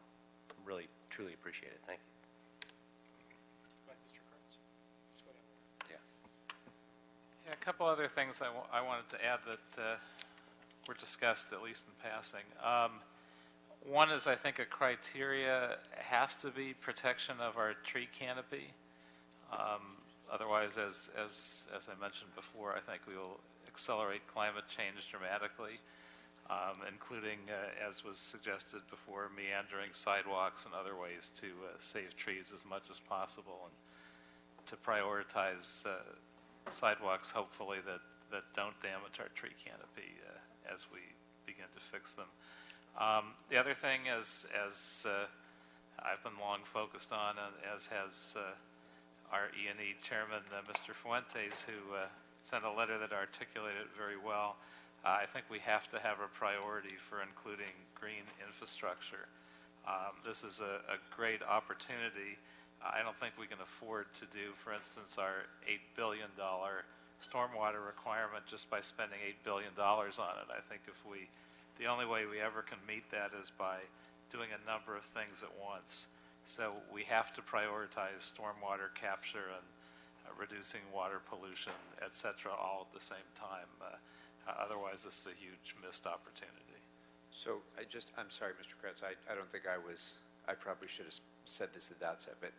really, truly appreciate it. Thank you. Yeah, a couple other things I wanted to add that were discussed, at least in passing. One is, I think, a criteria has to be protection of our tree canopy. Otherwise, as I mentioned before, I think we will accelerate climate change dramatically, including, as was suggested before, meandering sidewalks and other ways to save trees as much as possible, and to prioritize sidewalks, hopefully, that don't damage our tree canopy as we begin to fix them. The other thing is, as I've been long focused on, as has our E&E chairman, Mr. Fuentes, who sent a letter that articulated it very well, I think we have to have a priority for including green infrastructure. This is a great opportunity. I don't think we can afford to do, for instance, our $8 billion stormwater requirement just by spending $8 billion on it. I think the only way we ever can meet that is by doing a number of things at once. So we have to prioritize stormwater capture and reducing water pollution, et cetera, all at the same time. Otherwise, this is a huge missed opportunity. So I'm sorry, Mr. Kretz, I don't think I probably should have said this at the outset, but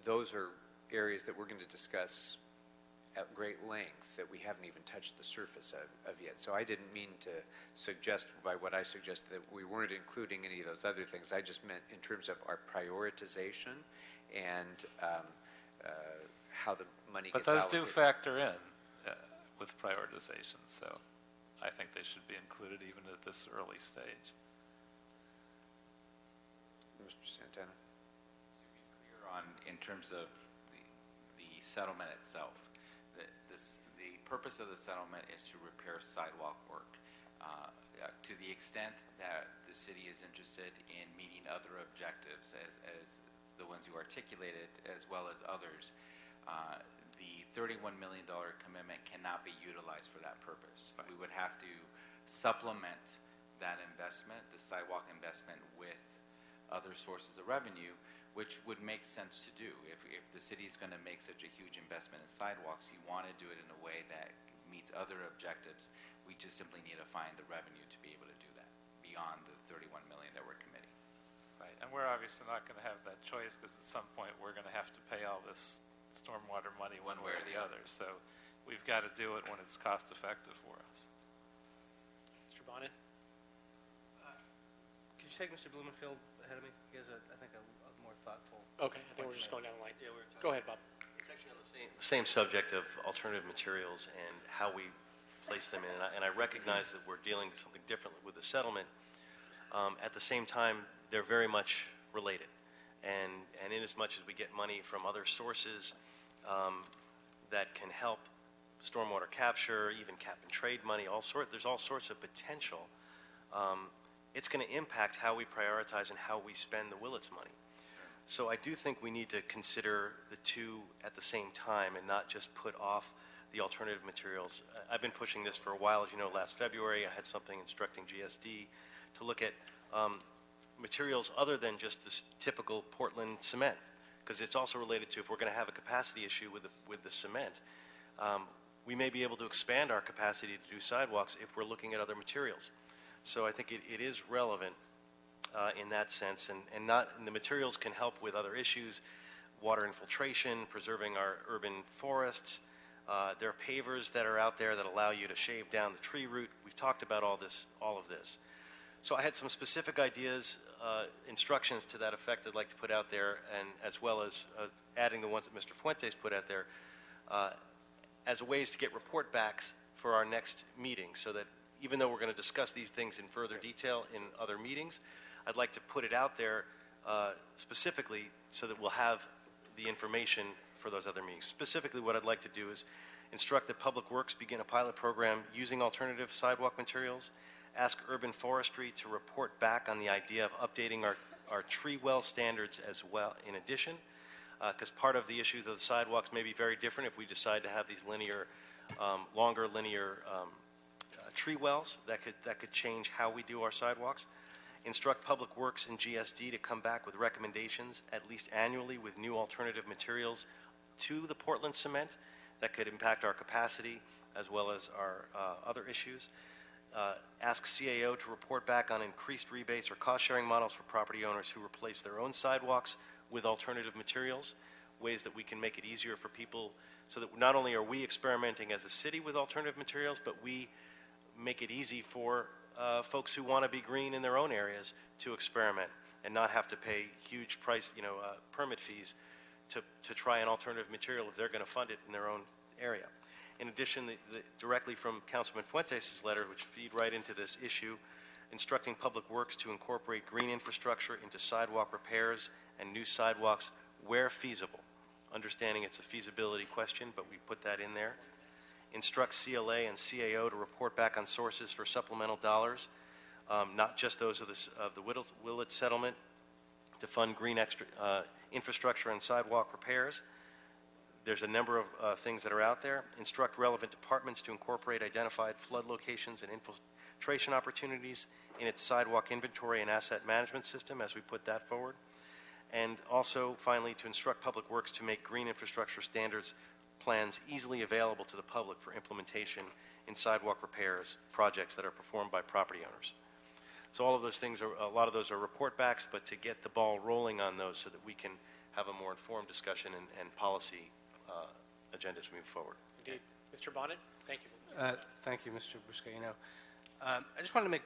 those are areas that we're going to discuss at great length that we haven't even touched the surface of yet. So I didn't mean to suggest by what I suggested that we weren't including any of those other things. I just meant in terms of our prioritization and how the money gets allocated. But those do factor in with prioritization, so I think they should be included even at this early stage. Mr. Santana. To be clear on, in terms of the settlement itself, the purpose of the settlement is to repair sidewalk work. To the extent that the city is interested in meeting other objectives, as the ones you articulated, as well as others, the $31 million commitment cannot be utilized for that purpose. Right. We would have to supplement that investment, the sidewalk investment, with other sources of revenue, which would make sense to do. If the city is going to make such a huge investment in sidewalks, you want to do it in a way that meets other objectives. We just simply need to find the revenue to be able to do that beyond the $31 million that we're committing. Right, and we're obviously not going to have that choice because at some point we're going to have to pay all this stormwater money one way or the other. So we've got to do it when it's cost effective for us. Mr. Bonin? Could you take Mr. Blumenfield ahead of me? He has, I think, a more thoughtful... Okay, I think we're just going down the line. Yeah, go ahead, Bob. It's actually on the same subject of alternative materials and how we place them in. And I recognize that we're dealing with something different with the settlement. At the same time, they're very much related. And in as much as we get money from other sources that can help stormwater capture, even cap and trade money, there's all sorts of potential. It's going to impact how we prioritize and how we spend the Willits money. So I do think we need to consider the two at the same time and not just put off the alternative materials. I've been pushing this for a while. As you know, last February I had something instructing GSD to look at materials other than just this typical Portland cement, because it's also related to if we're going to have a capacity issue with the cement, we may be able to expand our capacity to do sidewalks if we're looking at other materials. So I think it is relevant in that sense, and the materials can help with other issues, water infiltration, preserving our urban forests. There are pavers that are out there that allow you to shave down the tree root. We've talked about all of this. So I had some specific ideas, instructions to that effect I'd like to put out there, and as well as adding the ones that Mr. Fuentes put out there as ways to get report backs for our next meeting, so that even though we're going to discuss these things in further detail in other meetings, I'd like to put it out there specifically so that we'll have the information for those other meetings. Specifically, what I'd like to do is instruct that Public Works begin a pilot program using alternative sidewalk materials, ask Urban Forestry to report back on the idea of updating our tree well standards as well. In addition, because part of the issues of the sidewalks may be very different if we decide to have these longer linear tree wells that could change how we do our sidewalks. Instruct Public Works and GSD to come back with recommendations at least annually with new alternative materials to the Portland cement that could impact our capacity as well as our other issues. Ask CAO to report back on increased rebates or cost-sharing models for property owners who replace their own sidewalks with alternative materials, ways that we can make it easier for people so that not only are we experimenting as a city with alternative materials, but we make it easy for folks who want to be green in their own areas to experiment and not have to pay huge permit fees to try an alternative material if they're going to fund it in their own area. In addition, directly from Councilman Fuentes' letter, which feed right into this issue, instructing Public Works to incorporate green infrastructure into sidewalk repairs and new sidewalks where feasible. Understanding it's a feasibility question, but we put that in there. Instruct CLA and CAO to report back on sources for supplemental dollars, not just those of the Willett settlement, to fund green infrastructure and sidewalk repairs. There's a number of things that are out there. Instruct relevant departments to incorporate identified flood locations and infiltration opportunities in its sidewalk inventory and asset management system as we put that forward. And also, finally, to instruct Public Works to make green infrastructure standards plans easily available to the public for implementation in sidewalk repairs projects that are performed by property owners. So all of those things, a lot of those are report backs, but to get the ball rolling on those so that we can have a more informed discussion and policy agendas moving forward. Indeed. Mr. Bonnet, thank you. Thank you, Mr. Buscaino. I just wanted to make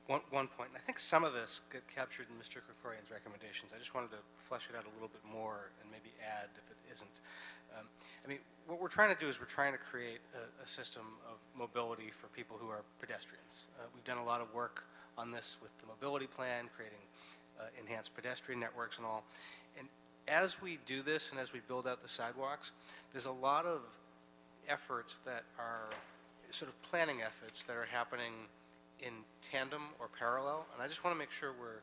one point, and I think some of this got captured in Mr. Krikorian's recommendations. I just wanted to flesh it out a little bit more and maybe add if it isn't. I mean, what we're trying to do is we're trying to create a system of mobility for people who are pedestrians. We've done a lot of work on this with the mobility plan, creating enhanced pedestrian networks and all. And as we do this and as we build out the sidewalks, there's a lot of efforts that are sort of planning efforts that are happening in tandem or parallel. And I just want to make sure we're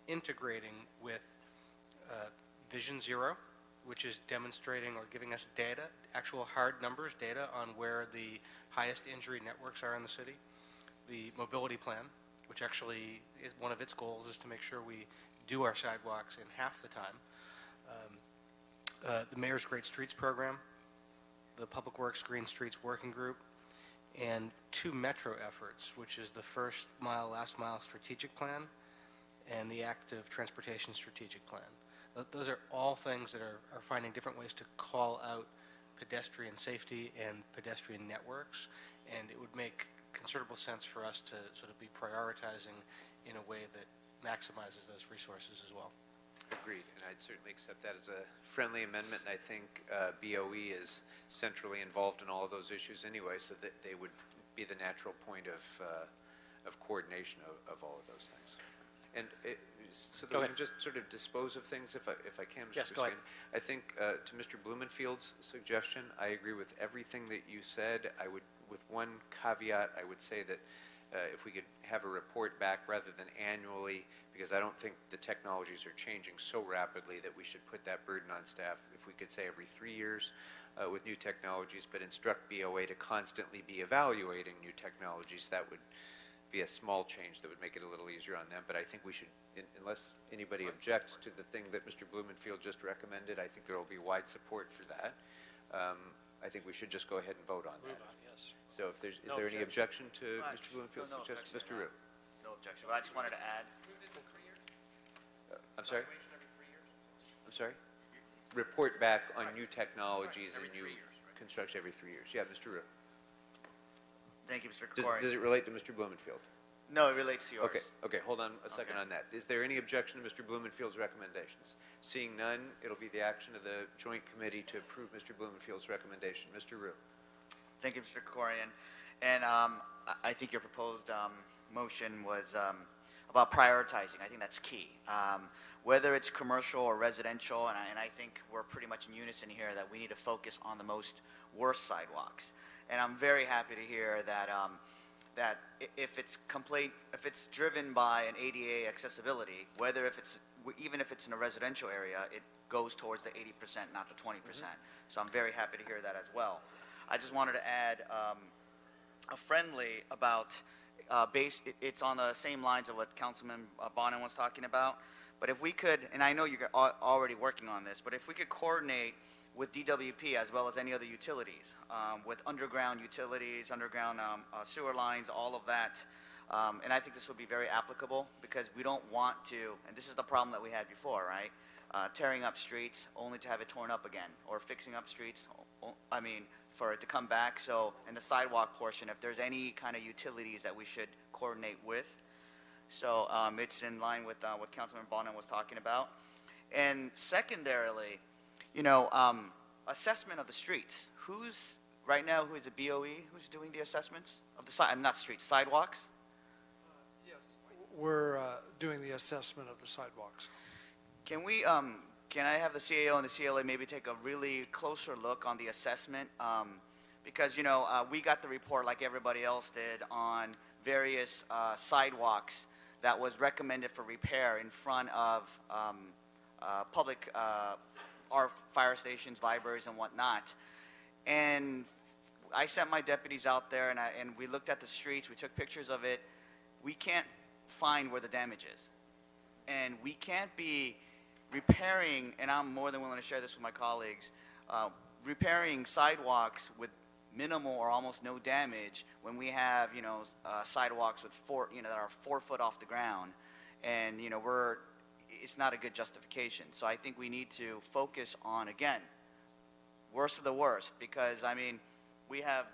integrating with Vision Zero, which is demonstrating or giving us data, actual hard numbers, data on where the highest injury networks are in the city. The mobility plan, which actually is one of its goals, is to make sure we do our sidewalks in half the time. The Mayor's Great Streets program, the Public Works Green Streets Working Group, and 2 metro efforts, which is the First Mile, Last Mile Strategic Plan and the Active Transportation Strategic Plan. Those are all things that are finding different ways to call out pedestrian safety and pedestrian networks, and it would make considerable sense for us to sort of be prioritizing in a way that maximizes those resources as well. Agreed, and I'd certainly accept that as a friendly amendment, and I think BOE is centrally involved in all of those issues anyway, so that they would be the natural point of coordination of all of those things. And so that we can just sort of dispose of things, if I can, Mr. Yes, go ahead. I think to Mr. Blumenfield's suggestion, I agree with everything that you said. I would, with one caveat, I would say that if we could have a report back rather than annually, because I don't think the technologies are changing so rapidly that we should put that burden on staff. If we could say every 3 years with new technologies, but instruct BOA to constantly be evaluating new technologies, that would be a small change that would make it a little easier on them. But I think we should, unless anybody objects to the thing that Mr. Blumenfield just recommended, I think there will be wide support for that. I think we should just go ahead and vote on that. Yes. So if there's, is there any objection to Mr. Blumenfield's suggestion? Mr. Roux? No objection, but I just wanted to add. I'm sorry? I'm sorry? Report back on new technologies and new construction every 3 years. Yeah, Mr. Roux. Thank you, Mr. Krikorian. Does it relate to Mr. Blumenfield? No, it relates to yours. Okay, hold on a second on that. Is there any objection to Mr. Blumenfield's recommendations? Seeing none, it'll be the action of the Joint Committee to approve Mr. Blumenfield's recommendation. Mr. Roux. Thank you, Mr. Krikorian. And I think your proposed motion was about prioritizing. I think that's key. Whether it's commercial or residential, and I think we're pretty much in unison here that we need to focus on the most worst sidewalks. And I'm very happy to hear that that if it's driven by an ADA accessibility, whether even if it's in a residential area, it goes towards the 80%, not the 20%. So I'm very happy to hear that as well. I just wanted to add a friendly about it's on the same lines of what Councilman Bonin was talking about. But if we could, and I know you're already working on this, but if we could coordinate with DWP as well as any other utilities, with underground utilities, underground sewer lines, all of that. And I think this would be very applicable because we don't want to, and this is the problem that we had before, right? Tearing up streets only to have it torn up again, or fixing up streets, for it to come back. So in the sidewalk portion, if there's any kind of utilities that we should coordinate with. So it's in line with what Councilman Bonin was talking about. And secondarily, assessment of the streets. Who's a BOE? Who's doing the assessments of the not streets, sidewalks? Yes, we're doing the assessment of the sidewalks. Can we? Can I have the CAO and the CLA maybe take a really closer look on the assessment? Because we got the report like everybody else did on various sidewalks that was recommended for repair in front of public, our fire stations, libraries, and whatnot. And I sent my deputies out there, and we looked at the streets. We took pictures of it. We can't find where the damage is. And we can't be repairing, and I'm more than willing to share this with my colleagues, repairing sidewalks with minimal or almost no damage when we have, sidewalks with that are 4 foot off the ground, and it's not a good justification. So I think we need to focus on, again, worst of the worst, because we have,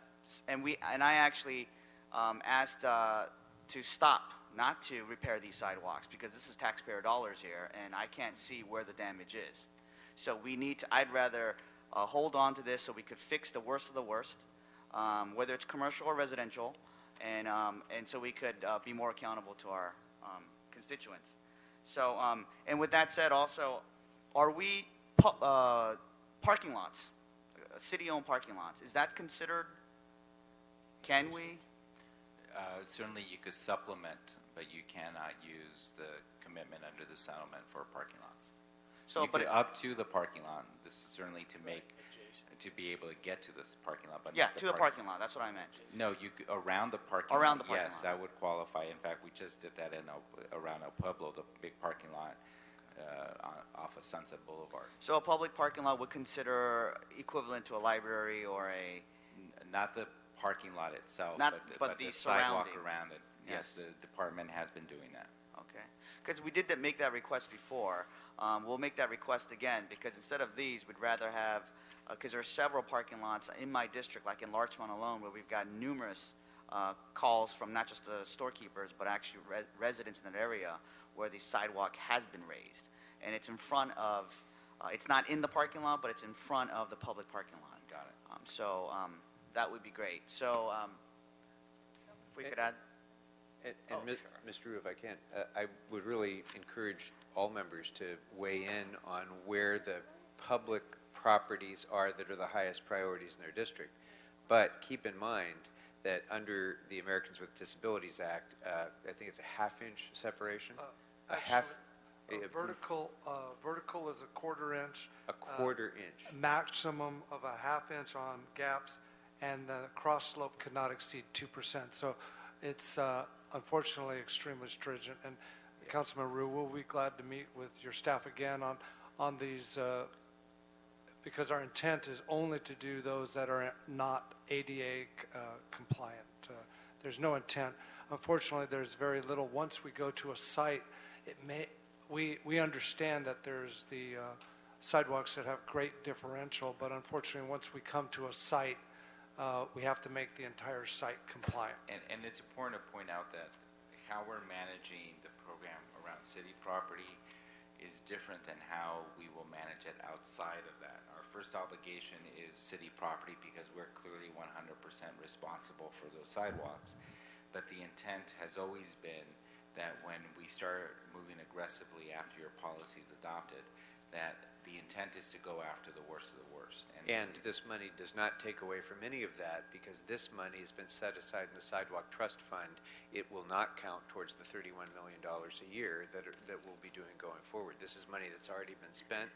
and I actually asked to stop, not to repair these sidewalks, because this is taxpayer dollars here, and I can't see where the damage is. So we need to, I'd rather hold on to this so we could fix the worst of the worst, whether it's commercial or residential, and so we could be more accountable to our constituents. So, and with that said, also, are we parking lots, city-owned parking lots? Is that considered? Can we? Certainly, you could supplement, but you cannot use the commitment under the settlement for parking lots. So, you could up to the parking lot. This is certainly to be able to get to this parking lot, but yeah, to the parking lot. That's what I meant. No, you could, around the parking lot. Around the parking lot. Yes, that would qualify. In fact, we just did that around El Pueblo, the big parking lot off of Sunset Boulevard. So a public parking lot would consider equivalent to a library or a. Not the parking lot itself, but the sidewalk around it. Yes, the department has been doing that. Okay, because we did make that request before. We'll make that request again, because instead of these, we'd rather have, because there are several parking lots in my district, like in Larchmont alone, where we've got numerous calls from not just the storekeepers, but actually residents in that area where the sidewalk has been raised. And it's in front of, it's not in the parking lot, but it's in front of the public parking lot. Got it. So that would be great. So if we could add. Mr. Rue, if I can, I would really encourage all members to weigh in on where the public properties are that are the highest priorities in their district. But keep in mind that under the Americans with Disabilities Act, I think it's a half-inch separation. Vertical is a quarter inch. A quarter inch. Maximum of a half inch on gaps, and the cross slope could not exceed 2%. So it's unfortunately extremely stringent. And Councilman Rue, we'll be glad to meet with your staff again on these, because our intent is only to do those that are not ADA compliant. There's no intent. Unfortunately, there's very little. Once we go to a site, we understand that there's the sidewalks that have great differential, but unfortunately, once we come to a site, we have to make the entire site compliant. And it's important to point out that how we're managing the program around city property is different than how we will manage it outside of that. Our first obligation is city property because we're clearly 100% responsible for those sidewalks. But the intent has always been that when we start moving aggressively after your policy is adopted, that the intent is to go after the worst of the worst. And this money does not take away from any of that, because this money has been set aside in the Sidewalk Trust Fund. It will not count towards the $31 million a year that we'll be doing going forward. This is money that's already been spent,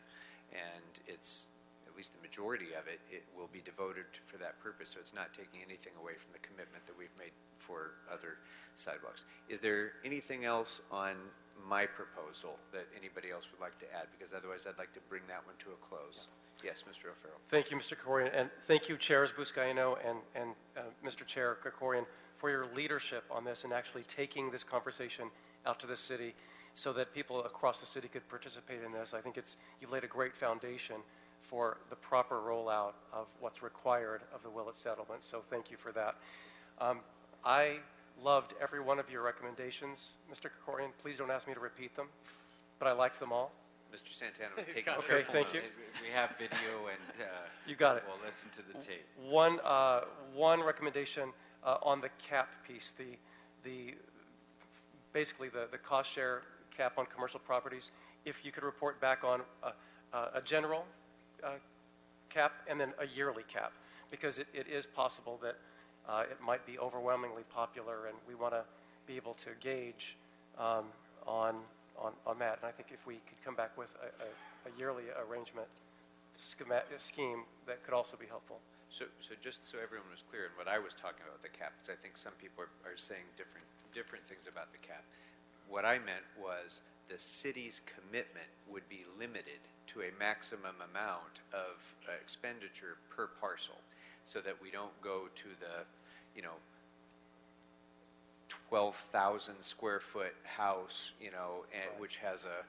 and it's, at least the majority of it, it will be devoted for that purpose. So it's not taking anything away from the commitment that we've made for other sidewalks. Is there anything else on my proposal that anybody else would like to add? Because otherwise I'd like to bring that one to a close. Yes, Mr. O'Farrell. Thank you, Mr. Krikorian, and thank you, Chairs Buscaino and Mr. Chair Krikorian, for your leadership on this and actually taking this conversation out to the city so that people across the city could participate in this. I think you've laid a great foundation for the proper rollout of what's required of the Willett settlement, so thank you for that. I loved every one of your recommendations, Mr. Krikorian. Please don't ask me to repeat them, but I liked them all. Mr. Santana was taking Okay, careful thank you. notes. We have video, and You got it. we'll listen to the tape. One recommendation on the cap piece, basically the cost share cap on commercial properties. If you could report back on a general cap and then a yearly cap, because it is possible that it might be overwhelmingly popular, and we want to be able to gauge on that. And I think if we could come back with a yearly arrangement scheme, that could also be helpful. So just so everyone was clear in what I was talking about with the cap, because I think some people are saying different things about the cap. What I meant was the city's commitment would be limited to a maximum amount of expenditure per parcel, so that we don't go to the, 12,000 square foot house, which has a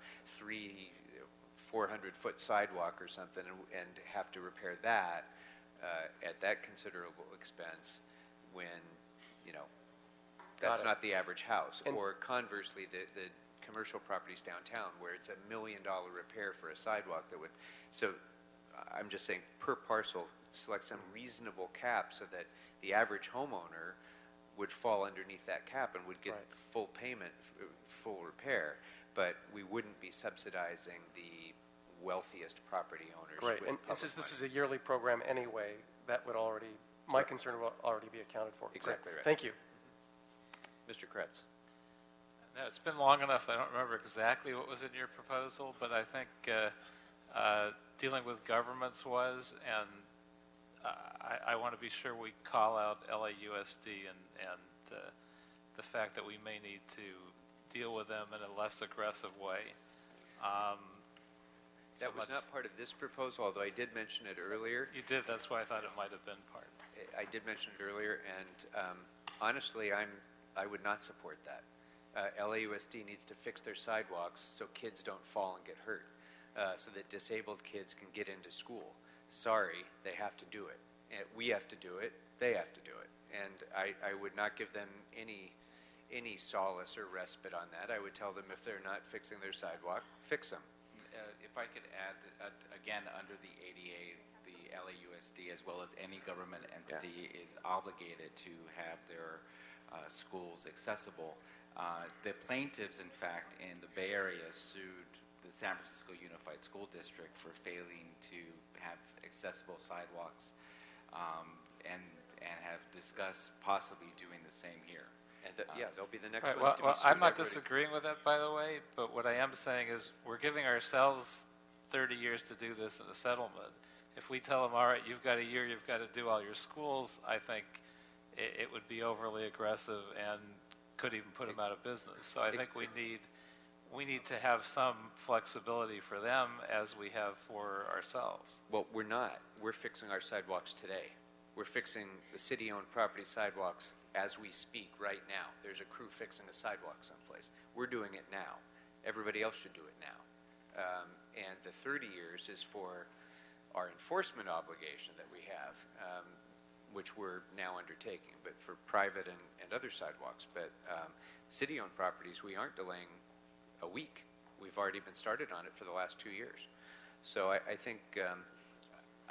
400 foot sidewalk or something, and have to repair that at that considerable expense when, that's not the average house. Or conversely, the commercial properties downtown where it's $1 million repair for a sidewalk that would, so I'm just saying per parcel, select some reasonable cap so that the average homeowner would fall underneath that cap and would get full payment, full repair, but we wouldn't be subsidizing the wealthiest property owners. Great, and since this is a yearly program anyway, that would already, my concern will already be accounted for. Exactly right. Thank you. Mr. Kretz. No, it's been long enough. I don't remember exactly what was in your proposal, but I think dealing with governments was, and I want to be sure we call out LAUSD and the fact that we may need to deal with them in a less aggressive way. That was not part of this proposal, although I did mention it earlier. You did. That's why I thought it might have been part. I did mention it earlier, and honestly, I would not support that. LAUSD needs to fix their sidewalks so kids don't fall and get hurt, so that disabled kids can get into school. Sorry, they have to do it. And we have to do it. They have to do it. And I would not give them any solace or respite on that. I would tell them if they're not fixing their sidewalk, fix them. If I could add, again, under the ADA, the LAUSD, as well as any government entity, is obligated to have their schools accessible. The plaintiffs, in fact, in the Bay Area sued the San Francisco Unified School District for failing to have accessible sidewalks, and have discussed possibly doing the same here. And they'll be the next Right, ones to be well, sued. I'm not Everybody's- disagreeing with that, by the way, but what I am saying is we're giving ourselves 30 years to do this in the settlement. If we tell them, all right, you've got a year, you've got to do all your schools, I think it would be overly aggressive and could even put them out of business. So I think we need to have some flexibility for them as we have for ourselves. Well, we're not. We're fixing our sidewalks today. We're fixing the city-owned property sidewalks as we speak right now. There's a crew fixing a sidewalk someplace. We're doing it now. Everybody else should do it now. And the 30 years is for our enforcement obligation that we have, which we're now undertaking, but for private and other sidewalks. But city-owned properties, we aren't delaying a week. We've already been started on it for the last 2 years. So I think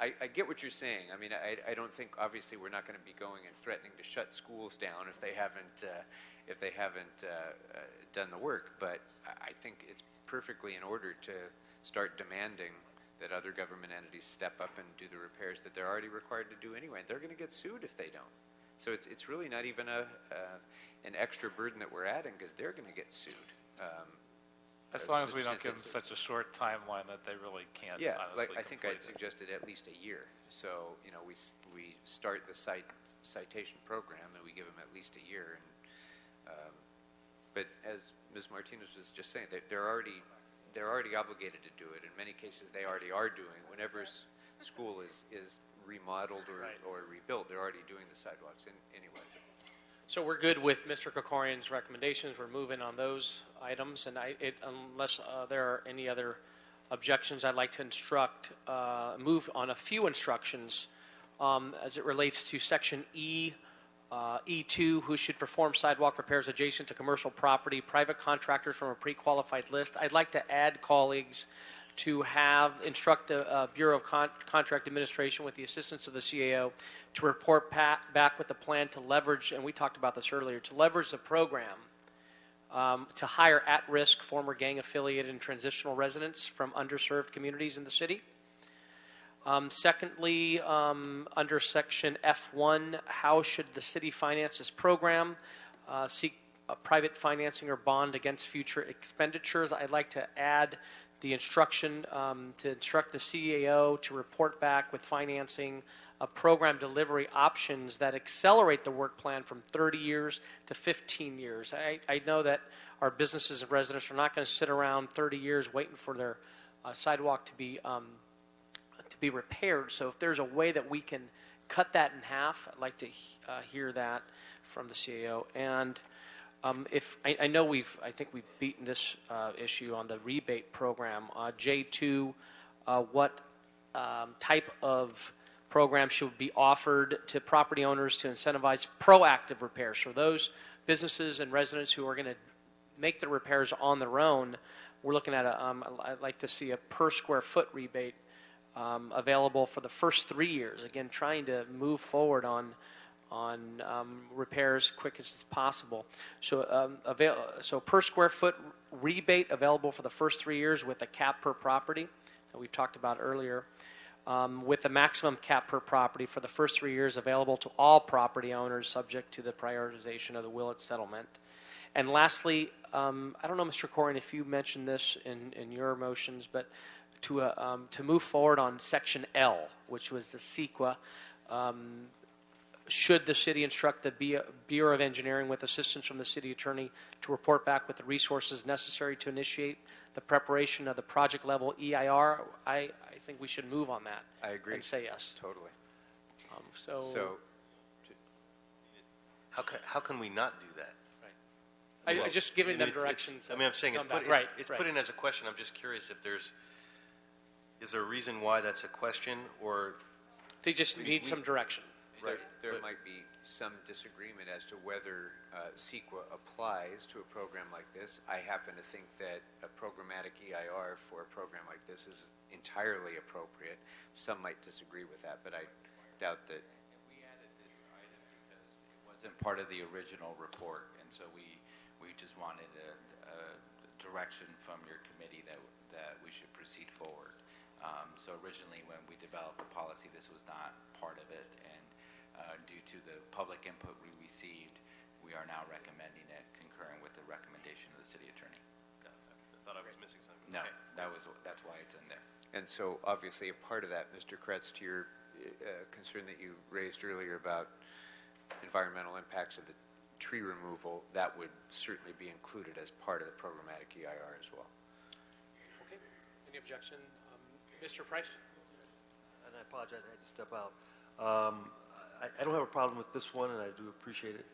I get what you're saying. I mean, I don't think, obviously, we're not going to be going and threatening to shut schools down if they haven't done the work. But I think it's perfectly in order to start demanding that other government entities step up and do the repairs that they're already required to do anyway. They're going to get sued if they don't. So it's really not even an extra burden that we're adding, because they're going to get sued. As long as we Mr. don't give them Santos such a short timeline that they really can't yeah, honestly like I think complete I'd suggested at least a year. So, you know, we start the citation program and we give them at least a year. And but as Ms. Martinez was just saying, they're already obligated to do it. In many cases, they already are doing. Whenever school is remodeled or rebuilt, they're already doing the sidewalks anyway. So we're good with Mr. Krikorian's recommendations. We're moving on those items, and unless there are any other objections, I'd like to move on a few instructions as it relates to Section E2, who should perform sidewalk repairs adjacent to commercial property, private contractors from a pre-qualified list. I'd like to add, colleagues, to instruct the Bureau of Contract Administration with the assistance of the CAO to report back with the plan to leverage, and we talked about this earlier, to leverage the program to hire at-risk former gang-affiliated and transitional residents from underserved communities in the city. Secondly, under Section F1, how should the city finance this program? Seek private financing or bond against future expenditures. I'd like to add the instruction to instruct the CAO to report back with financing program delivery options that accelerate the work plan from 30 years to 15 years. I know that our businesses and residents are not going to sit around 30 years waiting for their sidewalk to be repaired. So if there's a way that we can cut that in half, I'd like to hear that from the CAO. And I think we've beaten this issue on the rebate program. J2, what type of program should be offered to property owners to incentivize proactive repairs? So those businesses and residents who are going to make the repairs on their own, we're looking at I'd like to see a per square foot rebate available for the first 3 years. Again, trying to move forward on repairs quick as possible. So per square foot rebate available for the first 3 years with a cap per property that we've talked about earlier, with a maximum cap per property for the first 3 years available to all property owners subject to the prioritization of the Willett settlement. And lastly, I don't know, Mr. Krikorian, if you mentioned this in your motions, but to move forward on Section L, which was the CEQA, should the city instruct the Bureau of Engineering with assistance from the city attorney to report back with the resources necessary to initiate the preparation of the project level EIR? I think we should move on that. I agree. And say yes. Totally. So how can we not do that? Right. I just giving them directions. I'm saying it's put in as a question. I'm just curious if is there a reason why that's a question, or they just need some direction. Right. There might be some disagreement as to whether CEQA applies to a program like this. I happen to think that a programmatic EIR for a program like this is entirely appropriate. Some might disagree with that, but I doubt that. We added this item because it wasn't part of the original report, and so we just wanted a direction from your committee that we should proceed forward. So originally, when we developed the policy, this was not part of it, and due to the public input we received, we are now recommending it, concurrent with the recommendation of the city attorney. I thought I was missing something. No, okay. That's why it's in there. And so, obviously, a part of that, Mr. Kretz, to your concern that you raised earlier about environmental impacts of the tree removal, that would certainly be included as part of the programmatic EIR as well. Okay. Any objection? Mr. Price? And I apologize, I had to step out. I don't have a problem with this one, and I do appreciate it.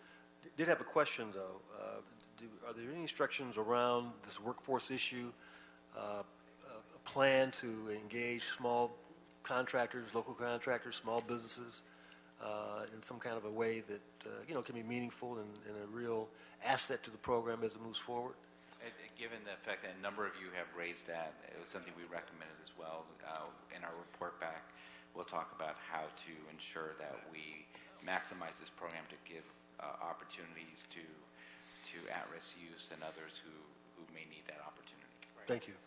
Did have a question, though. Are there any instructions around this workforce issue, a plan to engage small contractors, local contractors, small businesses, in some kind of a way that can be meaningful and a real asset to the program as it moves forward? Given the fact that a number of you have raised that, it was something we recommended as well. In our report back, we'll talk about how to ensure that we maximize this program to give opportunities to at-risk youth and others who may need that opportunity. Thank you.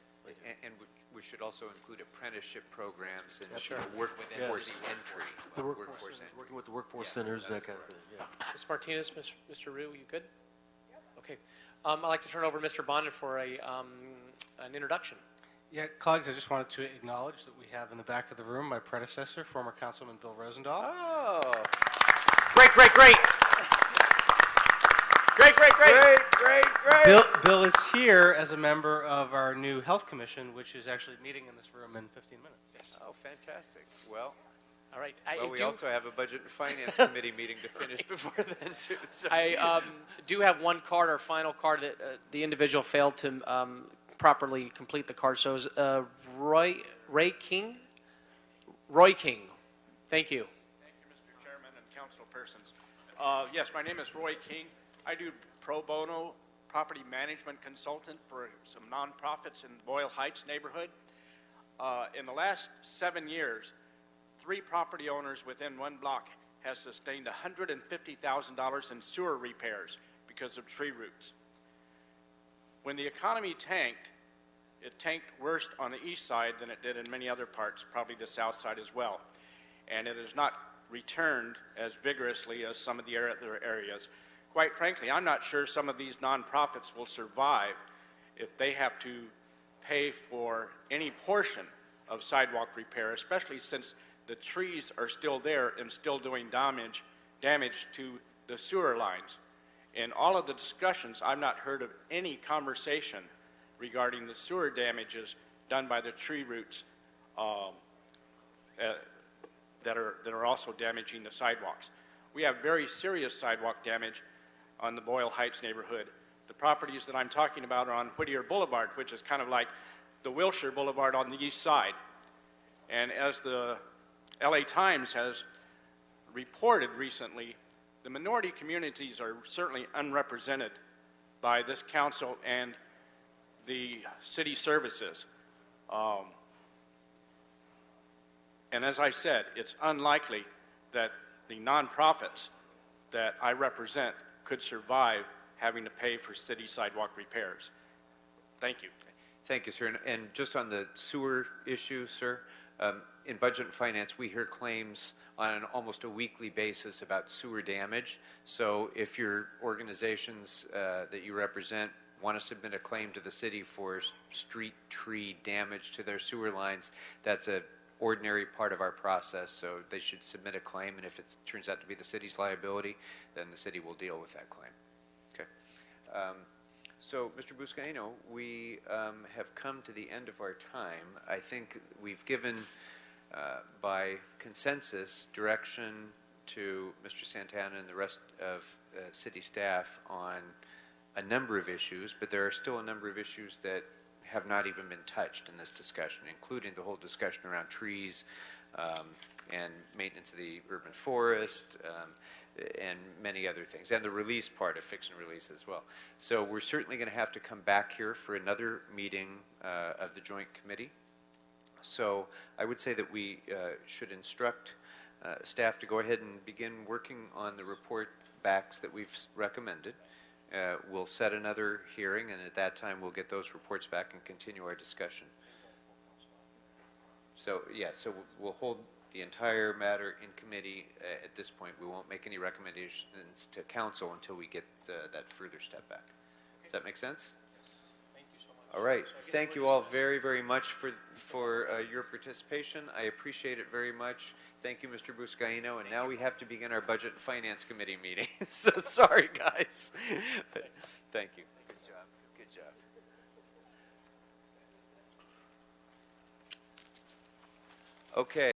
And we should also include apprenticeship programs and Sure. workforce entry. The workforce, working with the workforce centers, that kind of thing, yeah. Ms. Martinez, Mr. Rue, you good? Okay. I'd like to turn it over to Mr. Bonnet for an introduction. Yeah, colleagues, I just wanted to acknowledge that we have in the back of the room my predecessor, former Councilman Bill Rosendahl. Oh. Great, great, great. Great, great, great. Great, great, great. Bill is here as a member of our new Health Commission, which is actually meeting in this room in 15 minutes. Yes. Oh, fantastic. Well, all right. We also have a Budget and Finance Committee meeting to finish before then, too. So. I do have one card, our final card, that the individual failed to properly complete the card. So is Roy King? Roy King. Thank you. Thank you, Mr. Chairman and council persons. Yes, my name is Roy King. I do pro bono property management consultant for some nonprofits in Boyle Heights neighborhood. In the last 7 years, 3 property owners within one block has sustained $150,000 in sewer repairs because of tree roots. When the economy tanked, it tanked worse on the east side than it did in many other parts, probably the south side as well. And it has not returned as vigorously as some of the other areas. Quite frankly, I'm not sure some of these nonprofits will survive if they have to pay for any portion of sidewalk repair, especially since the trees are still there and still doing damage to the sewer lines. In all of the discussions, I've not heard of any conversation regarding the sewer damages done by the tree roots that are also damaging the sidewalks. We have very serious sidewalk damage on the Boyle Heights neighborhood. The properties that I'm talking about are on Whittier Boulevard, which is kind of like the Wilshire Boulevard on the east side. And as the LA Times has reported recently, the minority communities are certainly unrepresented by this council and the city services. And as I said, it's unlikely that the nonprofits that I represent could survive having to pay for city sidewalk repairs. Thank you. Thank you, sir. And just on the sewer issue, sir, in Budget and Finance, we hear claims on almost a weekly basis about sewer damage. So if your organizations that you represent want to submit a claim to the city for street tree damage to their sewer lines, that's an ordinary part of our process. So they should submit a claim, and if it turns out to be the city's liability, then the city will deal with that claim. Okay. So, Mr. Buscaino, we have come to the end of our time. I think we've given, by consensus, direction to Mr. Santana and the rest of city staff on a number of issues, but there are still a number of issues that have not even been touched in this discussion, including the whole discussion around trees and maintenance of the urban forest, and many other things, and the release part of fix and release as well. So we're certainly going to have to come back here for another meeting of the Joint Committee. So I would say that we should instruct staff to go ahead and begin working on the report backs that we've recommended. We'll set another hearing, and at that time we'll get those reports back and continue our discussion. So, yeah, so we'll hold the entire matter in committee at this point. We won't make any recommendations to council until we get that further step back. Does that make sense? Yes. Thank you so much. All right. Thank you all very, very much for your participation. I appreciate it very much. Thank you, Mr. Buscaino. And now we have to begin our Budget and Finance Committee meeting. So sorry, guys. But thank you. Good job. Good job. Okay.